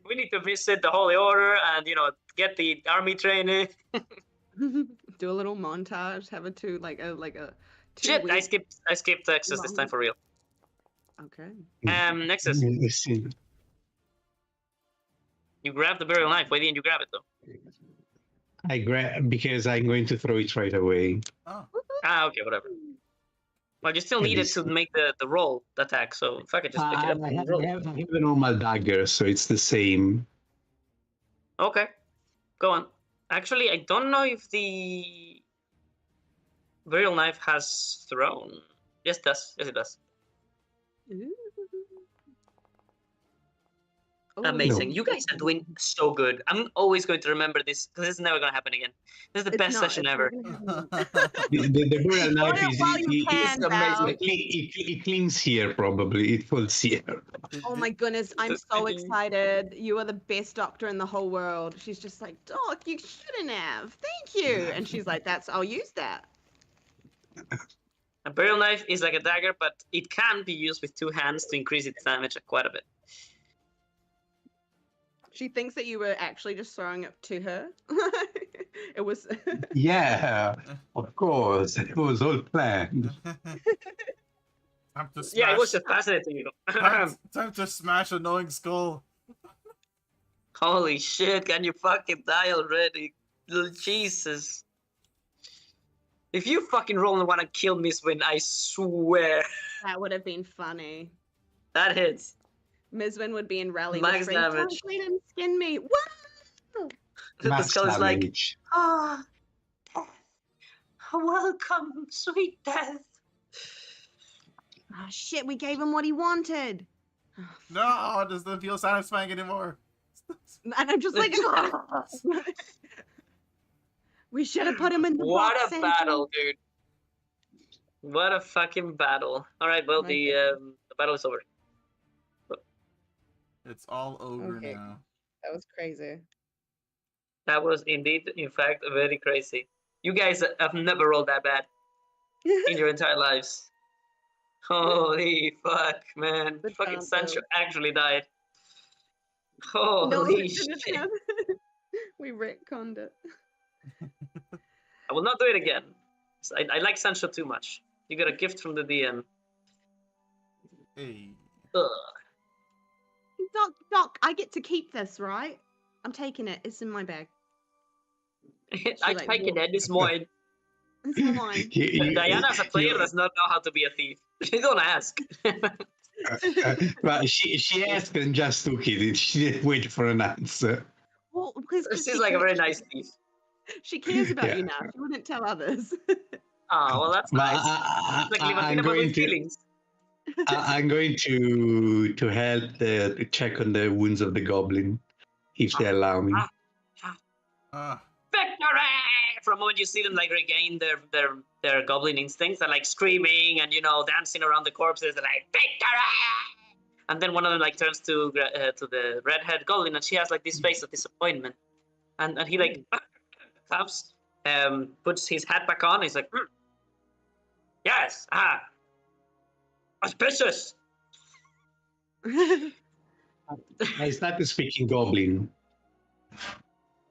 We need to visit the Holy Order and get the army training. Do a little montage. Have a two like a 2 Shit, I week- skipped Texas this time for real. Okay. Next is Let's see. you grab the burial knife. Why didn't you grab it though? I grab because I'm going to throw it right away. Oh. Ah, okay, whatever. Well, you still Yeah, needed this- to make the roll attack, so fuck it, just pick it up I and have roll. a normal dagger, so it's the same. Okay, go on. Actually, I don't know if the burial knife has thrown. Yes, it does. Yes, it does. Ooh. Amazing. No. You guys are doing so good. I'm always going to remember this because it's never going to happen again. This is the It's best not- session it's ever. not gonna happen. The burial knife it is while you can, Val. it clings here probably. It falls here. Oh my goodness, I'm so excited. You are the best doctor in the whole world. She's just like, Doc, you shouldn't have. Thank you. And she's like, I'll use that. A burial knife is like a dagger, but it can be used with 2 hands to increase its damage quite a bit. She thinks that you were actually just throwing it to her. It was. Yeah, of course. It was all planned. Time to smash. Yeah, it was just fascinating. You time to smash a knowing skull. Holy shit, can you fucking die already? Jesus. If you fucking roll and want to kill Miss Win, I swear. That would have been funny. That hits. Mizwin would be in rally Max with friends. damage. Don't let him skin me. Wow! The Max skull is like, damage. Ah, death. Welcome, sweet death. Oh shit, we gave him what he wanted. No, it doesn't feel satisfying anymore. And I'm just like, we should have put him in the what box, a Sancho. battle, dude. What a fucking battle. Alright, well, My the battle is over. It's all over Okay. now. That was crazy. That was indeed, in fact, very crazy. You guys have never rolled that bad in your entire lives. Holy fuck, man. Good Fucking job, Sancho Bill. actually died. No, Holy it didn't shit. happen. We retconned it. I will not do it again. I like Sancho too much. You got a gift from the DM. Hey. Ugh. Doc, I get to keep this, right? I'm taking it. It's in my bag. I like, take it, walks- it's mine. It's mine. Diana, as a player, does not know how to be a thief. She don't ask. Well, she asked and just took it. She didn't wait for an answer. Well, because She's like a very nice thief. she cares about Yeah. you now. She wouldn't tell others. Oh, well, that's But nice. It's like I'm Livatina, but going with to feelings. I'm going to help to check on the wounds of the goblin if they allow me. Victory! From the moment you see them like regain their goblin instincts, they're like screaming and dancing around the corpses. They're like victory! And then one of them like turns to the redhead goblin, and she has like this face of disappointment, and he like claps, puts his hat back on. He's like, yes, auspicious. I started speaking goblin.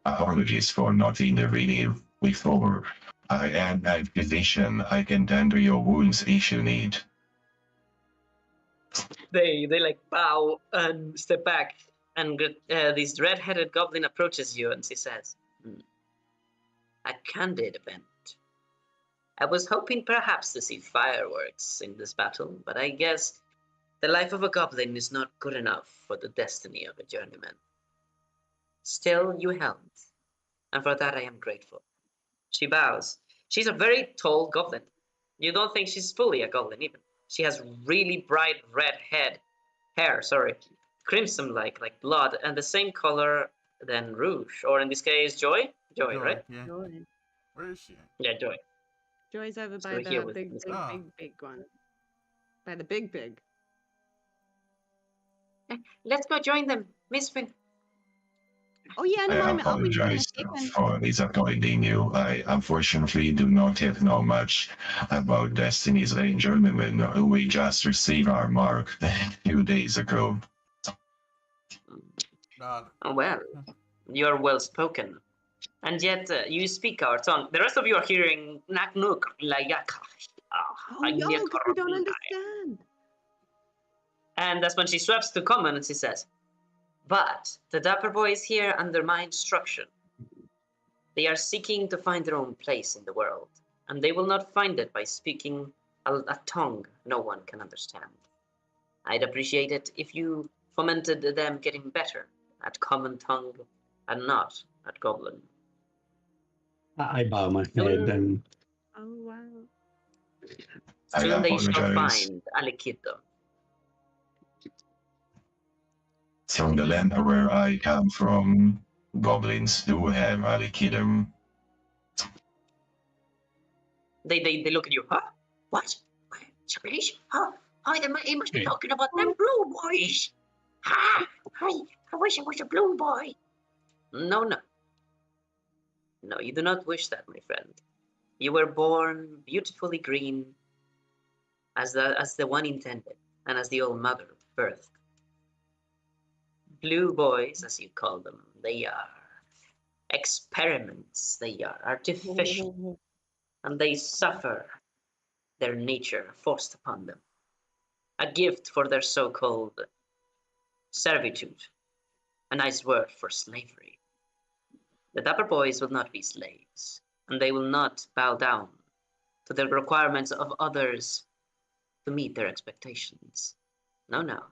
Apologies for not intervening before. I am a physician. I can tend to your wounds if you need. They like bow and step back, and this red-headed goblin approaches you, and she says, "A candid event. I was hoping perhaps to see fireworks in this battle, but I guess the life of a goblin is not good enough for the destiny of a journeyman. Still, you helped, and for that I am grateful." She bows. She's a very tall goblin. You don't think she's fully a goblin even. She has really bright red hair, crimson like blood, and the same color than Rouge, or in this case, Joy, right? Yeah. Joy. Where is she? Yeah, Joy. Joy's over So by we're here the with big, Miss big, Ah. big, big one. By the big. Let's go join them, Miss Finn. Oh yeah, in a I moment. I'll be there in a apologize second. for disappointing you. I unfortunately do not know much about Destiny's Angel Women. We just received our mark a few days ago. God. Oh, well, you're well spoken. And yet you speak our tongue. The rest of you are hearing nak nuk layak. Oh yo, because we don't understand. And that's when she swaps to common and she says, "But the Dapper Boy is here under my instruction. They are seeking to find their own place in the world, and they will not find it by speaking a tongue no one can understand. I'd appreciate it if you fomented them getting better at common tongue and not at goblin." I bow my head and Oh wow. I Soon they shall apologize. find Alikiddo. From the land where I come from, goblins do have alikidum. They look at you. Huh? What? Spanish? Huh? He must be talking about them blue boys. Ha! I wish I was a blue boy. No. No, you do not wish that, my friend. You were born beautifully green, as the one intended, and as the old mother birthed. Blue boys, as you call them, they are experiments. They are artificial, and they suffer their nature forced upon them. A gift for their so-called servitude. A nice word for slavery. The Dapper Boys will not be slaves, and they will not bow down to the requirements of others to meet their expectations. No.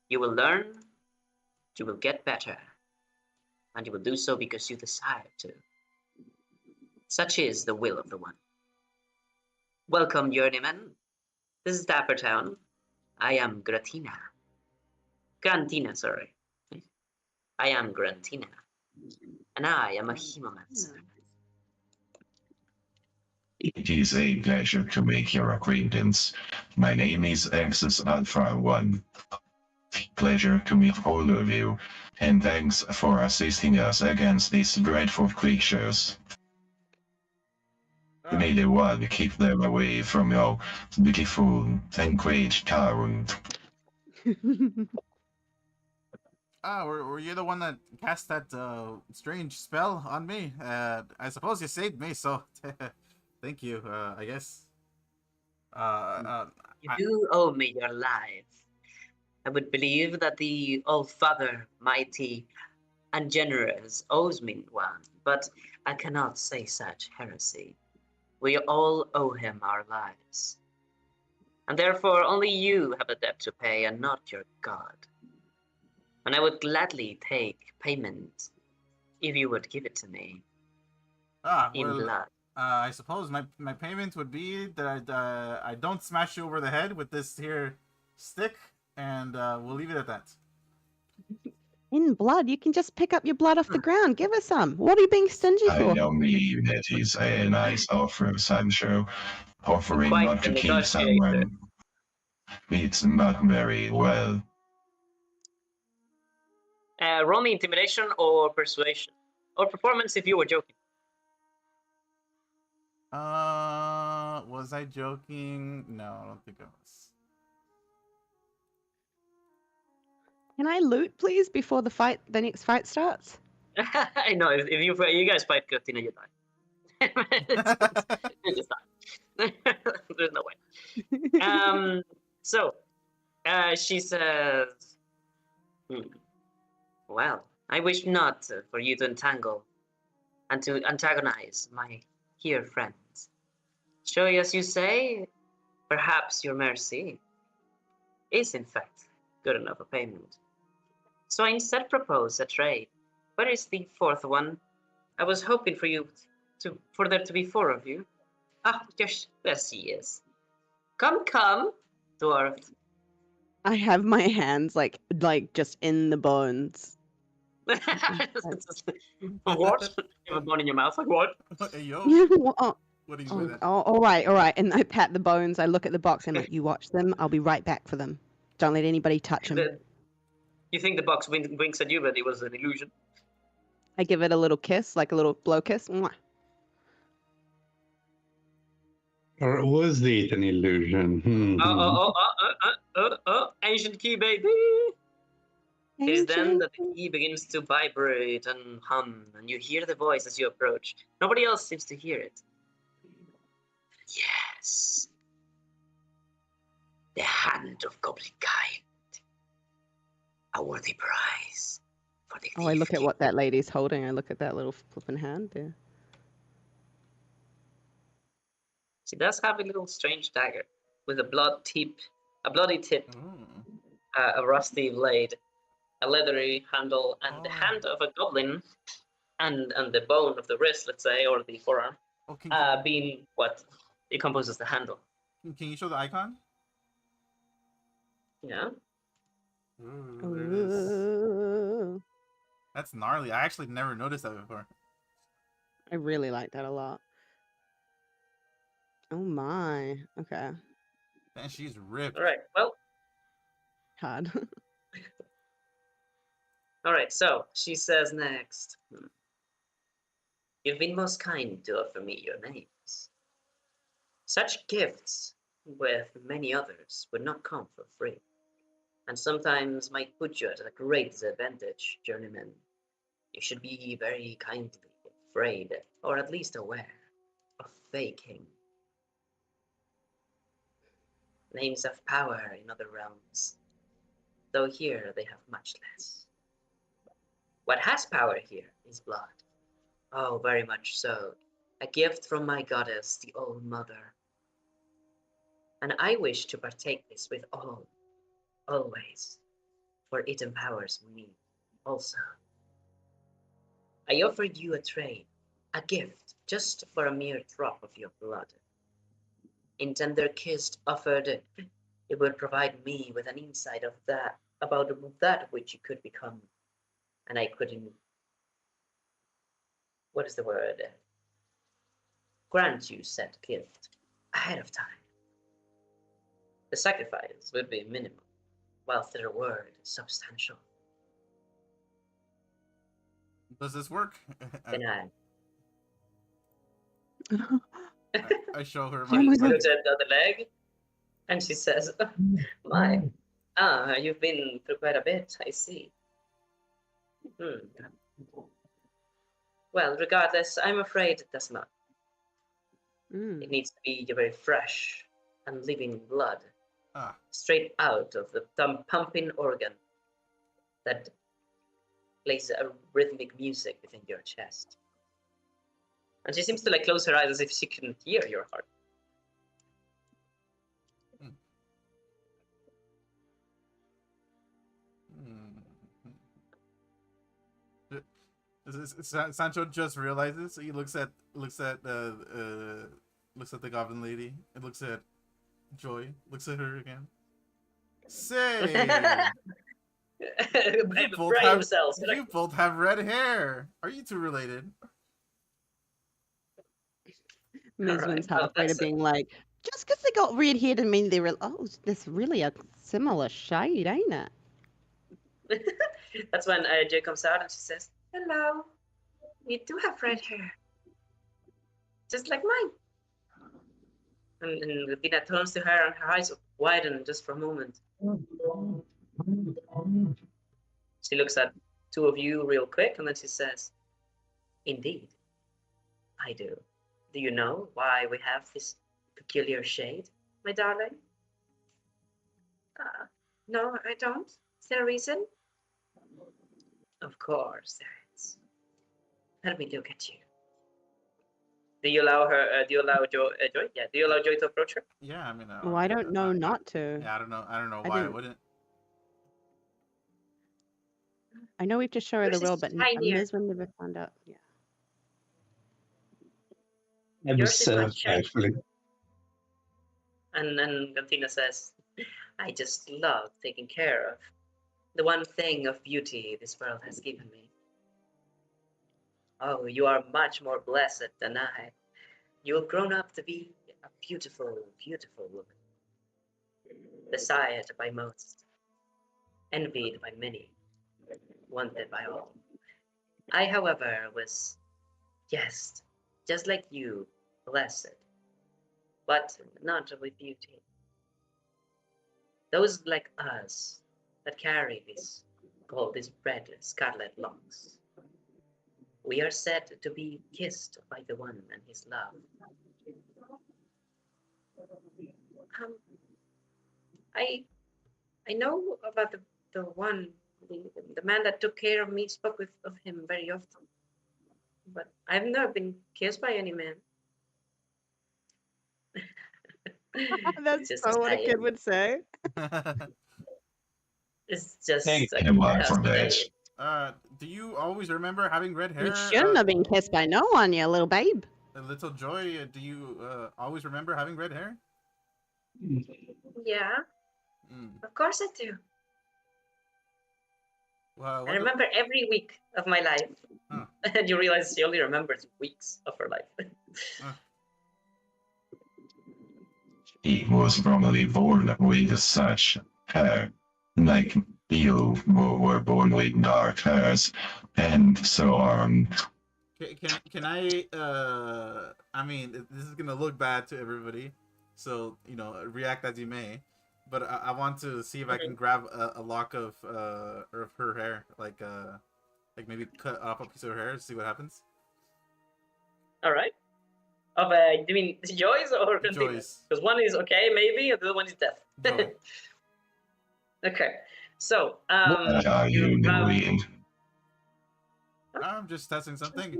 You will learn, you will get better, and you will do so because you desire to. Such is the will of the one. Welcome, journeymen. This is Dapper Town. I am Grantina, sorry. I am Grantina, and I am a hemomancer. It is a pleasure to make your acquaintance. My name is Axis Alpha 1. Pleasure to meet all of you, and thanks for assisting us against these dreadful creatures. May the one keep them away from your beautiful and great town. Were you the one that cast that strange spell on me? I suppose you saved me, so thank you. I guess. You I, do owe me your life. I would believe that the All-Father, mighty and generous, owes me one, but I cannot say such heresy. We all owe him our lives, and therefore only you have a debt to pay and not your god. And I would gladly take payment if you would give it to me in well, blood. I suppose my payment would be that I don't smash you over the head with this here stick, and we'll leave it at that. In blood, you can just pick up your blood off the ground. Give us some. What are you being stingy I for? don't believe that is a nice offer, Sancho. Offering Quite not the to kill negotiator. someone. It's not very well. Roll me intimidation or persuasion. Or performance if you were joking. Was I joking? No, I don't think I was. Can I loot, please, before the next fight starts? I know, if you guys fight Katina, you die. You just die. There's no way. So, she says, well, I wish not for you to entangle and to antagonize my dear friends. Surely, as you say, perhaps your mercy is in fact good enough a payment. So I instead propose a trade. Where is the fourth one? I was hoping for there to be four of you. Ah, yes, there she is. Come, dwarf. I have my hands like just in the bones. What? You have a bone in your mouth? Like what? Hey, yo, Oh, what do you mean by that? all right. And I pat the bones. I look at the box. I'm like, you watch them. I'll be right back for them. Don't let anybody touch them. You think the box winks at you, but it was an illusion. I give it a little kiss, like a little blow kiss. Mwah. Or was it an illusion? Ancient key, baby. It is then that the key begins to vibrate and hum, and you hear the voice as you approach. Nobody else seems to hear it. Yes. The hand of Goblin Kind. A worthy prize for the Oh, I look thief at what that lady's holding. I look at that little flipping hand there. She does have a little strange dagger with a bloody tip, a rusty blade, a leathery handle, and the hand of a goblin, and the bone of the wrist, let's say, or the forearm, being what decomposes the handle. Can you show the icon? Yeah. Ooh, there it is. Ooh. That's gnarly. I actually never noticed that before. I really like that a lot. Oh my. Okay. And she's ripped. All right. Well. Hard. All right. So she says next. You've been most kind to offer me your names. Such gifts, with many others, would not come for free, and sometimes might put you at a great disadvantage, journeyman. You should be very kindly afraid, or at least aware, of faking. Names have power in other realms, though here they have much less. What has power here is blood. Oh, very much so. A gift from my goddess, the Old Mother. And I wish to partake this with all, always, for it empowers me also. I offered you a trade, a gift, just for a mere drop of your blood. In tender kissed offered, it would provide me with an insight of that, about that which you could become. And I couldn't, what is the word? Grant you said gift ahead of time. The sacrifice would be minimal, whilst the reward substantial. Does this work? Then I show her Oh my. my She my looks at the other leg, and she says, "Oh, my, you've been through quite a bit, I see. Hmm. Well, regardless, I'm afraid it does not. It Mm. needs to be very fresh and living blood, ah, straight out of the pumping organ that plays a rhythmic music within your chest." And she seems to like close her eyes as if she couldn't hear your heart. hmm. Sancho just realizes. He looks at the goblin lady. And looks at Joy. Looks at her again. Say, you both Brain have cells. you both have red hair. Are you two related? Ms. All right. Wynn's Well, halfway to being like, just because they got red hair doesn't mean they're that's really a similar shade, ain't it? that's when Joy comes out and she says, "Hello, you do have red hair, just like mine." And Tina turns to her and her eyes widen just for a moment. She looks at two of you real quick and then she says, "Indeed, I do. Do you know why we have this peculiar shade, my darling?" No, I don't. Is there a reason? Of course there is. Let me look at you. Do you allow her? Do you allow Joy? Joy? Yeah. Do you allow Joy to approach her? Yeah, I mean, Well, I don't know not to. yeah, I don't know. I don't know I why I didn't. wouldn't. I know we have to show her the Yours will, is but tinier. Ms. Wynn never found out. Yeah. Yours is much shinier. Actually. And Cantina says, "I just love taking care of the one thing of beauty this world has given me. Oh, you are much more blessed than I. You have grown up to be a beautiful, beautiful woman, desired by most, envied by many, wanted by all. I, however, was, yes, just like you, blessed, but not with beauty. Those like us that carry this, called these red scarlet locks, we are said to be kissed by the one and his love. Um, I I know about the one, the man that took care of me, spoke of him very often, but I've never been kissed by any man. That's Just so what a saying. kid would say. It's just Thank a you, kid Mark, has for to that. say Do you always remember having red You hair? shouldn't have been kissed by no one, you little babe. Little Joy, do you always remember having red hair? Yeah, Mm. of course I do. Well, I remember every week of my life. Huh. And you realize she only remembers weeks of her life. He was probably born with such hair, like you were born with dark hairs, and so on. Can I mean, this is gonna look bad to everybody, so react as you may. But I want to see if I can grab a lock of her hair, like maybe cut off a piece of her hair, see what happens. All right. Of you mean Joyce or Cantina? Joyce. Because one is okay, maybe, and the other one is death. Joy. Okay. So, What are you doing? I'm just testing something.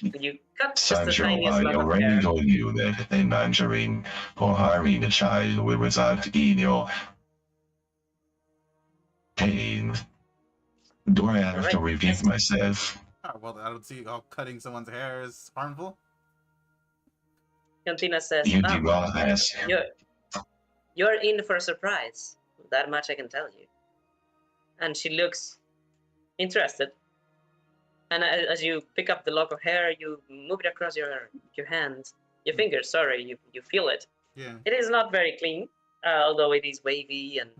You cut just the Sancho, tiniest I lock of already hair. told you that endangering or harming a child will result in your pain. Do I have to repeat myself? Oh, well, I don't see how cutting someone's hair is harmful. Cantina says, You do not ask. you're in for a surprise. That much I can tell you. And she looks interested. And as you pick up the lock of hair, you move it across your hand, your fingers. Sorry, you feel it. Yeah. It is not very clean, although it is wavy and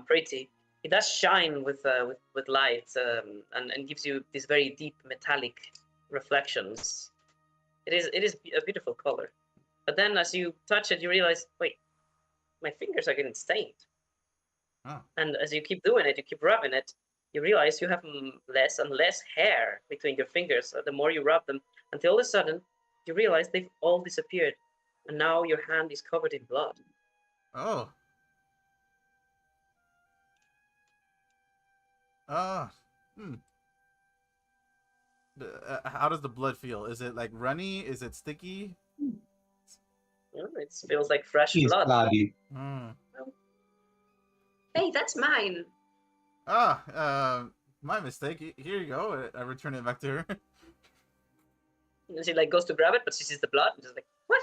pretty. It does shine with light and gives you these very deep metallic reflections. It is a beautiful color. But then as you touch it, you realize, wait, my fingers are getting stained. Oh. And as you keep doing it, you keep rubbing it, you realize you have less and less hair between your fingers the more you rub them, until all of a sudden you realize they've all disappeared, and now your hand is covered in blood. Oh. Hmm. How does the blood feel? Is it like runny? Is it sticky? It feels like fresh He's blood. bloody. Hmm. Hey, that's mine. My mistake. Here you go. I return it back to her. And she like goes to grab it, but she sees the blood and just like, what?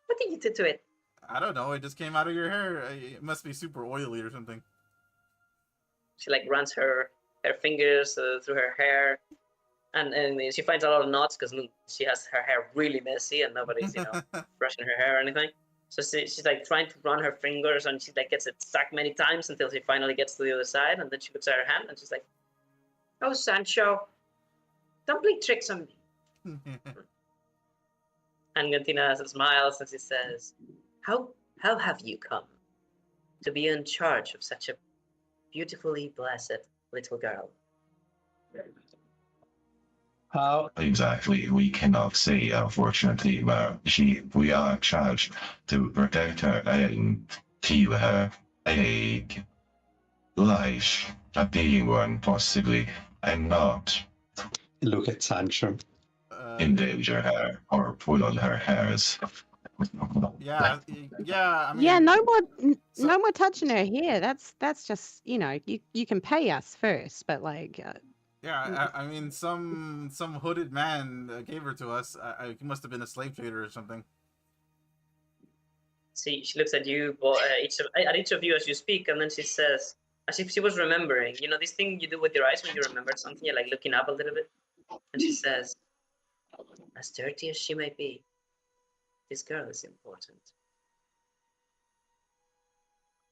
What did you do to it? I don't know. It just came out of your hair. It must be super oily or something. She like runs her fingers through her hair, and she finds a lot of knots because she has her hair really messy and nobody's brushing her hair or anything. So she's like trying to run her fingers, and she like gets it stuck many times until she finally gets to the other side, and then she looks at her hand and she's like, "Oh, Sancho, don't play tricks on me." And Gantina smiles and she says, "How have you come to be in charge of such a beautifully blessed little girl?" How Exactly, we cannot say, unfortunately, but we are charged to protect her and give her a life, a being one possibly, and not look at Sancho. endanger her or pull on her hairs. Yeah. I mean, Yeah, no so- more touching her hair. That's just you can pay us first, but like yeah. I mean, some hooded man gave her to us. He must have been a slave trader or something. She looks at you, at each of you as you speak, and then she says, as if she was remembering, this thing you do with your eyes when you remember something, you're like looking up a little bit, and she says, "As dirty as she may be, this girl is important."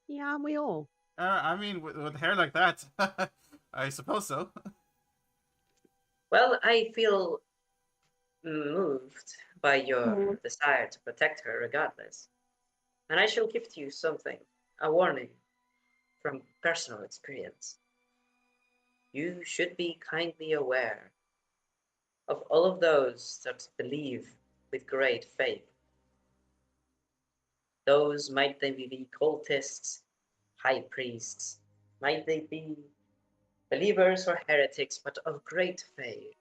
yeah, aren't we all? I mean, with hair like that, I suppose so. Well, I feel moved by your desire to protect her regardless. And I shall give to you something, a warning from personal experience. You should be kindly aware of all of those that believe with great faith. Those might they be cultists, high priests, might they be believers or heretics, but of great faith.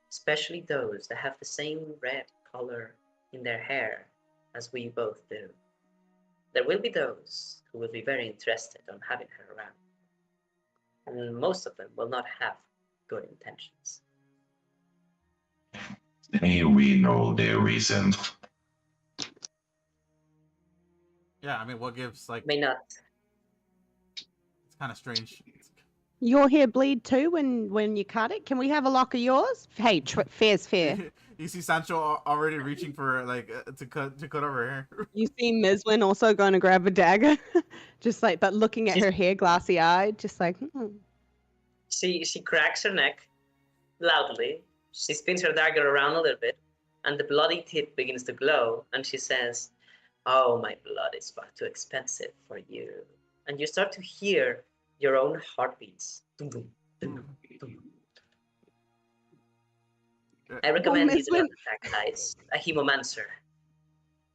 Especially those that have the same red color in their hair as we both do. There will be those who will be very interested on having her around, and most of them will not have good intentions. We know their reason. Yeah, I mean, what gives like May not. it's kind of strange. Your hair bleed too when you cut it. Can we have a lock of yours? Hey, fair's fair. You see Sancho already reaching for like to cut over her hair. You see Mislin also going to grab a dagger, just like but looking at her hair, glassy eyed, just like. She cracks her neck loudly. She spins her dagger around a little bit, and the bloody tip begins to glow. And she says, "Oh, my blood is far too expensive for you." And you start to hear your own heartbeats. Dum, dum, dum, dum. I recommend you do not attack guys, a hemomancer,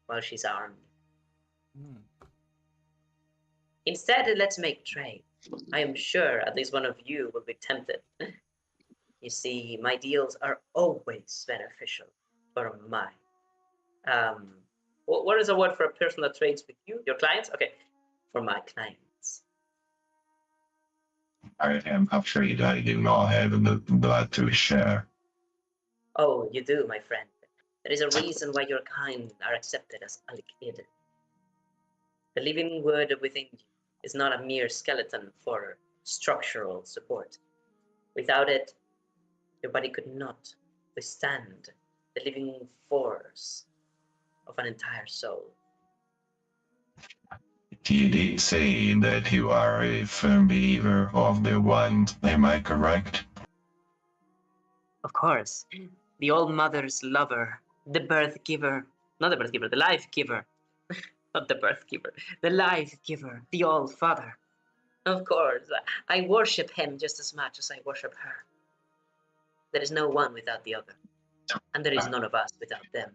while she's armed. Instead, let's make trade. I am sure at least one of you will be tempted. You see, my deals are always beneficial for my. What is a word for a person that trades with you? Your clients? Okay, for my clients. I am afraid I do not have enough blood to share. Oh, you do, my friend. There is a reason why your kind are accepted as Alikid. The living word within you is not a mere skeleton for structural support. Without it, your body could not withstand the living force of an entire soul. You did say that you are a firm believer of the one, am I correct? Of course, the All Mother's lover, the birth giver, not the birth giver, the life giver, not the birth giver, the life giver, the All Father. Of course, I worship him just as much as I worship her. There is no one without the other, and there is none of us without them.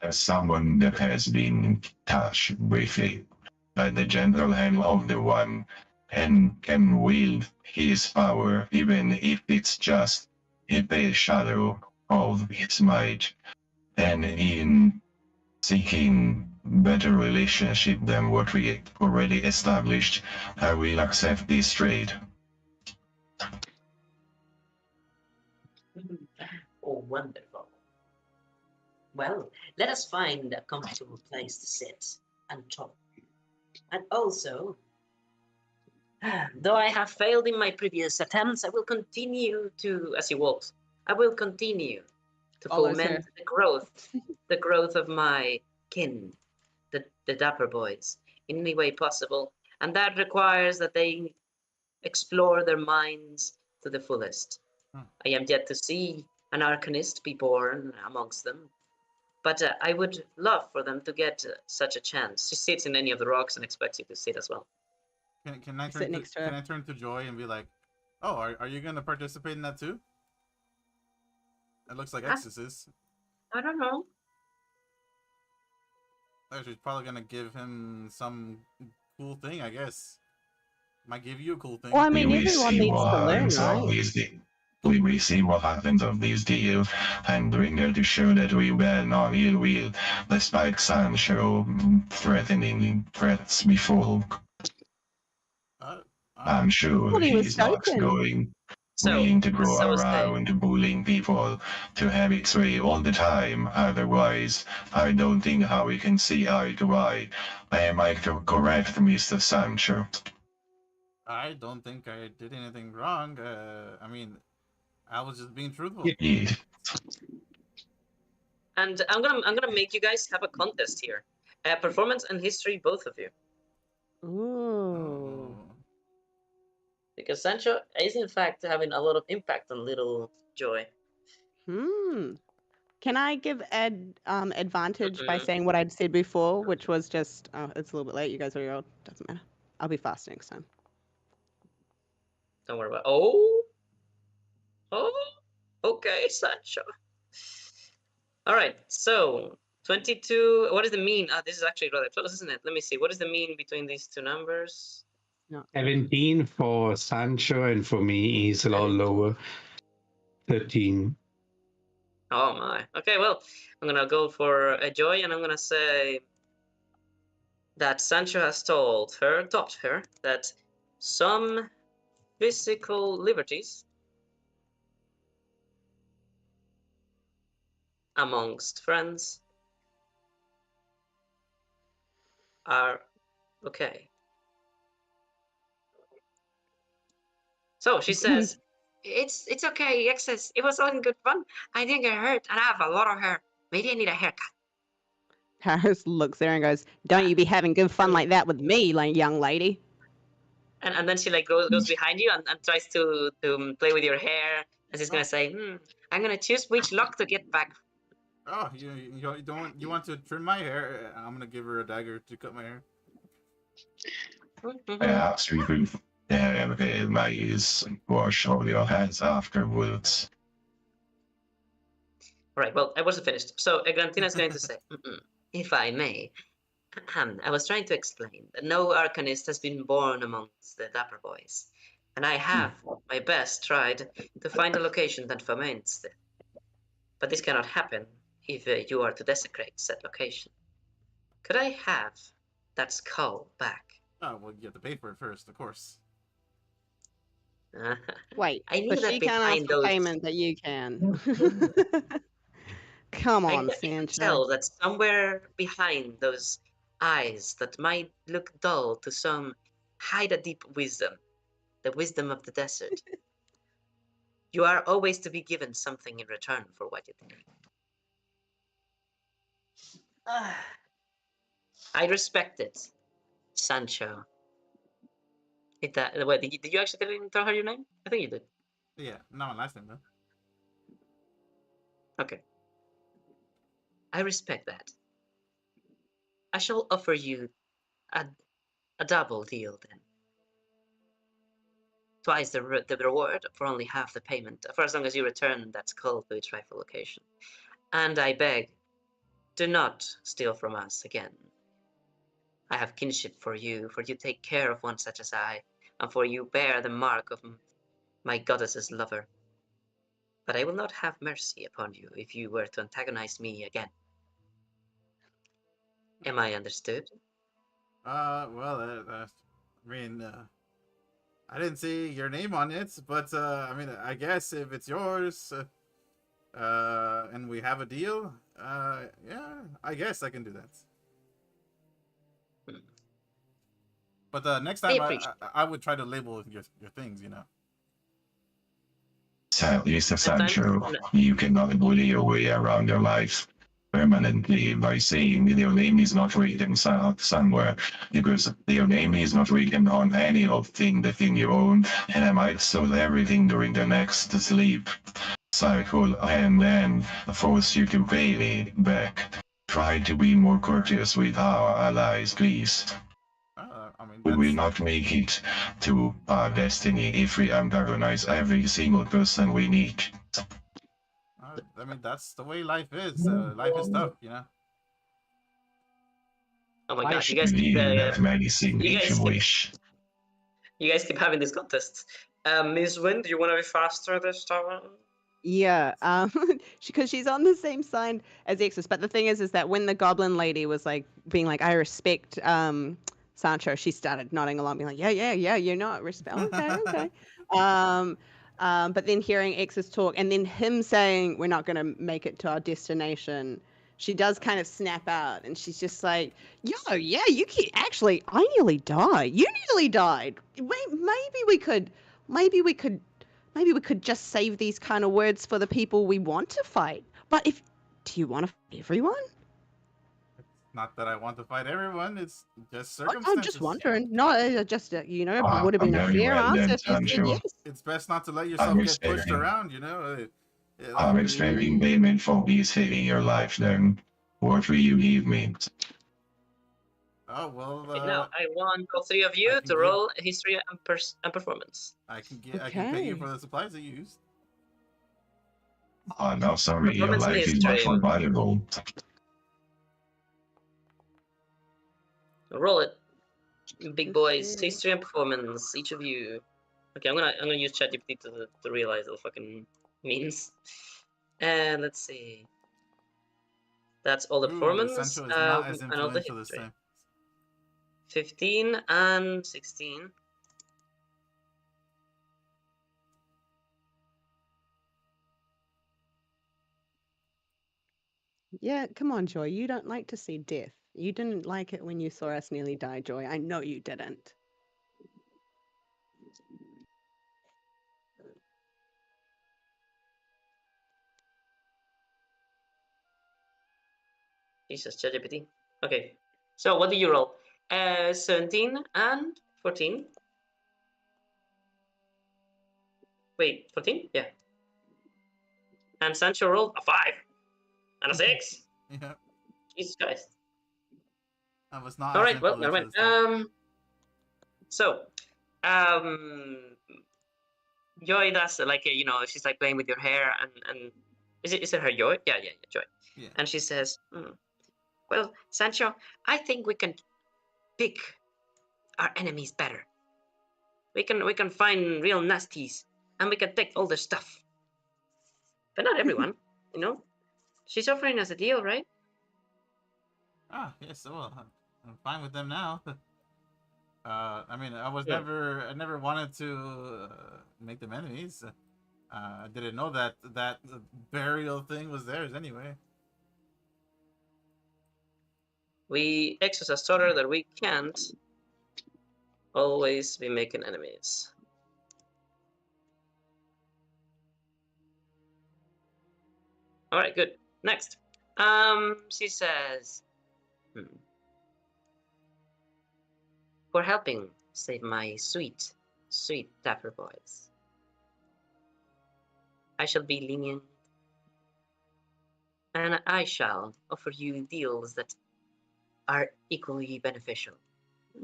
As someone that has been touched briefly by the gentle hand of the One and can wield his power, even if it's just a pale shadow of his might, and in seeking better relationship than what we already established, I will accept this trade. Oh, wonderful. Well, let us find a comfortable place to sit and talk. And also, though I have failed in my previous attempts, I will continue to, as he walks, I will continue to Follows foment the growth of my kin, the Dapper Boys, in any way possible. And that requires that they explore their minds to the fullest. I am yet to see an Arcanist be born amongst them, but I would love for them to get such a chance. She sits in any of the rocks and expects you to sit as well. Can I Sit turn to, next to her. can I turn to Joy and be like, oh, are you gonna participate in that too? It looks like Exus is. I don't know. Oh, she's probably gonna give him some cool thing, I guess. Might give you a cool thing. Well, I mean, We everyone see needs what to learn, happens of right? these we will see what happens of this deal and bring her to show that we bear no ill will, despite Sancho threatening threats before. I'm sure Well, he was he's not joking. willing to As go I was saying, around bullying people to have its way all the time. Otherwise, I don't think how we can see eye to eye. Am I correct, Mr. Sancho? I don't think I did anything wrong. I mean, I was just being truthful. Yeah. and I'm gonna make you guys have a contest here. Performance and history, both of you, Ooh. because Sancho is in fact having a lot of impact on little Joy. Can I give Ed advantage by Mm-mm. saying what I'd said before, which was just, it's a little bit late. You guys are old. Doesn't matter. I'll be fast next time. Don't worry about. Oh, okay, Sancho. All right, so 22. What is the mean? This is actually rather close, isn't it? Let me see. What is the mean between these two numbers? 17 for Sancho, and for me, he's a lot lower. 13. Oh my. Okay, well, I'm gonna go for a Joy, and I'm gonna say that Sancho has taught her that some physical liberties amongst friends are okay. So she says, "It's okay, excess. It was all in good fun. I didn't get hurt, and I have a lot of hair. Maybe I need a haircut." Harris looks there and goes, "Don't you be having good fun like that with me, like young lady." And then she like goes behind you and tries to play with your hair, and she's gonna say, "I'm gonna choose which lock to get back." Oh, you want to trim my hair? I'm gonna give her a dagger to cut my hair. Perhaps we could wash all your hands afterwards. All right. Well, I wasn't finished. So Egrantina is going to say, "If I may, I was trying to explain that no Arcanist has been born amongst the Dapper Boys, and I have my best tried to find a location that foments them. But this cannot happen if you are to desecrate said location. Could I have that skull back?" Oh, well, you have to pay for it first, of course. Wait, I knew but that she can't ask behind for those. payment that you can. Come I on, can Sancho. tell that somewhere behind those eyes that might look dull to some hide a deep wisdom, the wisdom of the desert. You are always to be given something in return for what you do. I respect it, Sancho. Wait, did you actually tell her your name? I think you did. Yeah, not my last name though. Okay. I respect that. I shall offer you a, a double deal then. Twice the reward for only half the payment, for as long as you return that skull to its rightful location. And I beg, do not steal from us again. I have kinship for you take care of one such as I, and for you bear the mark of my goddess's lover. But I will not have mercy upon you if you were to antagonize me again. Am I understood? Well, I mean, I didn't see your name on it, but I mean, I guess if it's yours, and we have a deal, yeah, I guess I can do that. Hmm. But next I time, appreciate I would try to label your things, you know. Sadly, Mr. Next time? Sancho, No. you cannot bully your way around your life permanently by saying your name is not written somewhere, because your name is not written on any of the thing you own, and I might sell everything during the next sleep cycle and then force you to pay me back. Try to be more courteous with our allies, please. I mean, We will that's not make it to our destiny if we antagonize every single person we meet. I mean, that's the way life is. Life is tough, you know. Oh my I god, you should guys keep Believe that medicine you makes guys you keep wish. you guys keep having these contests. Miss Wynn, do you want to be faster this time? Yeah, because she's on the same side as Exus. But the thing is that when the goblin lady was like being like, "I respect Sancho," she started nodding along, being like, "Yeah, you're not respect. Okay, okay." But then hearing Exus talk, and then him saying, "We're not going to make it to our destination," she does kind of snap out, and she's just like, "Yo, yeah, you can actually. I nearly died. You nearly died. Maybe we could." Maybe we could just save these kind of words for the people we want to fight. But do you want to fight everyone? It's not that I want to fight everyone. It's just I'm just circumstances. wondering. No, just it would have been a Very fair well answer then, if you said Sancho. yes. It's best not to let I'm yourself get pushed expecting, around, you know. I'm expecting payment for me saving your life then. What will you give me? Oh well, Okay, now I want all three of I you can to give, roll history and performance. I can pay you Okay. for the supplies that you used. Oh, no, sorry, your Performance and life is much history. more valuable. Roll it, big boys. History. History and performance, each of you. Okay, I'm gonna use ChatGPT to realize what fucking means. And let's see. That's all the Ooh, performance Sancho is not as and all the influential this history. time. 15 and 16. Yeah, come on, Joy. You don't like to see death. You didn't like it when you saw us nearly die, Joy. I know you didn't. Jesus, ChatGPT. Okay, so what did you roll? 17 and 14. Wait, 14? Yeah. And Sancho rolled a 5 and a 6. Yeah, Jesus Christ. I was not All as right, well, never influential mind. this time. So, um, Joy does like she's like playing with your hair and is it her Joy? Yeah, Joy. Yeah. And she says, "Well, Sancho, I think we can pick our enemies better. We can find real nasties and we can take all their stuff, but not everyone. you know, she's offering us a deal, right? Ah, yes. Well, I'm fine with them now. I mean, Yeah. I never wanted to make them enemies. I didn't know that burial thing was theirs anyway. We exercise told her that we can't always be making enemies." All right, good. Next, she says, "For helping save my sweet, sweet dapper boys, I shall be lenient And I shall offer you deals that are equally beneficial.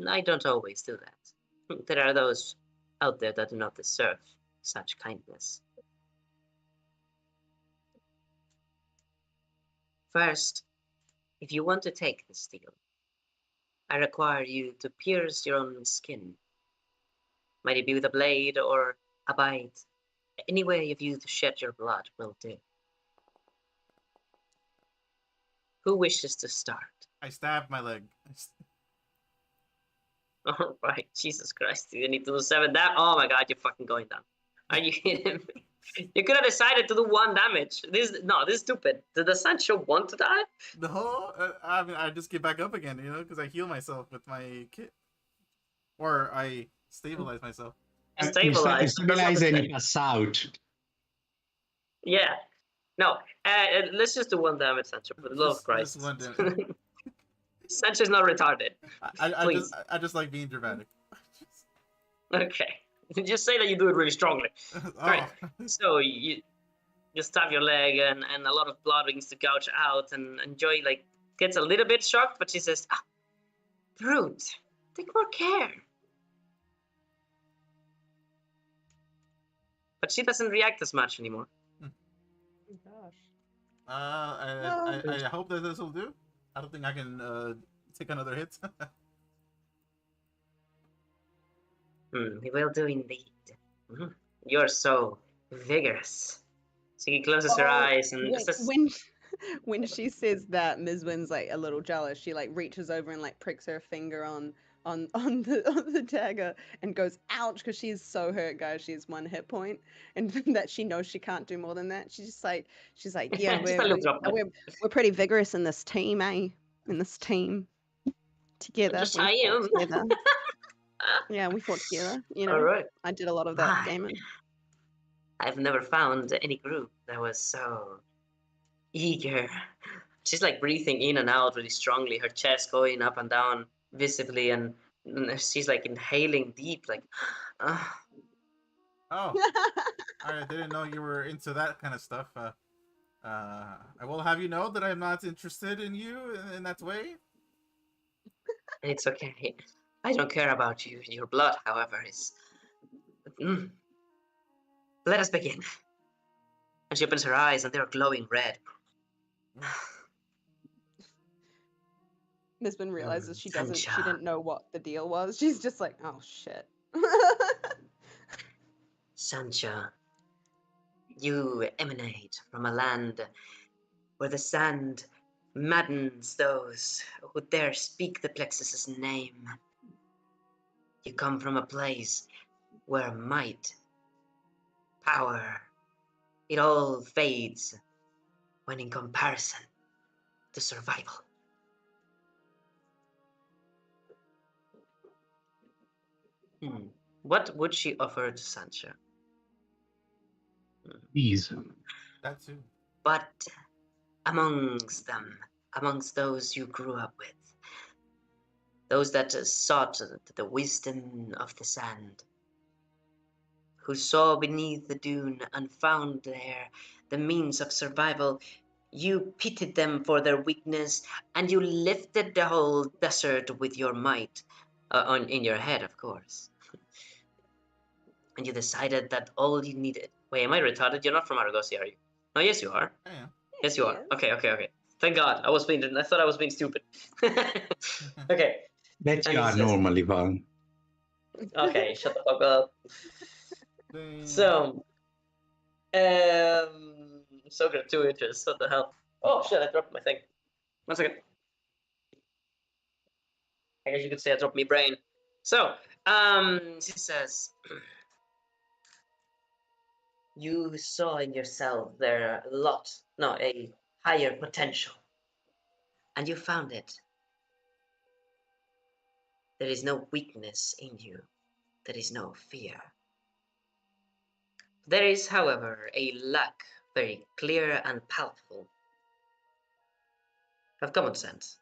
I don't always do that. There are those out there that do not deserve such kindness. First, if you want to take this deal, I require you to pierce your own skin. Might it be with a blade or a bite? Any way of you to shed your blood will do. Who wishes to start? I stabbed my leg. All right, Jesus Christ, you need to do 7 damage. Oh my God, you're fucking going down. Are you kidding me? You could have decided to do 1 damage. This is stupid. Did the Sancho want to die? No, I mean I just get back up again, because I heal myself with my kit, or I stabilize myself. You Stabilize. That's not stabilize the and same. you pass out. Yeah. No. Let's just do 1 damage, Sancho. For the love of Christ. Just one damage. Sancho's not retarded. Please. I just like being dramatic. Okay. Just say that you do it really strongly. Oh. Right. So you stab your leg and a lot of blood begins to gouge out and Joy gets a little bit shocked, but she says, Brute, take more care. But she doesn't react as much anymore. Oh, gosh. I hope that this will do. I don't think I can take another hit. We will do indeed. Mhm. You're so vigorous. So he closes her eyes and says, When she says that, Ms. Wynn's like a little jealous. She like reaches over and like pricks her finger on the dagger and goes ouch because she's so hurt, guys. She has 1 hit point, and that she knows she can't do more than that. She's like yeah, Just a little drop. we're pretty vigorous in this team, eh? In this team together. Just we I fought am. together. Yeah, we fought together. All right. I did a lot of that My. gaming. I've never found any group that was so eager. She's like breathing in and out really strongly, her chest going up and down visibly, and she's like inhaling deep, like, Oh, I didn't know you were into that kind of stuff. I will have you know that I'm not interested in you in that way. It's okay. I don't care about you. Your blood, however, is. Mm. Let us begin. And she opens her eyes, and they're glowing red. Miss Wynn realizes she Sancha. didn't know what the deal was. She's just like, oh shit. Sancha, you emanate from a land where the sand maddens those who dare speak the Plexus's name. You come from a place where might, power, it all fades when in comparison to survival. What would she offer to Sancho? Please. That too. But amongst them, amongst those you grew up with, those that sought the wisdom of the sand, who saw beneath the dune and found there the means of survival, you pitied them for their weakness, and you lifted the whole desert with your might, in your head, of course. And you decided that all you needed. Wait, am I retarded? You're not from Argosy, are you? No, yes, you are. I am. Yes, you are. Yes. Okay. Thank God. I thought I was being stupid. Okay. That And you he are says- normally, Val. Okay, shut the fuck up. Dang. So, so gratuitous. What the hell? Oh shit! I dropped my thing. 1 second. I guess you could say I dropped my brain. So, she says, you saw in yourself there a higher potential, and you found it. There is no weakness in you. There is no fear. There is, however, a lack, very clear and palpable, of common sense.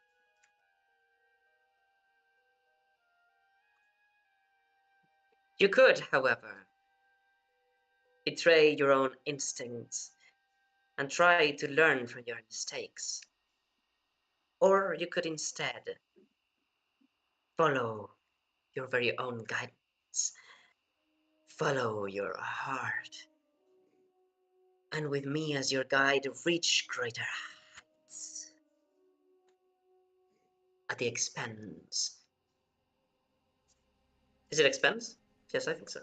You could, however, betray your own instincts and try to learn from your mistakes. Or you could instead follow your very own guidance, follow your heart, and with me as your guide, reach greater heights at the expense. Is it expense? Yes, I think so.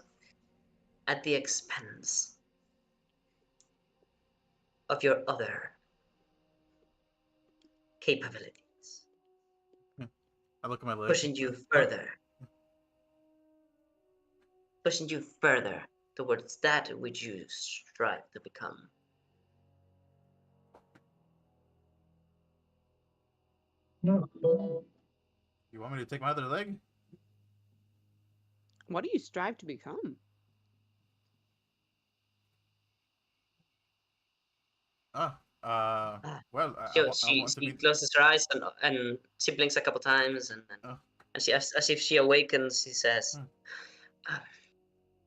At the expense of your other capabilities, I look at my leg. pushing you further towards that which you strive to become. You want me to take my other leg? What do you strive to become? Oh, Ah. well, I She want to be. closes her eyes and she blinks a couple times Oh. and she as if she awakens, she says, Hmm. "Ah,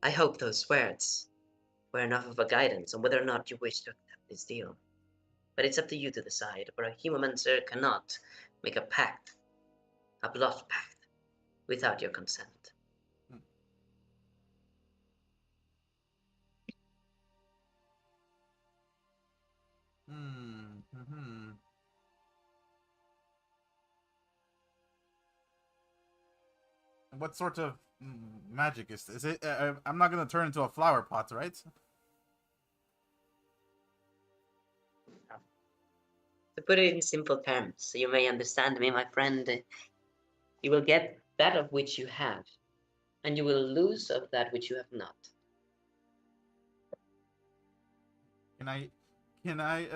I hope those words were enough of a guidance on whether or not you wish to accept this deal. But it's up to you to decide, for a humancer cannot make a pact, a blood pact, without your consent." Hmm. What sort of magic is this? Is it? I'm not gonna turn into a flower pot, right? To put it in simple terms, so you may understand me, my friend, you will get that of which you have, and you will lose of that which you have not. Can I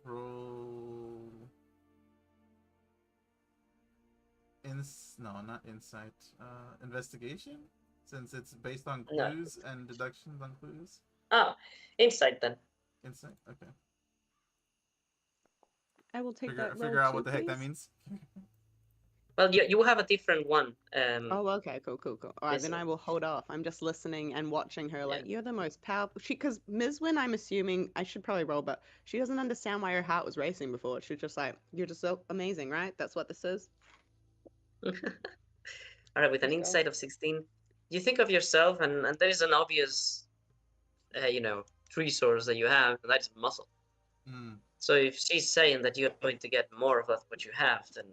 roll no, not insight, investigation, since it's based on No. clues and deductions on clues? Oh, insight then. Insight, okay. I will take that roll Figure out too, what the heck that please. means. Well, you have a different one. Oh, okay, cool. All right, then I will hold off. I'm just listening and watching her. Like, you're the most powerful. Because Mizwin, I'm assuming I should probably roll, but she doesn't understand why her heart was racing before. She's just like, you're just so amazing, right? That's what this is. All right, with an Let's go. insight of 16, you think of yourself, and there is an obvious, resource that you have, and that is muscle. Mm. So if she's saying that you're going to get more of what you have, then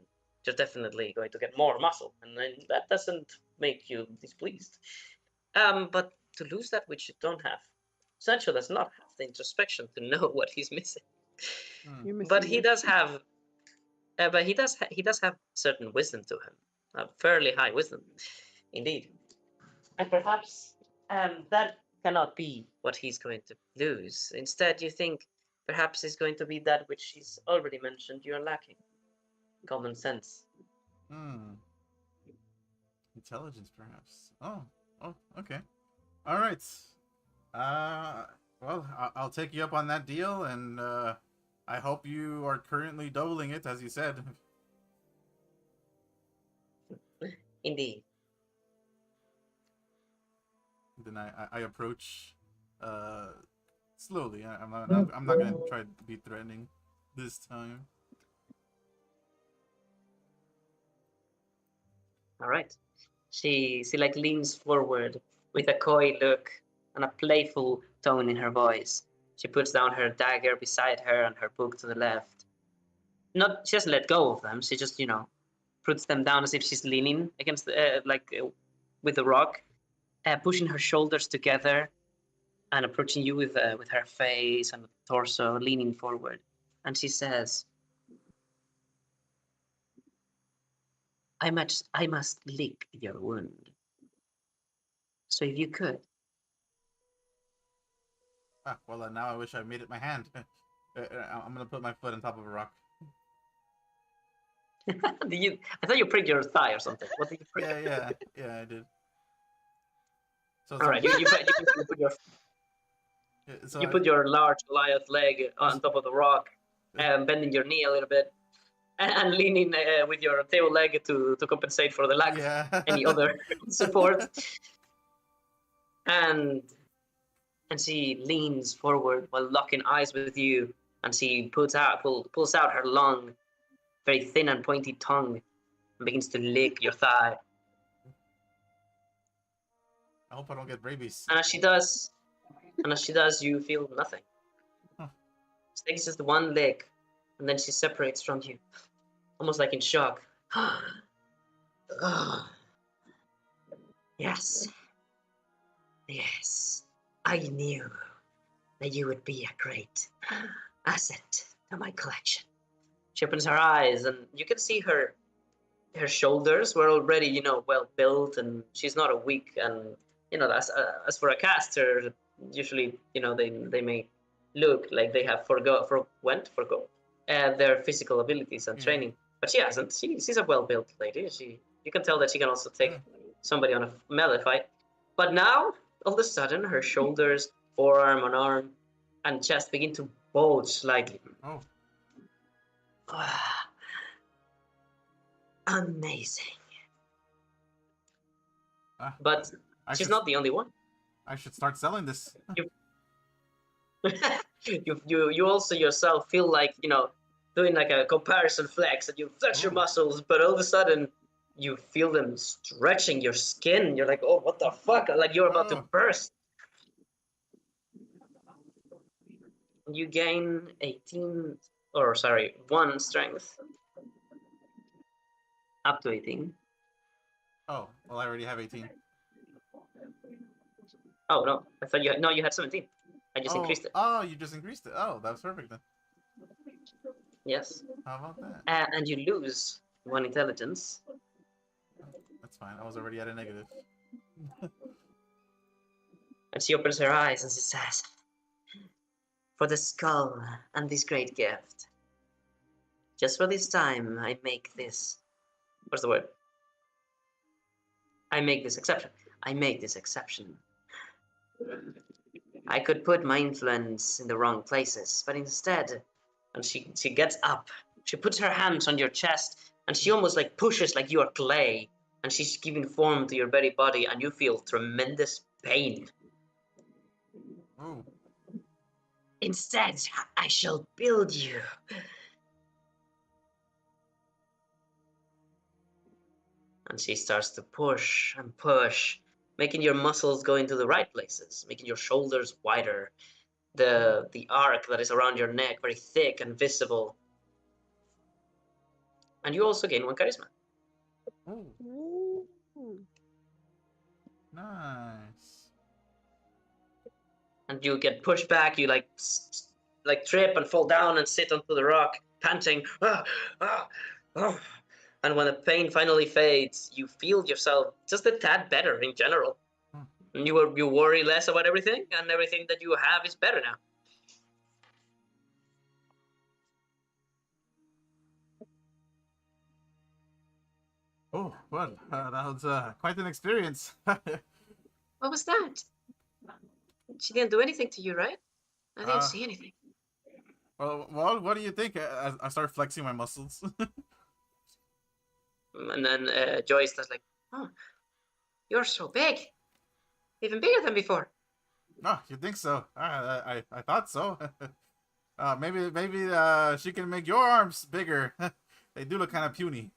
you're definitely going to get more muscle, and then that doesn't make you displeased. But to lose that which you don't have, Sancho does not have the introspection to know what he's missing. You're missing But he your does have, he does have certain wisdom to him, a fairly high wisdom, indeed. And perhaps that cannot be what he's going to lose. Instead, you think perhaps it's going to be that which he's already mentioned you're lacking: common sense. Intelligence, perhaps. Oh, okay. All right. Well, I'll take you up on that deal, and I hope you are currently doubling it, as you said. Indeed. Then I approach, slowly. I'm not gonna try to be threatening this time. All right. She like leans forward with a coy look and a playful tone in her voice. She puts down her dagger beside her and her book to the left. Not, she doesn't let go of them. She just, puts them down as if she's leaning against, with a rock, pushing her shoulders together and approaching you with her face and torso leaning forward. And she says, I must lick your wound. So if you could. Well, now I wish I made it my hand. I'm gonna put my foot on top of a rock. I thought you pricked your thigh or something. What did you prick? Yeah, I did. So, All right, you put your so you put your large Goliath leg on top of the rock, bending your knee a little bit, and leaning with your tail leg to compensate for the lack of any other support. And and she leans forward while locking eyes with you, and she pulls out her long, very thin and pointy tongue and begins to lick your thigh. I hope I don't get rabies. And as she does, you feel nothing. Huh. She takes just one lick, and then she separates from you, almost like in shock. Yes. Yes. I knew that you would be a great asset to my collection. She opens her eyes, and you can see her shoulders were already, well built, and she's not a weak. And as for a caster, usually, they may look like they have forgo their physical abilities and Yeah. training, but she hasn't. She's a well built lady. You can tell that she can also take somebody on a melee fight. But now, all of a sudden, her shoulders, forearm, on arm, and chest begin to bulge slightly. Oh. Amazing. Ah, But I she's should not the only one. I should start selling this. You also yourself feel like, doing like a comparison flex, and you flex your Oh. muscles, but all of a sudden you feel them stretching your skin. You're like, oh, what the fuck? Like you're about to Oh. burst. You gain 1 strength. Up to 18. Oh, well, I already have 18. Oh, no. I thought you had 17. I just increased it. Oh, you just increased it. Oh, that's perfect then. Yes. How about that? And you lose 1 intelligence. That's fine. I was already at a negative. And she opens her eyes and she says, for the skull and this great gift, just for this time, I make this. What's the word? I make this exception. I make this exception. I could put my influence in the wrong places, but instead, and she gets up, she puts her hands on your chest, and she almost like pushes like you are clay, and she's giving form to your very body, and you feel tremendous pain. Oh. Instead, I shall build you. And she starts to push and push, making your muscles go into the right places, making your shoulders wider, the arc that is around your neck very thick and visible. And you also gain 1 charisma. Oh. Nice. And you get pushed back, you like trip and fall down and sit onto the rock, panting. And when the pain finally fades, you feel yourself just a tad better in general. And you worry less about everything, and everything that you have is better now. Oh, well, that was quite an experience. What was that? She didn't do anything to you, right? I didn't see anything. Well, what do you think? I start flexing my muscles. And then Joyce does like, oh, you're so big. Even bigger than before. Oh, you think so? I thought so. Maybe she can make your arms bigger. They do look kind of puny.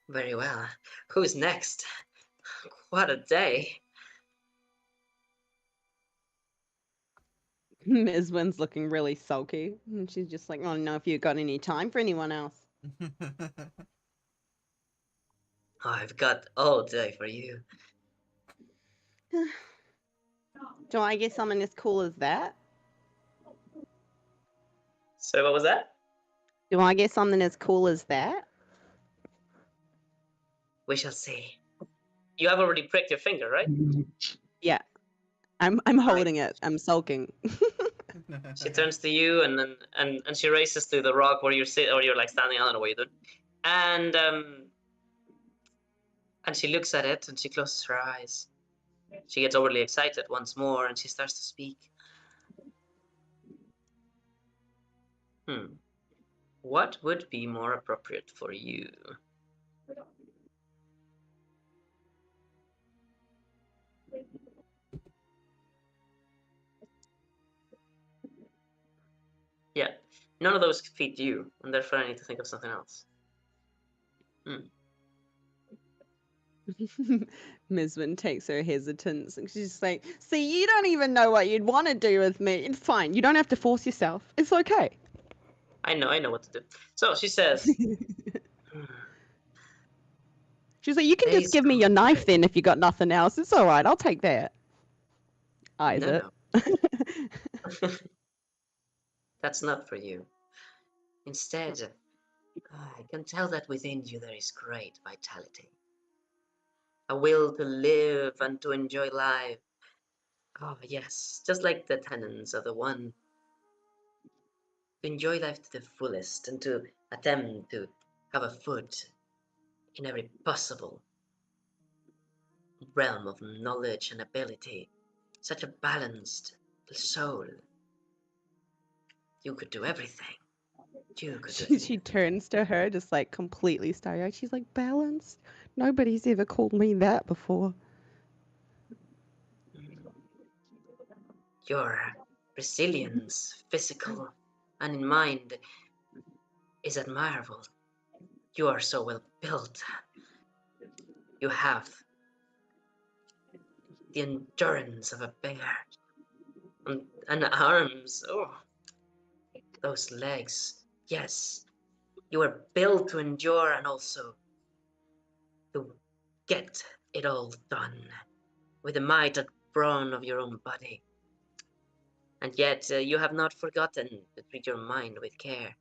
Very well. Who's next? What a day. Ms. Wynn's looking really sulky. And she's just like, I don't know if you got any time for anyone else. Oh, I've got all day for you. Do I get something as cool as that? So what was that? Do I get something as cool as that? We shall see. You have already pricked your finger, right? Yeah. I'm holding it. I'm sulking. She turns to you and she races to the rock where you're like standing. I don't know what you're doing. And she looks at it and she closes her eyes. She gets overly excited once more and she starts to speak. What would be more appropriate for you? None of those fit you, and therefore I need to think of something else. Mizman takes her hesitance and she's just like, see, you don't even know what you'd want to do with me. It's fine. You don't have to force yourself. It's okay. I know what to do. So she says, She's like, you can just Days give me go your knife by. then if you got nothing else. It's all right. I'll take that. Eyes No, it. no. That's not for you. Instead, I can tell that within you there is great vitality. A will to live and to enjoy life. Oh, yes, just like the tenants of the one. To enjoy life to the fullest and to attempt to have a foot in every possible realm of knowledge and ability. Such a balanced soul. You could do everything. You could do She anything. turns to her, just like completely starry-eyed. She's like, balanced? Nobody's ever called me that before. Your resilience, physical and in mind, is admirable. You are so well built. You have the endurance of a bear. And arms, oh, those legs. Yes, you are built to endure and also to get it all done with the might and brawn of your own body. And yet you have not forgotten to treat your mind with care.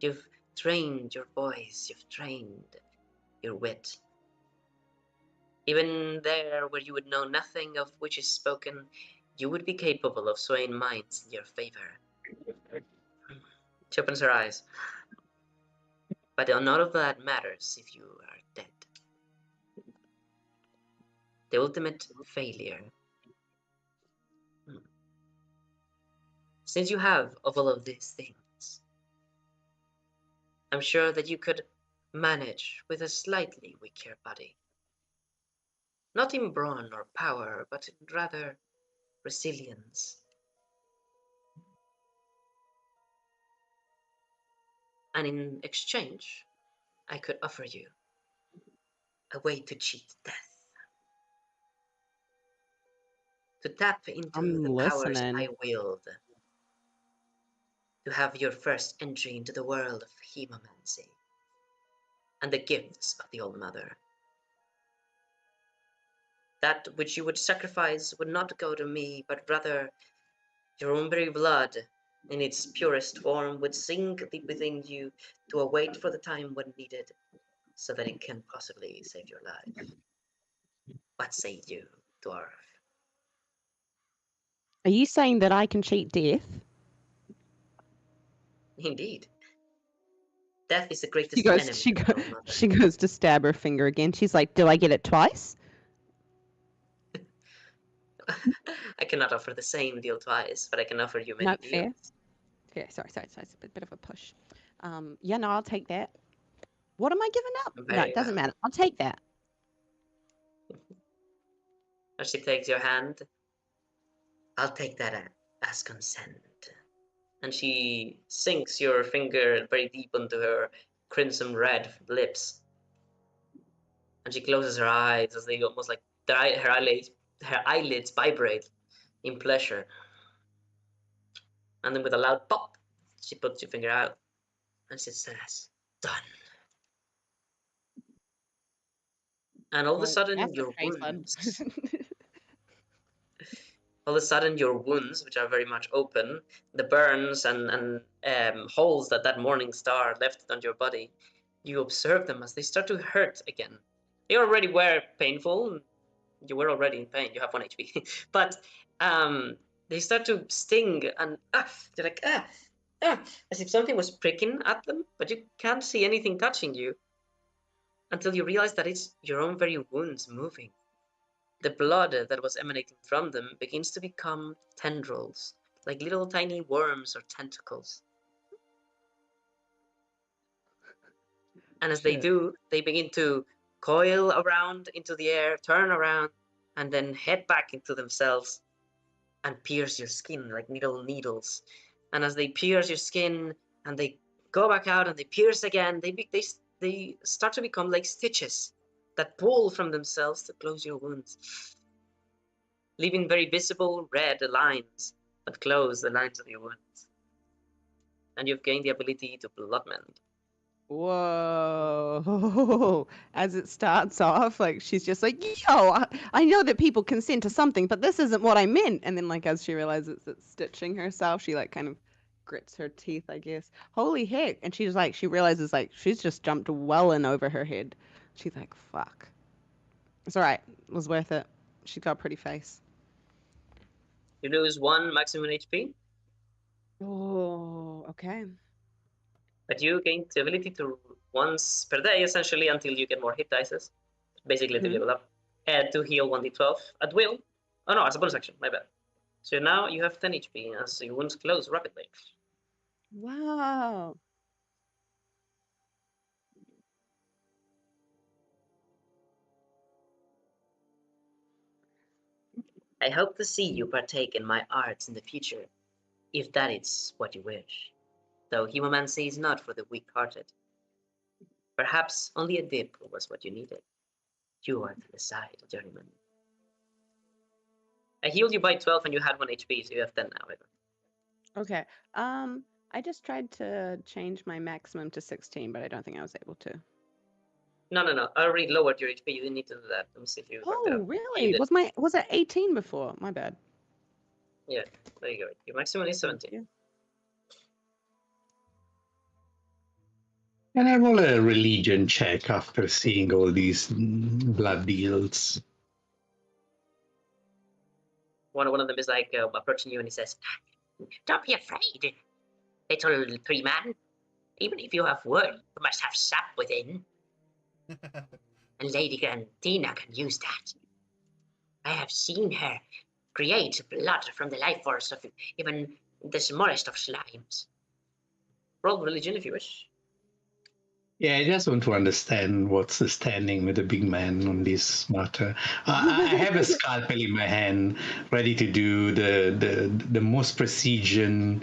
You've trained your voice, you've trained your wit. Even there where you would know nothing of which is spoken, you would be capable of swaying minds in your favor. She opens her eyes. But none of that matters if you are dead. The ultimate failure. Since you have of all of these things, I'm sure that you could manage with a slightly weaker body. Not in brawn or power, but rather resilience. And in exchange, I could offer you a way to cheat death. To tap into I'm the powers listening. I wield. To have your first entry into the world of hemomancy and the gifts of the Old Mother. That which you would sacrifice would not go to me, but rather your own very blood, in its purest form, would sink deep within you to await for the time when needed, so that it can possibly save your life. What say you, dwarf? Are you saying that I can cheat death? Indeed. Death is the She greatest goes, enemy she, of go, the Old Mother. she goes to stab her finger again. She's like, do I get it twice? I cannot offer the same deal twice, but I can offer you many No, fair. deals. Fair. Sorry. It's a bit of a push. Yeah, no, I'll take that. What am I giving up? No, Very it doesn't well. matter. I'll take that. As she takes your hand, I'll take that as consent. And she sinks your finger very deep into her crimson red lips. And she closes her eyes as they almost like her eyelids vibrate in pleasure. And then with a loud pop, she puts your finger out and she says, "Done." And all of a Well, sudden, that's a your face bud. wounds, all of a sudden, your wounds, which are very much open, the burns and holes that morning star left on your body, you observe them as they start to hurt again. They already were painful. You were already in pain. You have 1 HP, but they start to sting and they're like as if something was pricking at them, but you can't see anything touching you until you realize that it's your own very wounds moving. The blood that was emanating from them begins to become tendrils, like little tiny worms or tentacles. And as they Shit. do, they begin to coil around into the air, turn around, and then head back into themselves and pierce your skin like little needles. And as they pierce your skin, and they go back out and they pierce again. They start to become like stitches that pull from themselves to close your wounds, leaving very visible red lines that close the lines of your wounds. And you've gained the ability to blood mend. Whoa. As it starts off, like she's just like, yo, I know that people consent to something, but this isn't what I meant. And then like as she realizes it's stitching herself, she like kind of grits her teeth, I guess. Holy heck. And she's like, she realizes like she's just jumped well in over her head. She's like, fuck. It's all right. It was worth it. She's got a pretty face. You lose 1 maximum HP, Oh, okay. but you gain the ability to once per day, essentially, until you get more hit dice, basically until you level up, to heal 1d12 at will. Oh no, as a bonus action, my bad. So now you have 10 HP as your wounds close rapidly. Wow. I hope to see you partake in my arts in the future, if that is what you wish. Though hemomancy is not for the weak-hearted. Perhaps only a dip was what you needed. You are to decide, journeyman. I healed you by 12 and you had 1 HP, so you have 10 now. Okay. I just tried to change my maximum to 16, but I don't think I was able to. No. I already lowered your HP. You didn't need to do that. Let me see if you worked it Oh, out. really? Was it 18 before? My bad. Yeah, there you go. Your maximum is 17. Yeah. Can I roll a religion check after seeing all these blood deals? One of them is like approaching you and he says, "Don't be afraid, little tree man. Even if you have wood, you must have sap within. And Lady Grantina can use that. I have seen her create blood from the life force of even the smallest of slimes." Roll religion if you wish. Yeah, I just want to understand what's the standing with the big man on this matter. I have a scalpel in my hand, ready to do the most precision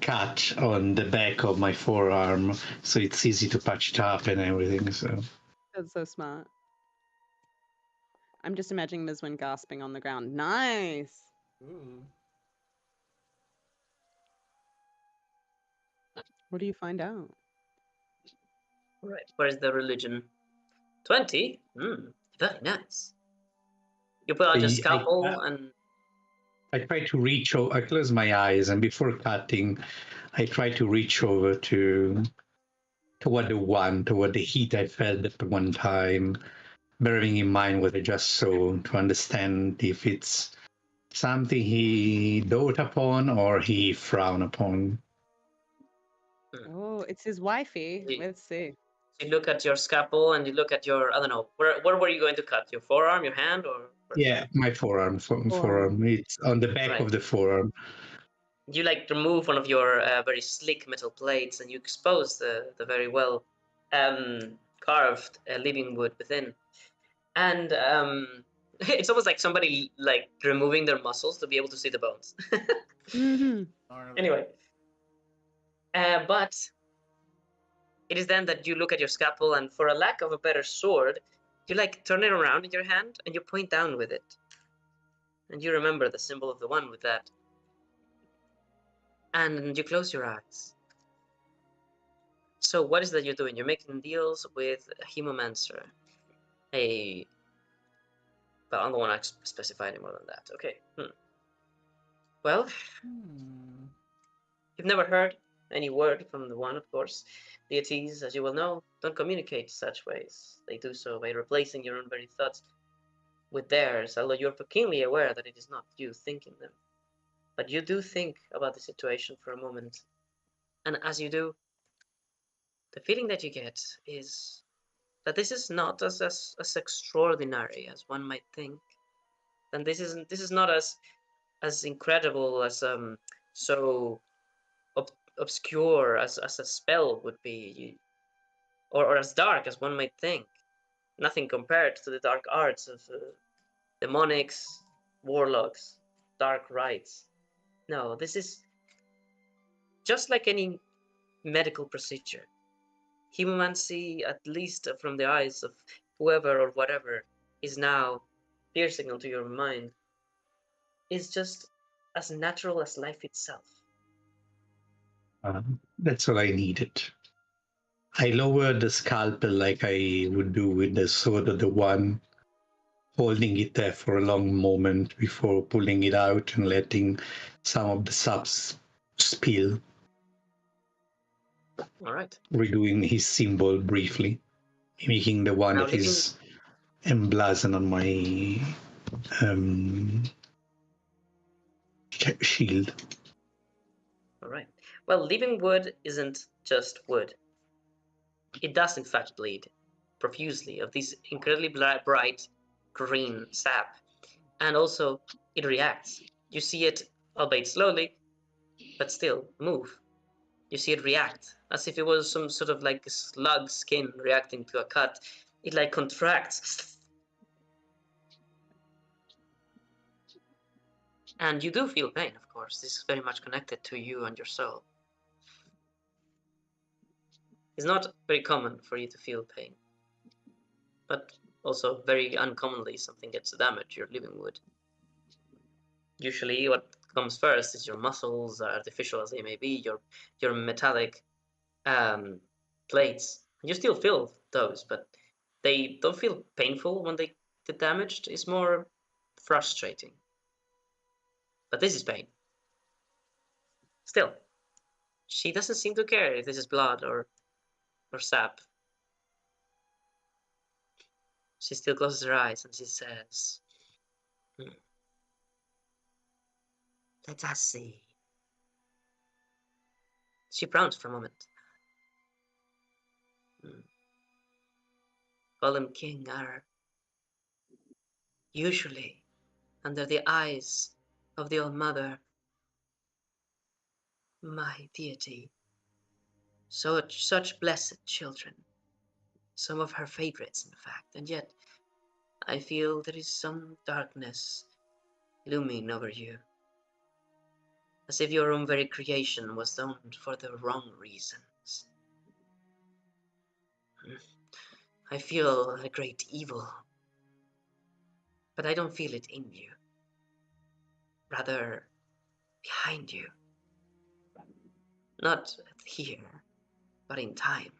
cut on the back of my forearm, so it's easy to patch it up and everything. So That's so smart. I'm just imagining Mizwin gasping on the ground. Nice. Ooh. What do you find out? Right, where's the religion? 20? Very nice. You pull out your scalpel and... I try to reach over, I close my eyes, and before cutting, I try to reach over toward the heat I felt at one time, bearing in mind what I just saw, to understand if it's something he dote upon or he frown upon. Oh, it's his wifey. Let's see. You look at your scalpel and you look at your, I don't know, where were you going to cut? Your forearm, your hand, or? Yeah, my forearm. It's on the back of the forearm. You like remove one of your very slick metal plates and you expose the very well carved living wood within. And it's almost like somebody like removing their muscles to be able to see the bones. Anyway, but it is then that you look at your scalpel and for a lack of a better sword, you like turn it around in your hand and you point down with it. And you remember the symbol of the one with that. And you close your eyes. So what is that you're doing? You're making deals with a hemomancer. But I don't want to specify any more than that. Okay. Well, you've never heard any word from the one, of course. Deities, as you well know, don't communicate such ways. They do so by replacing your own very thoughts with theirs, although you're keenly aware that it is not you thinking them. But you do think about the situation for a moment. And as you do, the feeling that you get is that this is not as extraordinary as one might think. And this is not as incredible as so obscure as a spell would be, or as dark as one might think. Nothing compared to the dark arts of demonics, warlocks, dark rites. No, this is just like any medical procedure. Humancy, at least from the eyes of whoever or whatever is now piercing onto your mind, is just as natural as life itself. That's what I needed. I lowered the scalpel like I would do with the sword of the one, holding it there for a long moment before pulling it out and letting some of the subs spill, All right. redoing his symbol briefly, making the one Now that is emblazoned on my shield. All right. Well, living wood isn't just wood. It does, in fact, bleed profusely of this incredibly bright green sap. And also, it reacts. You see it, albeit slowly, but still move. You see it react, as if it was some sort of like slug skin reacting to a cut. It like contracts. And you do feel pain, of course. This is very much connected to you and your soul. It's not very common for you to feel pain, but also very uncommonly something gets damaged, your living wood. Usually what comes first is your muscles, artificial as they may be, your metallic plates. You still feel those, but they don't feel painful when they get damaged. It's more frustrating. But this is pain. Still, she doesn't seem to care if this is blood or sap. She still closes her eyes and she says, "Let us see." She frowns for a moment. Golem King are usually under the eyes of the Old Mother, my deity. Such blessed children. Some of her favorites, in fact, and yet I feel there is some darkness looming over you, as if your own very creation was done for the wrong reasons. I feel a great evil, but I don't feel it in you, rather behind you. Not here, but in time.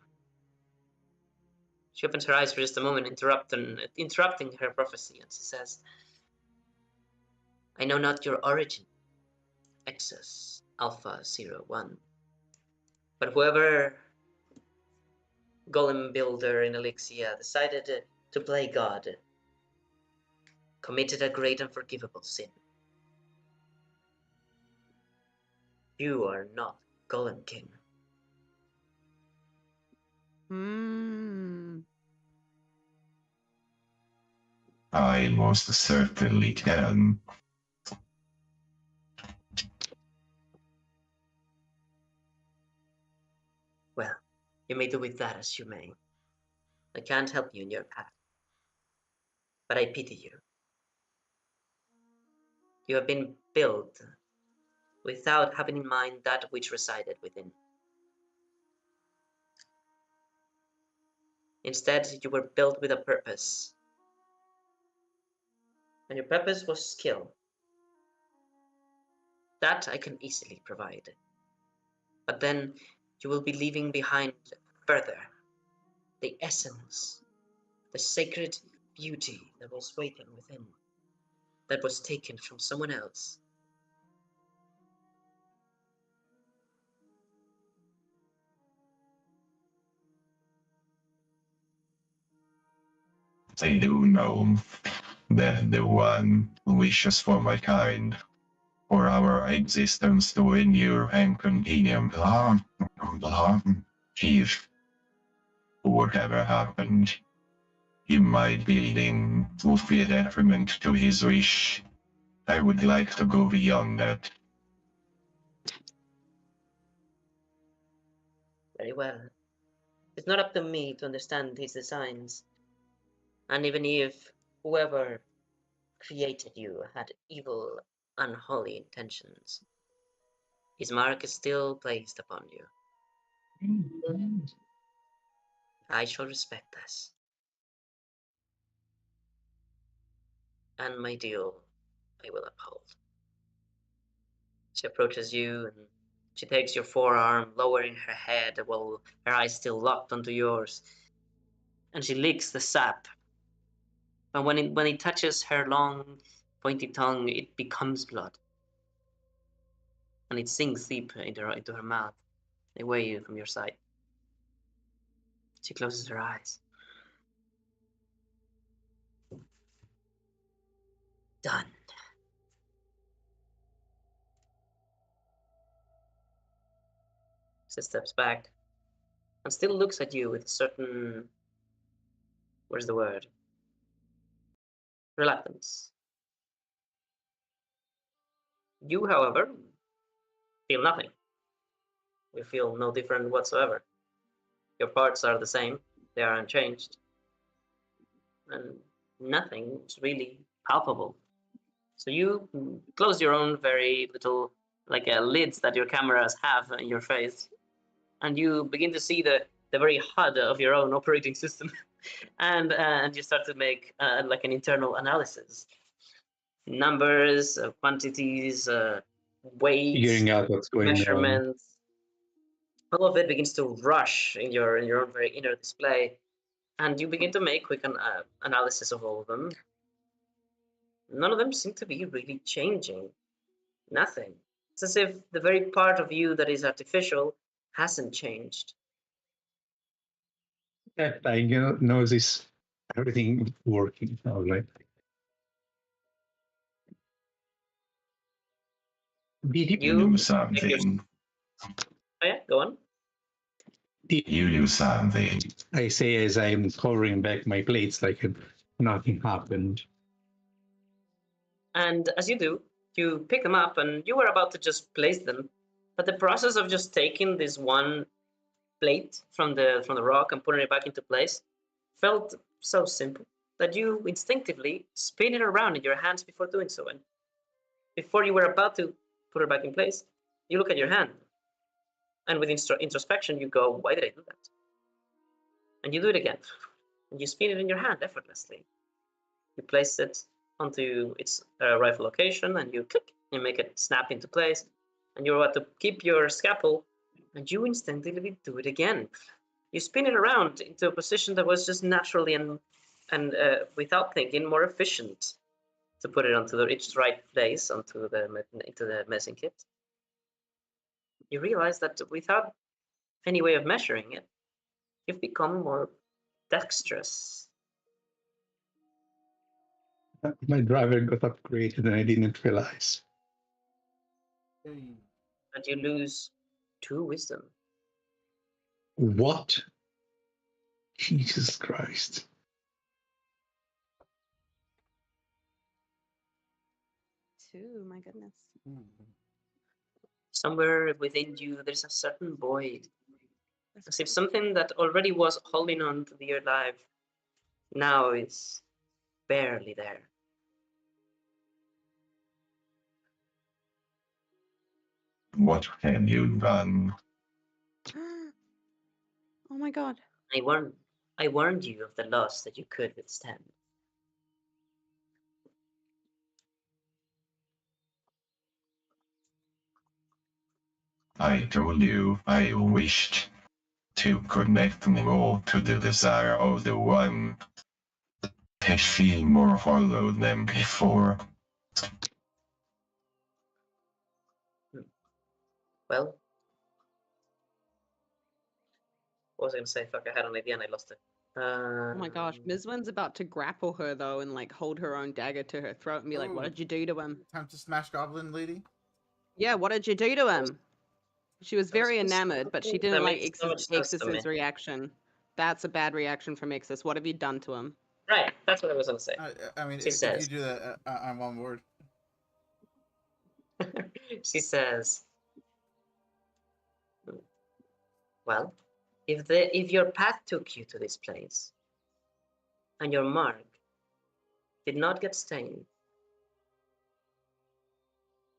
She opens her eyes for just a moment, interrupting her prophecy, and she says, "I know not your origin, Exus Alpha 01, but whoever golem builder in Elixia decided to play God committed a great unforgivable sin. You are not Golem King." I most certainly can. Well, you may do with that as you may. I can't help you in your path, but I pity you. You have been built without having in mind that which resided within. Instead, you were built with a purpose, and your purpose was skill. That I can easily provide. But then you will be leaving behind further the essence, the sacred beauty that was waiting within, that was taken from someone else. I do know that the one wishes for my kind, for our existence to endure and continue. If whatever happened, he might be leading to be a detriment to his wish. I would like to go beyond that. Very well. It's not up to me to understand his designs. And even if whoever created you had evil, unholy intentions, his mark is still placed upon you. I shall respect this. And my deal I will uphold. She approaches you and she takes your forearm, lowering her head while her eyes still locked onto yours, and she licks the sap. But when it touches her long, pointy tongue, it becomes blood, and it sinks deep into her mouth, away from your sight. She closes her eyes. Done. She steps back and still looks at you with a certain, where's the word? Reluctance. You, however, feel nothing. You feel no different whatsoever. Your parts are the same, they are unchanged, and nothing is really palpable. So you close your own very little, like lids that your cameras have in your face, and you begin to see the very HUD of your own operating system, and you start to make like an internal analysis, numbers, quantities, weights, Figuring out what's going on. measurements. All of it begins to rush in your own very inner display, and you begin to make quick analysis of all of them. None of them seem to be really changing. Nothing. It's as if the very part of you that is artificial hasn't changed. Yeah, I knows is everything working all right. Did You You do make your. something. Oh yeah, go on. You do something. I say as I'm covering back my plates like nothing happened. And as you do, you pick them up, and you were about to just place them, but the process of just taking this one plate from the rock and putting it back into place felt so simple that you instinctively spin it around in your hands before doing so. And before you were about to put it back in place, you look at your hand, and with introspection, you go, "Why did I do that?" And you do it again, and you spin it in your hand effortlessly. You place it onto its rightful location, and you click, and make it snap into place. And you're about to keep your scalpel, and you instinctively do it again. You spin it around into a position that was just naturally and without thinking more efficient to put it onto its right place into the messing kit. You realize that without any way of measuring it, you've become more dexterous. My driver got upgraded and I didn't realize. Hey. And you lose 2 wisdom. What? Jesus Christ. Two, my goodness. Somewhere within you, there's a certain void, as if something that already was holding on to your life now is barely there. What have you done? Oh my god. I warned you of the loss that you could withstand. I told you I wished to connect more to the desire of the one. I feel more hollow than before. Well, what was I going to say? Fuck, I had an idea and I lost it. Oh my gosh. Mizwen's about to grapple her though and like hold her own dagger to her throat and be like, what Ooh. did you do to him? Time to smash Goblin Lady. Yeah, what did you do to him? She was That was very just enamored, but she something that didn't like makes so much sense to me. Ixus's reaction. That's a bad reaction from Ixus. What have you done to him? Right, that's what I was going to say. I mean, She if you says. do that, I'm on board. She says, well, if your path took you to this place and your mark did not get stained,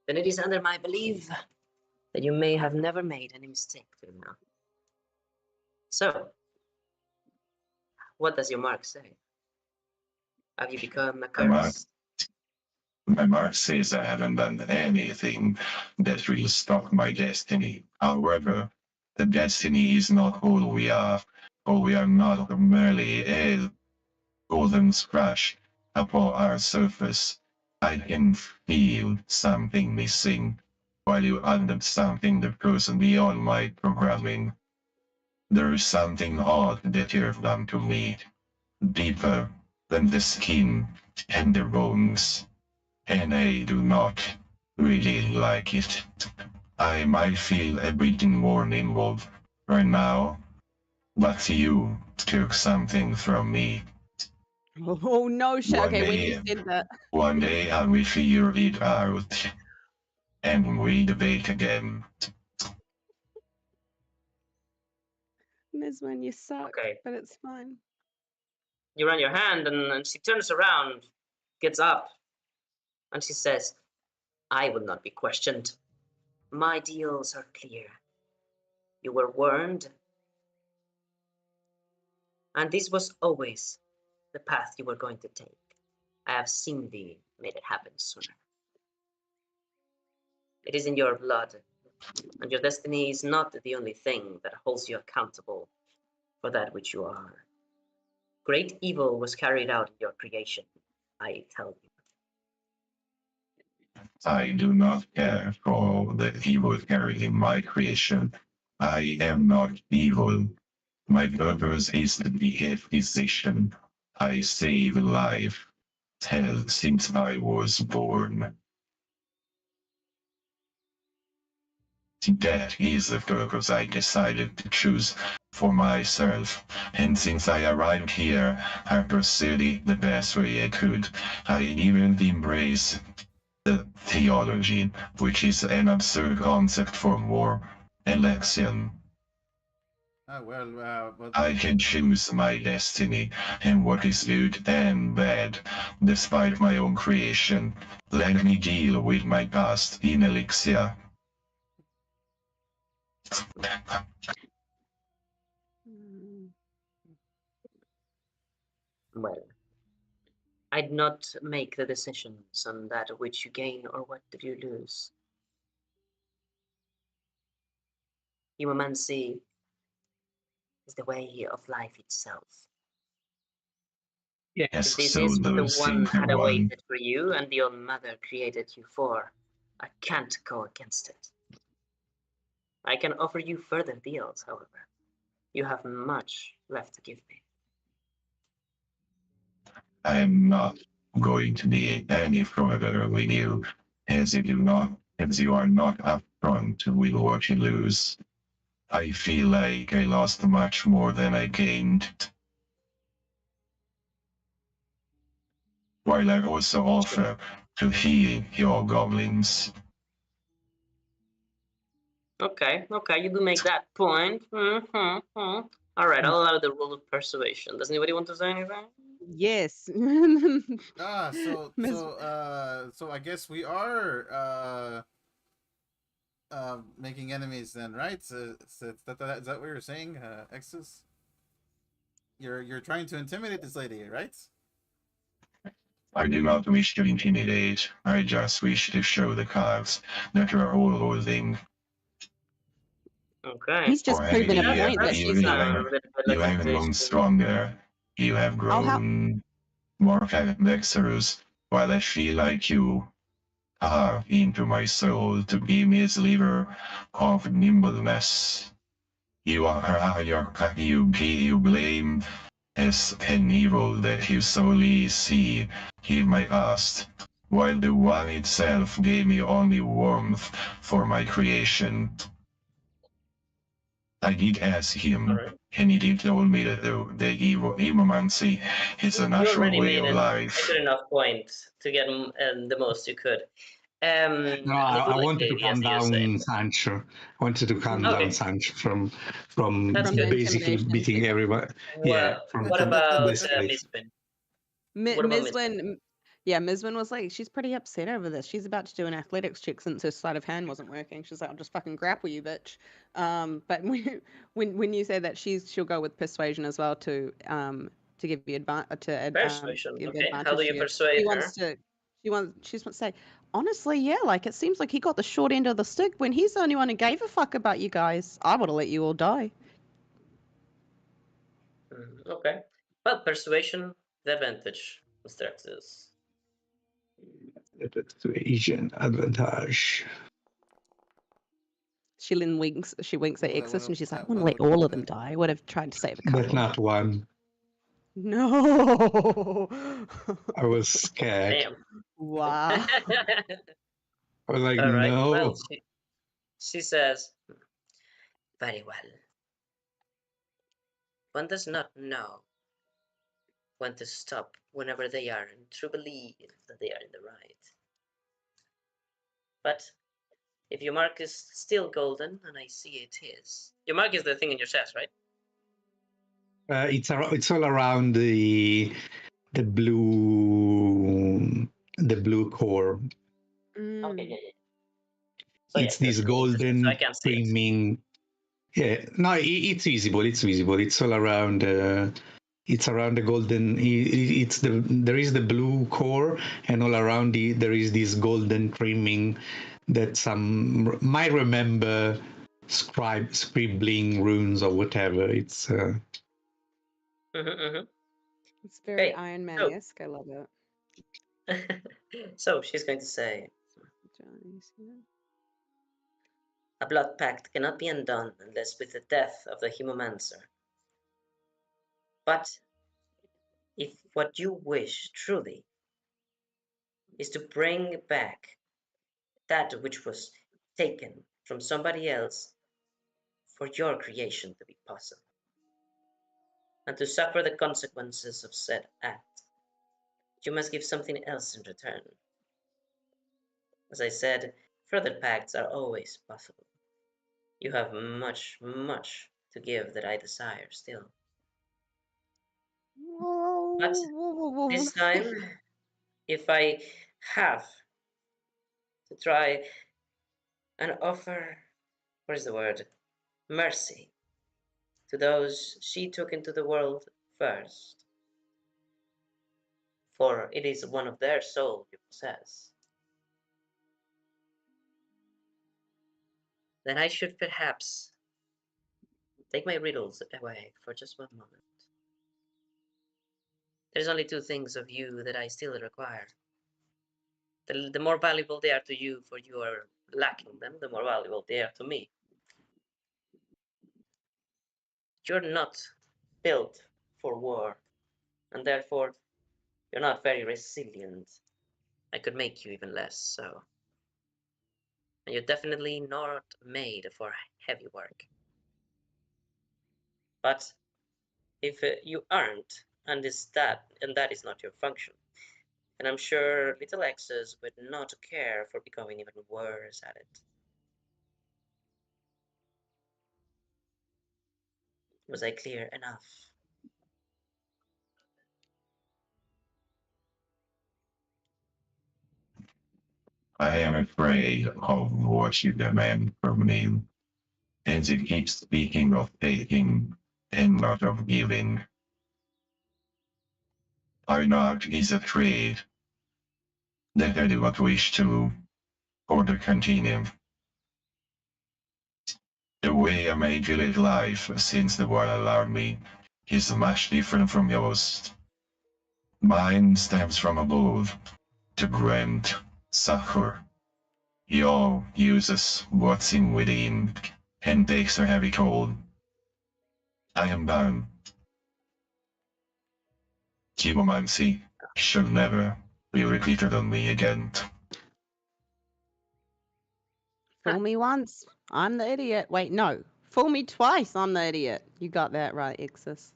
then it is under my belief that you may have never made any mistake till now. So, what does your mark say? Have you become a My mark, curse? my mark says I haven't done anything that will stop my destiny. However, the destiny is not all we are, or we are not merely a golden scratch upon our surface. I can feel something missing, while you understanding the person beyond my programming. There is something odd that you've done to me, deeper than the skin and the bones, and I do not really like it. I might feel a bit more nimble right now, but you took something from me. Oh no, shit. One Okay, when you day, said that, one day I will figure it out, and we debate again. Mizwen, you suck, Okay. but it's fine. You run your hand, and she turns around, gets up, and she says, I will not be questioned. My deals are clear. You were warned, and this was always the path you were going to take. I have seen thee made it happen sooner. It is in your blood, and your destiny is not the only thing that holds you accountable for that which you are. Great evil was carried out in your creation, I tell you. I do not care for the evil carried in my creation. I am not evil. My purpose is to be a physician. I save life. Hell since I was born. That is the purpose I decided to choose for myself. And since I arrived here, I pursued it the best way I could. I even embrace the theology, which is an absurd concept for more election. But I can choose my destiny and what is good and bad, despite my own creation. Let me deal with my past in Elixir. Mm. Well, I'd not make the decisions on that which you gain or what you lose. Humancy is the way of life itself. Yes. If this So is what the those one seem to had one. awaited for you and the old mother created you for, I can't go against it. I can offer you further deals, however. You have much left to give me. I am not going to be any further with you, as you are not upfront with what you lose. I feel like I lost much more than I gained. While I also offer to heal your goblins. Okay, you do make that point. All right, I'll allow the rule of persuasion. Does anybody want to say anything? Yes. Miz- so I guess we are making enemies then, right? Is that what you're saying, Exus? You're trying to intimidate this lady, right? I do not wish to intimidate. I just wish to show the cards that you are all holding. Okay. He's just For proving a every point That that you, she's seems you, a not. have, little bit you like have grown intimidation. stronger. You have Oh, how? grown more dexterous, while I feel like you are into my soul to be me sliver of nimbleness. You are you blame as an evil that you solely see in my past, while the one itself gave me only warmth for my creation. I did ask him, Alright. and he did tell me that the evomancy is a You natural already way made of a life. good enough point to get the most you could. No, Who would I like wanted to yes, calm you say? down Sancho. I wanted to calm down Okay, Sancho from that's From the good. basically intimidation. beating everybody. Yeah, What from what from about basically. Miss Win? What about Miss Win? Yeah, Mizman was like, she's pretty upset over this. She's about to do an athletics check since her sleight of hand wasn't working. She's like, I'll just fucking grapple you, bitch. But when you say that she'll go with persuasion as well to give you Persuasion. give Okay. How do advantage you to you. persuade She her? wants to she wants to say, honestly, yeah, like it seems like he got the short end of the stick when he's the only one who gave a fuck about you guys. I would have let you all die. Okay. Well, persuasion, the advantage, Mr. X's. Persuasion advantage. She winks at Ooh, Exus and she's like, I want to that let would all be of them good. die. I would have tried to save a But couple. not one. No. I was scared. Damn. Wow. I was like, All right. Well, no. she says, very well. One does not know when to stop whenever they are and to believe that they are in the right. But if your mark is still golden, and I see it is. Your mark is the thing in your chest, right? It's all around the blue core. Okay, yeah, Mm. yeah. So It's yeah, this that's interesting. So I golden can't see it. streaming. Yeah, no, it's visible. It's visible. It's all around. It's around the golden. It's there is the blue core, and all around it there is this golden trimming that some might remember scribbling runes or whatever. It's It's very Okay, Iron so Man-esque. I love it. so she's going to say, Johnny, see that? a blood pact cannot be undone unless with the death of the humomancer. But if what you wish truly is to bring back that which was taken from somebody else for your creation to be possible, and to suffer the consequences of said act, you must give something else in return. As I said, further pacts are always possible. You have much, much to give that I desire still. But this time, if I have to try and offer, what is the word, mercy to those she took into the world first, for it is one of their soul you possess, then I should perhaps take my riddles away for just one moment. There's only two things of you that I still require. The more valuable they are to you, for you are lacking them, the more valuable they are to me. You're not built for war, and therefore you're not very resilient. I could make you even less so. And you're definitely not made for heavy work. But if you aren't, and that is not your function, and I'm sure little X's would not care for becoming even worse at it. Was I clear enough? I am afraid of what you demand from me, as it keeps speaking of taking and not of giving. Our not is afraid that I do not wish to order continue. The way I made you live life since the war allowed me is much different from yours. Mine stems from above, to grant succor. Your uses what's in within and takes a heavy toll. I am bound. Chemomancy should never be repeated on me again. Fool me once, I'm the idiot. Wait, no. Fool me twice, I'm the idiot. You got that right, Exus.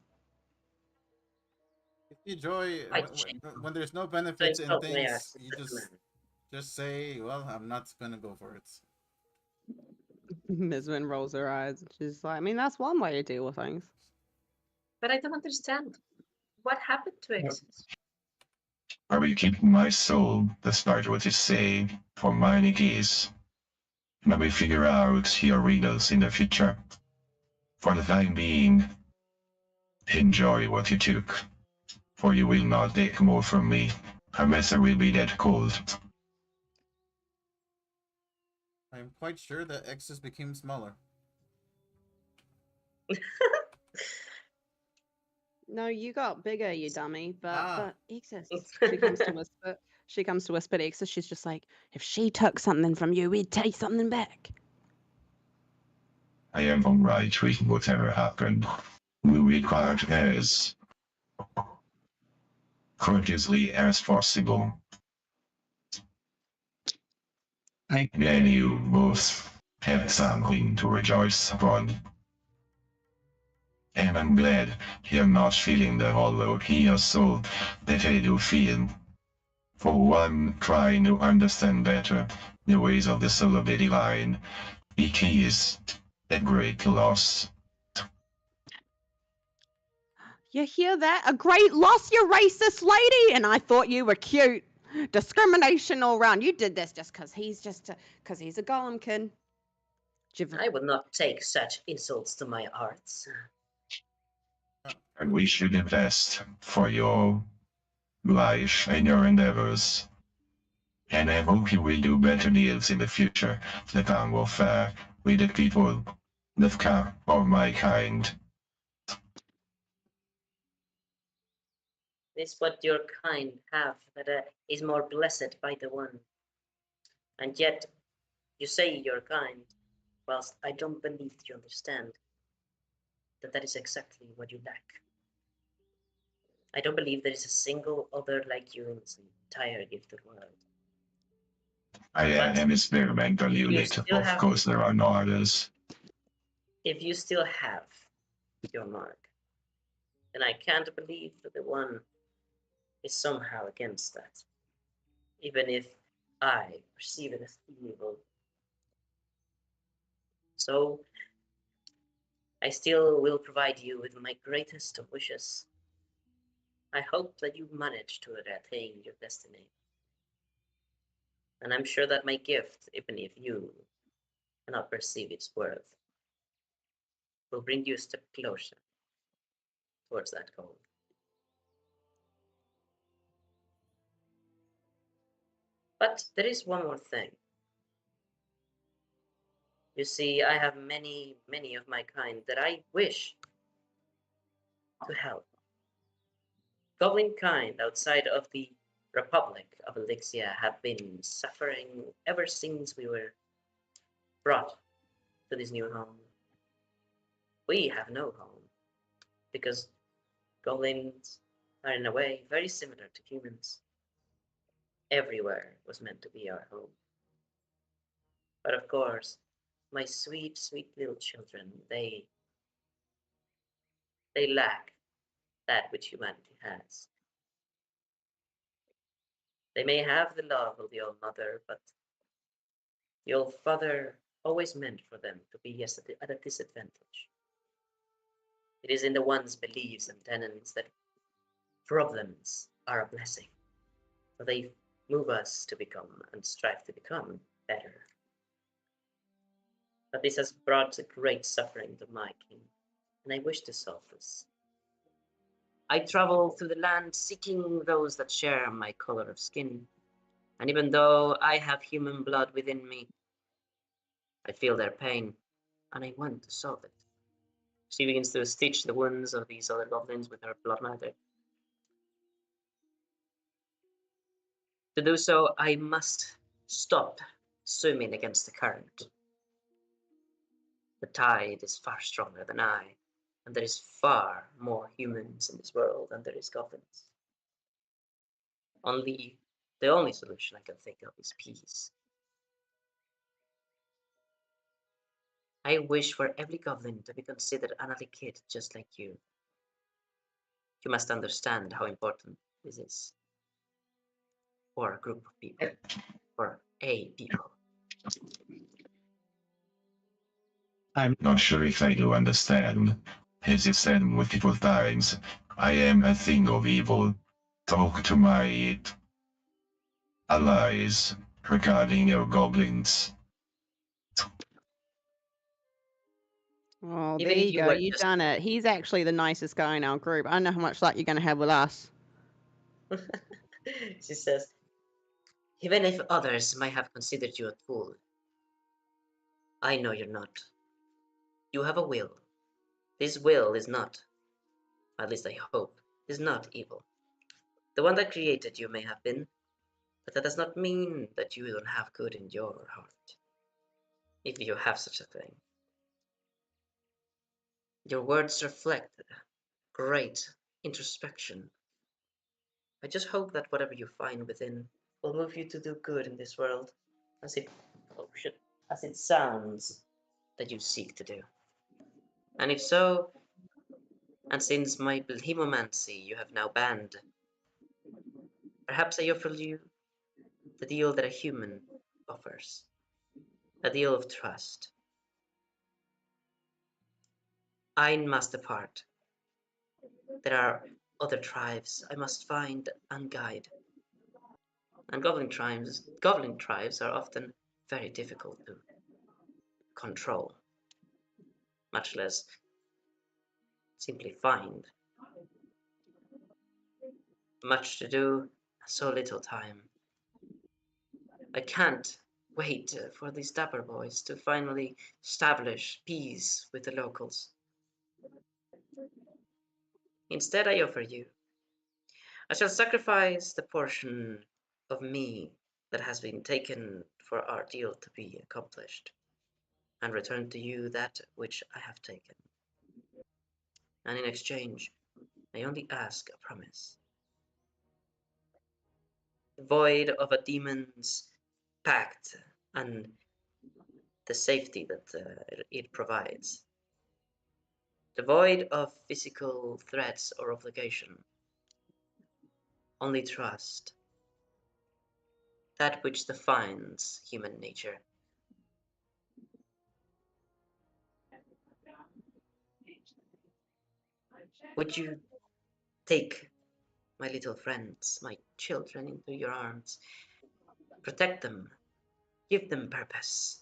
If you enjoy Quite shame. when there's no To benefits in insult my things, ass, you this man. just say, "Well, I'm not gonna go for it." Mizman rolls her eyes. She's like, I mean, that's one way to deal with things. But I don't understand. What happened to Exus? Are we keeping my soul, despite what you say, for mine keys? Let me figure out your riddles in the future. For the time being, enjoy what you took, for you will not take more from me. A messer will be that cold. I'm quite sure that X's became smaller. No, you got bigger, you dummy. But Exis, Ah. she comes to whisper. She comes to whisper to Exis. She's just like, if she took something from you, we'd take something back. I am alright with whatever happened. We required as courteously as possible. And you both have something to rejoice upon. And I'm glad you're not feeling the hollow in your soul that I do feel. For one, trying to understand better the ways of the soul of the divine. It is a great loss. You hear that? A great loss, you racist lady! And I thought you were cute. Discrimination all round. You did this just because he's a golem kid. I would not take such insults to my arts. And we should invest for your life and your endeavors. And I hope you will do better deals in the future that are more fair with the people that come of my kind. This what your kind have that is more blessed by the one. And yet you say you're kind, whilst I don't believe you understand that that is exactly what you lack. I don't believe there is a single other like you in this entire gifted world. I am an experimental unit. still Of have- course, there are no others. If you still have your mark, then I can't believe that the one is somehow against that. Even if I perceive it as evil. So I still will provide you with my greatest of wishes. I hope that you manage to attain your destiny. And I'm sure that my gift, even if you cannot perceive its worth, will bring you a step closer towards that goal. But there is one more thing. You see, I have many, many of my kind that I wish to help. Goblin kind outside of the Republic of Elixia have been suffering ever since we were brought to this new home. We have no home because goblins are in a way very similar to humans. Everywhere was meant to be our home. But of course, my sweet, sweet little children, they lack that which humanity has. They may have the love of the Old Mother, but the Old Father always meant for them to be at a disadvantage. It is in the one's beliefs and tenets that problems are a blessing, for they move us to become and strive to become better. But this has brought great suffering to my king, and I wish to solve this. I travel through the land seeking those that share my color of skin, and even though I have human blood within me, I feel their pain, and I want to solve it. She begins to stitch the wounds of these other goblins with her blood matter. To do so, I must stop swimming against the current. The tide is far stronger than I, and there is far more humans in this world than there is goblins. The only solution I can think of is peace. I wish for every goblin to be considered another kid just like you. You must understand how important this is for a group of people, for a people. I'm not sure if I do understand. As you said multiple times, I am a thing of evil. Talk to my allies regarding your goblins. Oh, Even there if you you go. were You've just done it. He's actually the nicest guy in our group. I don't know how much luck you're going to have with us. she says, even if others might have considered you a fool, I know you're not. You have a will. This will is not, at least I hope, is not evil. The one that created you may have been, but that does not mean that you don't have good in your heart, if you have such a thing. Your words reflect great introspection. I just hope that whatever you find within will move you to do good in this world, as it, oh shit, as it sounds that you seek to do. And if so, and since my behemomancy you have now banned, perhaps I offer you the deal that a human offers, a deal of trust. I must depart. There are other tribes I must find and guide. And goblin tribes are often very difficult to control, much less simply find. Much to do, so little time. I can't wait for these dapper boys to finally establish peace with the locals. Instead, I offer you, I shall sacrifice the portion of me that has been taken for our deal to be accomplished, and return to you that which I have taken. And in exchange, I only ask a promise, void of a demon's pact and the safety that it provides, devoid of physical threats or obligation, only trust, that which defines human nature. Would you take my little friends, my children, into your arms, protect them, give them purpose,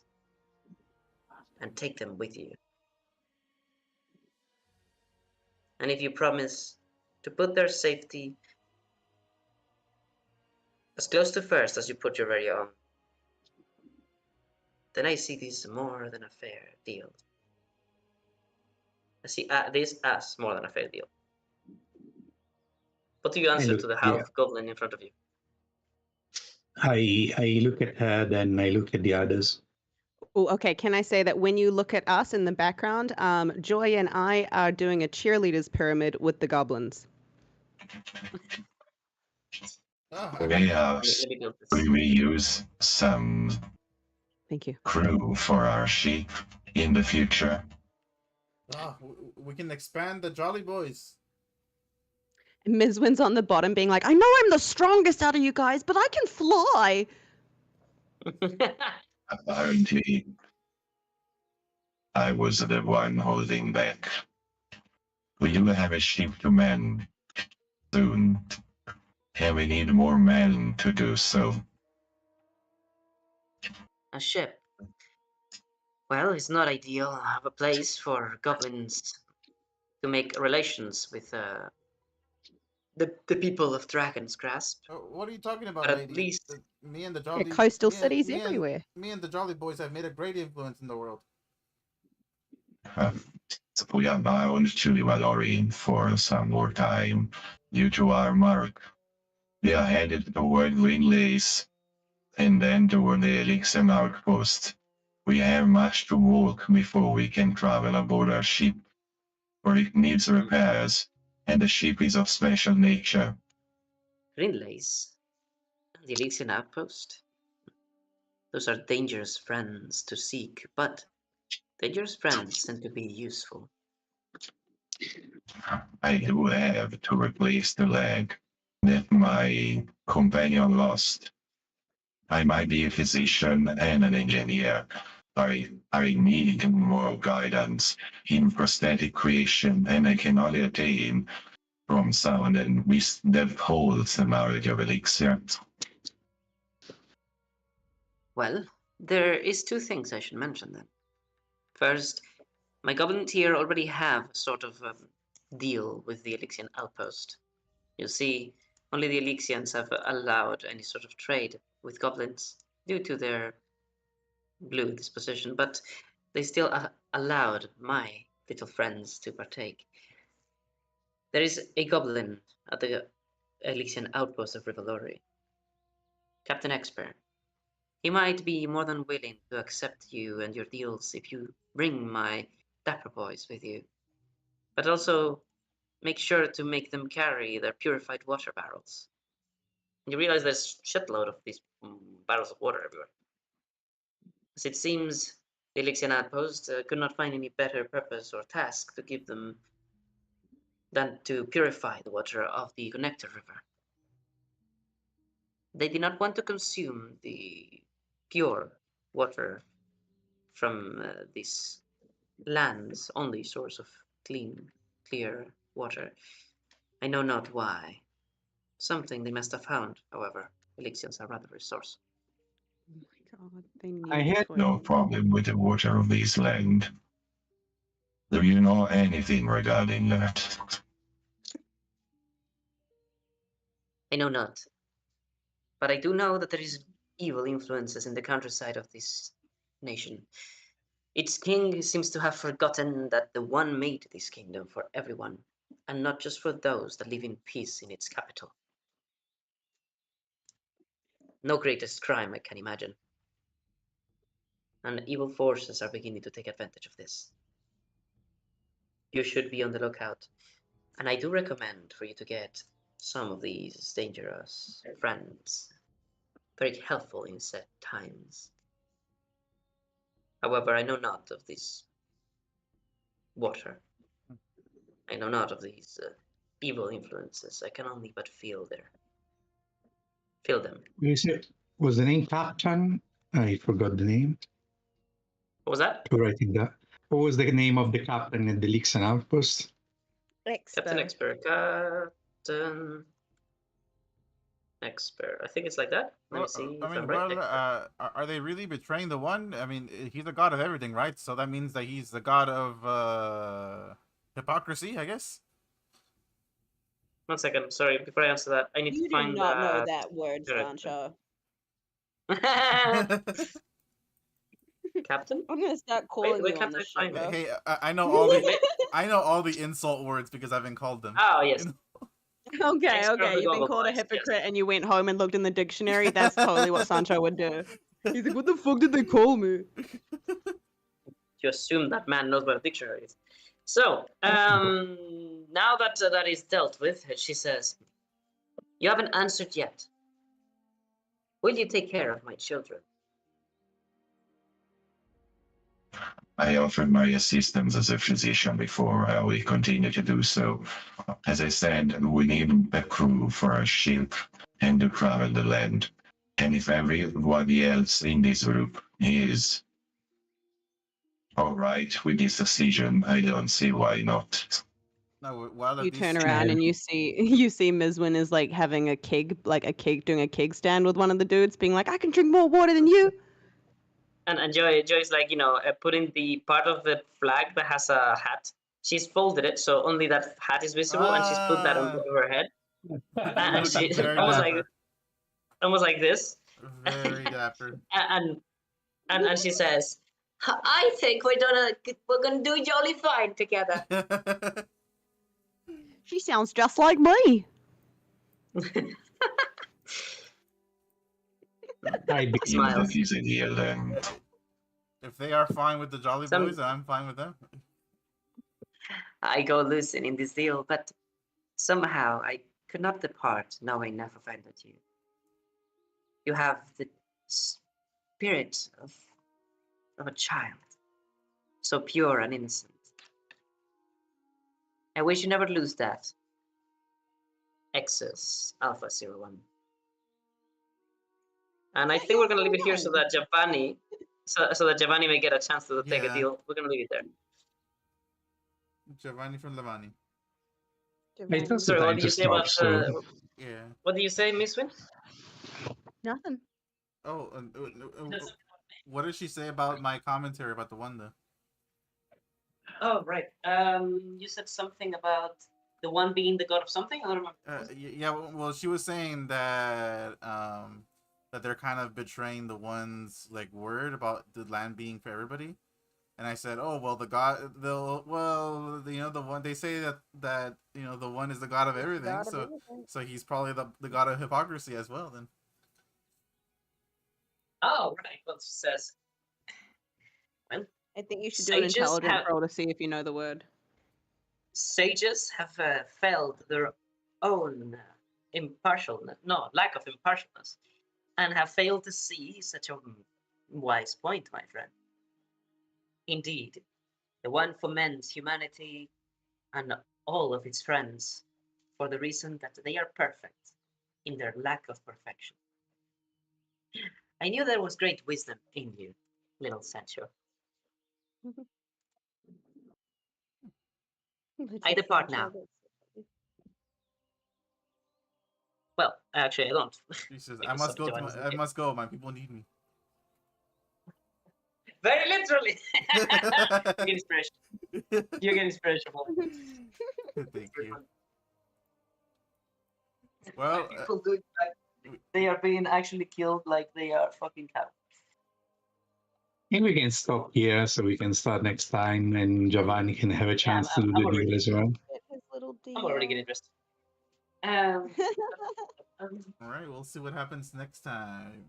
and take them with you? And if you promise to put their safety as close to first as you put your very own, then I see this more than a fair deal. I see this as more than a fair deal. What do you answer to the half goblin in front of you? I look at her, then I look at the others. Oh, okay. Can I say that when you look at us in the background, Joy and I are doing a cheerleaders pyramid with the goblins. Oh, Perhaps Let me build we this. may use some Thank you. crew for our sheep in the future. we can expand the Jolly Boys. Ms. Wynn's on the bottom being like, I know I'm the strongest out of you guys, but I can fly. Apparently, I was the one holding back. We do have a sheep to mend soon, and we need more men to do so. A ship. Well, it's not ideal. I have a place for goblins to make relations with the people of Dragon's Grasp. What are you talking about, But at lady? least Me and the Yeah, Jolly coastal me and- cities me and- everywhere. Me and the Jolly Boys have made a great influence in the world. So we are bound to the Valorian for some more time due to our mark. We are headed toward Greenlace and then toward the Elixir outpost. We have much to walk before we can travel aboard our ship, for it needs repairs, and the ship is of special nature. Greenlace and the Elysian Outpost. Those are dangerous friends to seek, but dangerous friends tend to be useful. I do have to replace the leg that my companion lost. I might be a physician and an engineer. I need more guidance in prosthetic creation, and I can only attain from someone that holds the knowledge of elixir. Well, there is two things I should mention then. First, my goblins here already have a sort of deal with the Elixian outpost. You see, only the Elixians have allowed any sort of trade with goblins due to their blue disposition, but they still allowed my little friends to partake. There is a goblin at the Elixian outpost of Rivalori, Captain Expert. He might be more than willing to accept you and your deals if you bring my dapper boys with you. But also make sure to make them carry their purified water barrels. You realize there's shitload of these barrels of water everywhere. As it seems, the Elixian outpost could not find any better purpose or task to give them than to purify the water of the Connector River. They did not want to consume the pure water from this land's only source of clean, clear water. I know not why. Something they must have found, however. Elixians are rather resourceful. Oh my god, they knew I this had was No him. problem with the water of this land. Do you know anything regarding that? I know not. But I do know that there is evil influences in the countryside of this nation. Its king seems to have forgotten that the one made this kingdom for everyone, and not just for those that live in peace in its capital. No greatest crime I can imagine. And evil forces are beginning to take advantage of this. You should be on the lookout, and I do recommend for you to get some of these dangerous friends. Very helpful in set times. However, I know not of this water. I know not of these evil influences. I can only but feel them. You said, was the name Captain? I forgot the name. What was that? To write it down. What was the name of the captain at the Lixen outpost? Captain Expert. Expert. Captain Expert. I think it's like that. Let me Well, see I if I'm mean, right. well, are they really betraying the one? I mean, he's the god of everything, right? So that means that he's the god of hypocrisy, I guess. 1 second. Sorry, before I answer that, I need You to do find not know that word, correct. Sancho. Captain? I'm gonna start calling wait you on can't this I shit, find it? bro. Hey, I know all the Wait. I know all the insult words because I've been called them. Oh, yes. Okay, Thanks for okay. the You've been Google called a Voice, yes. hypocrite and you went home and looked in the dictionary. That's totally what Sancho would do. He's like, what the fuck did they call me? You assume that man knows what a dictionary is. So, now that that is dealt with, she says, "You haven't answered yet. Will you take care of my children?" I offered my assistance as a physician before. I will continue to do so. As I said, we need a crew for a ship and to travel the land. And if everybody else in this group is all right with this decision, I don't see why not. No, while You at turn least around and you see Mizwin is like having a keg, doing a keg stand with one of the dudes, being like, I can drink more water than you. And Joy's like, putting the part of the flag that has a hat. She's folded it so only that hat is visible, and she's put that on top of her head, and she looking very almost like this, very dapper. and she says, "I think we're gonna do jolly fine together." She sounds just like me. I be- Even Smiles. that is a deal, then If they are fine with the Jolly Some- Boys, I'm fine with them. I go losing in this deal, but somehow I could not depart knowing I've offended you. You have the spirit of a child, so pure and innocent. I wish you never lose that. Exus Alpha 01. And I think we're gonna leave it here so that Giovanni, so that Giovanni may get a chance to take a Yeah. deal. We're gonna leave it there. Giovanni from Lavani. It's also Sorry, what time did to you say stop. about? So Yeah. What did you say, Miss Win? Nothing. Oh, That's- what did she say about my commentary about the one though? Oh, right. You said something about the one being the god of something. I don't remember. Yeah, well, she was saying that they're kind of betraying the one's like word about the land being for everybody. And I said, "Oh well, the god, the one they say that the one is the god of everything. God of So everything. so he's probably the god of hypocrisy as well. Then Oh, right. Well, it says, well, I think you should do an sages intelligence have roll to see if you know the word. sages have failed their own impartialness, no, lack of impartialness, and have failed to see such a wise point, my friend. Indeed, the one foments humanity and all of its friends for the reason that they are perfect in their lack of perfection. I knew there was great wisdom in you, little Sancho. I depart now. Well, actually, I don't. she says, Because Giovanni's I must go. My people need me." Very literally. You get inspiration. You get inspiration. Thank you. Well, People do it like they are being actually killed like they are fucking cows. I think we can stop here so we can start next time, and Giovanni can have a Yeah, chance to do the deal as well. Get his little deal. I'm already getting interested. Um, all right, we'll see what happens next time.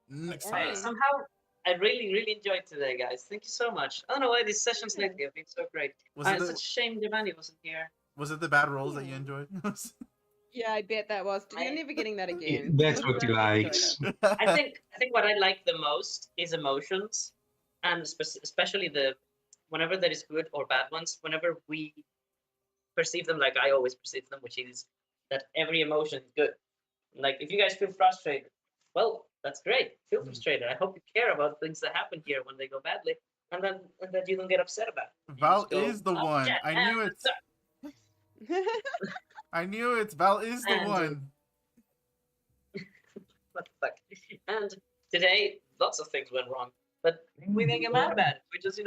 Next Hey. time. somehow, I really enjoyed today, guys. Thank you so much. I don't know why these sessions Yeah. lately have been so great. Was it It's the such a shame Giovanni wasn't here. was it the bad rolls that you enjoyed? Yeah, I bet that was. You're never getting that again. That's what he Really enjoyed likes. it. I think what I like the most is emotions, and especially whenever there is good or bad ones. Whenever we perceive them like I always perceive them, which is that every emotion is good. Like if you guys feel frustrated, well, that's great. Feel frustrated. I hope you care about things that happen here when they go badly, and that you don't get upset about it. You Val just go, is the "Oh, one. shit, I knew it. I knew it. Val is the And, one. what the fuck? And today, lots of things went wrong, but we didn't get mad about it. We just,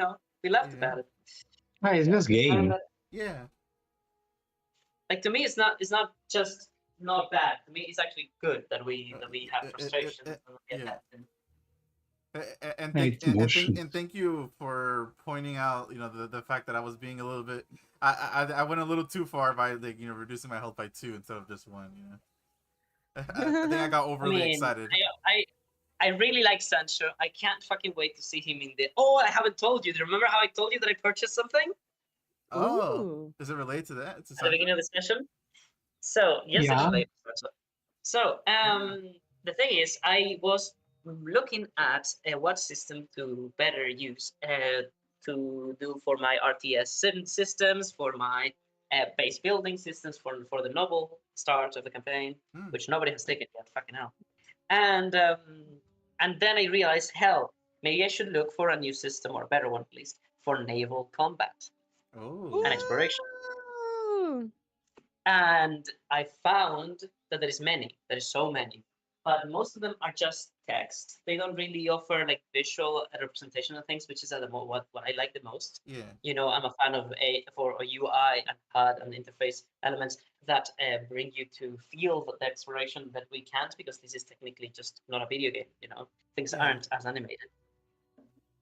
we laughed Yeah. about it. Ah, it's just And, game. Yeah. like to me, it's not just not bad. To me, it's actually good that we have frustrations and we get yeah. that. And Yeah, it's emotions. thank you for pointing out, the fact that I was being a little bit, I went a little too far by like reducing my health by 2 instead of just 1. I think I got overly excited. I really like Sancho. I can't fucking wait to see him in the. Oh, I haven't told you. Do you remember how I told you that I purchased something Oh, Ooh. does it relate to that? at the beginning of the session? So yes, it Yeah. relates. So the thing is, I was looking at what system to better use to do for my RTS systems, for my base building systems, for the novel start of the campaign, which nobody has taken yet. Fucking hell. And then I realized, hell, maybe I should look for a new system, or a better one at least, for naval combat Oh. and exploration. Ooh. And I found that there is so many, but most of them are just text. They don't really offer like visual representation of things, which is what I like the most. Yeah. I'm a fan of a UI and HUD and interface elements that bring you to feel the exploration that we can't, because this is technically just not a video game. Things Yeah. aren't as animated.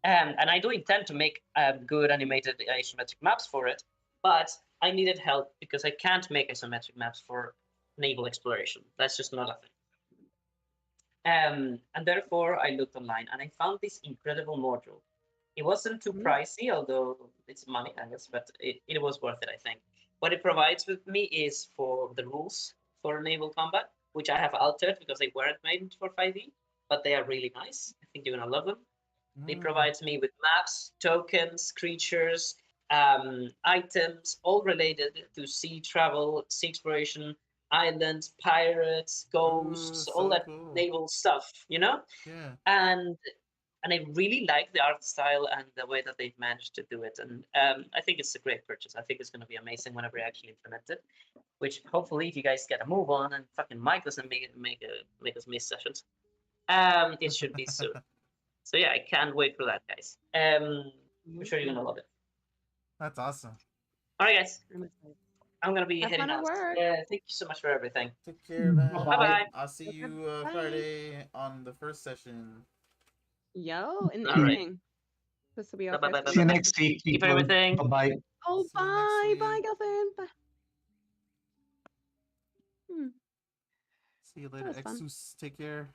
And I do intend to make good animated isometric maps for it, but I needed help because I can't make isometric maps for naval exploration. That's just not a thing. And therefore, I looked online and I found this incredible module. It wasn't too pricey, although it's money, I guess, but it was worth it, I think. What it provides with me is for the rules for naval combat, which I have altered because they weren't made for 5e, but they are really nice. I think you're going to love them. It provides me with maps, tokens, creatures, items, all related to sea travel, sea exploration, islands, pirates, ghosts, all that cool. naval stuff, Yeah. And I really like the art style and the way that they've managed to do it. And I think it's a great purchase. I think it's going to be amazing whenever I actually implement it. Which hopefully, if you guys get a move on and fucking mic us and make us miss sessions. It should be soon. So yeah, I can't wait for that, guys. I'm sure you're gonna love it. That's awesome. All right, guys. I'm excited. I'm gonna be Have heading fun at out. work. Thank you so much for everything. Take care, man. Bye-bye. I'll see you Bye. Friday on the first session. Yo, in the All right. evening. This will be our Bye, bye, first. bye, See you bye. next week. Thank you for people. everything. Bye-bye. Oh, See you next bye, week. bye, girlfriend. Bye. See you later, was fun. Exus. Take care.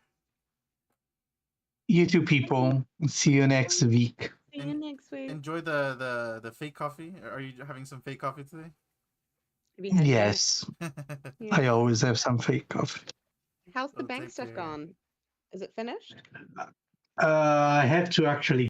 You two people. See you next week. See you next week. Enjoy the fake coffee. Are you having some fake coffee today? Have you had yet? Yes, Yeah. I always have some fake coffee. How's the Oh, bank take stuff care. gone? Is it finished? I have to actually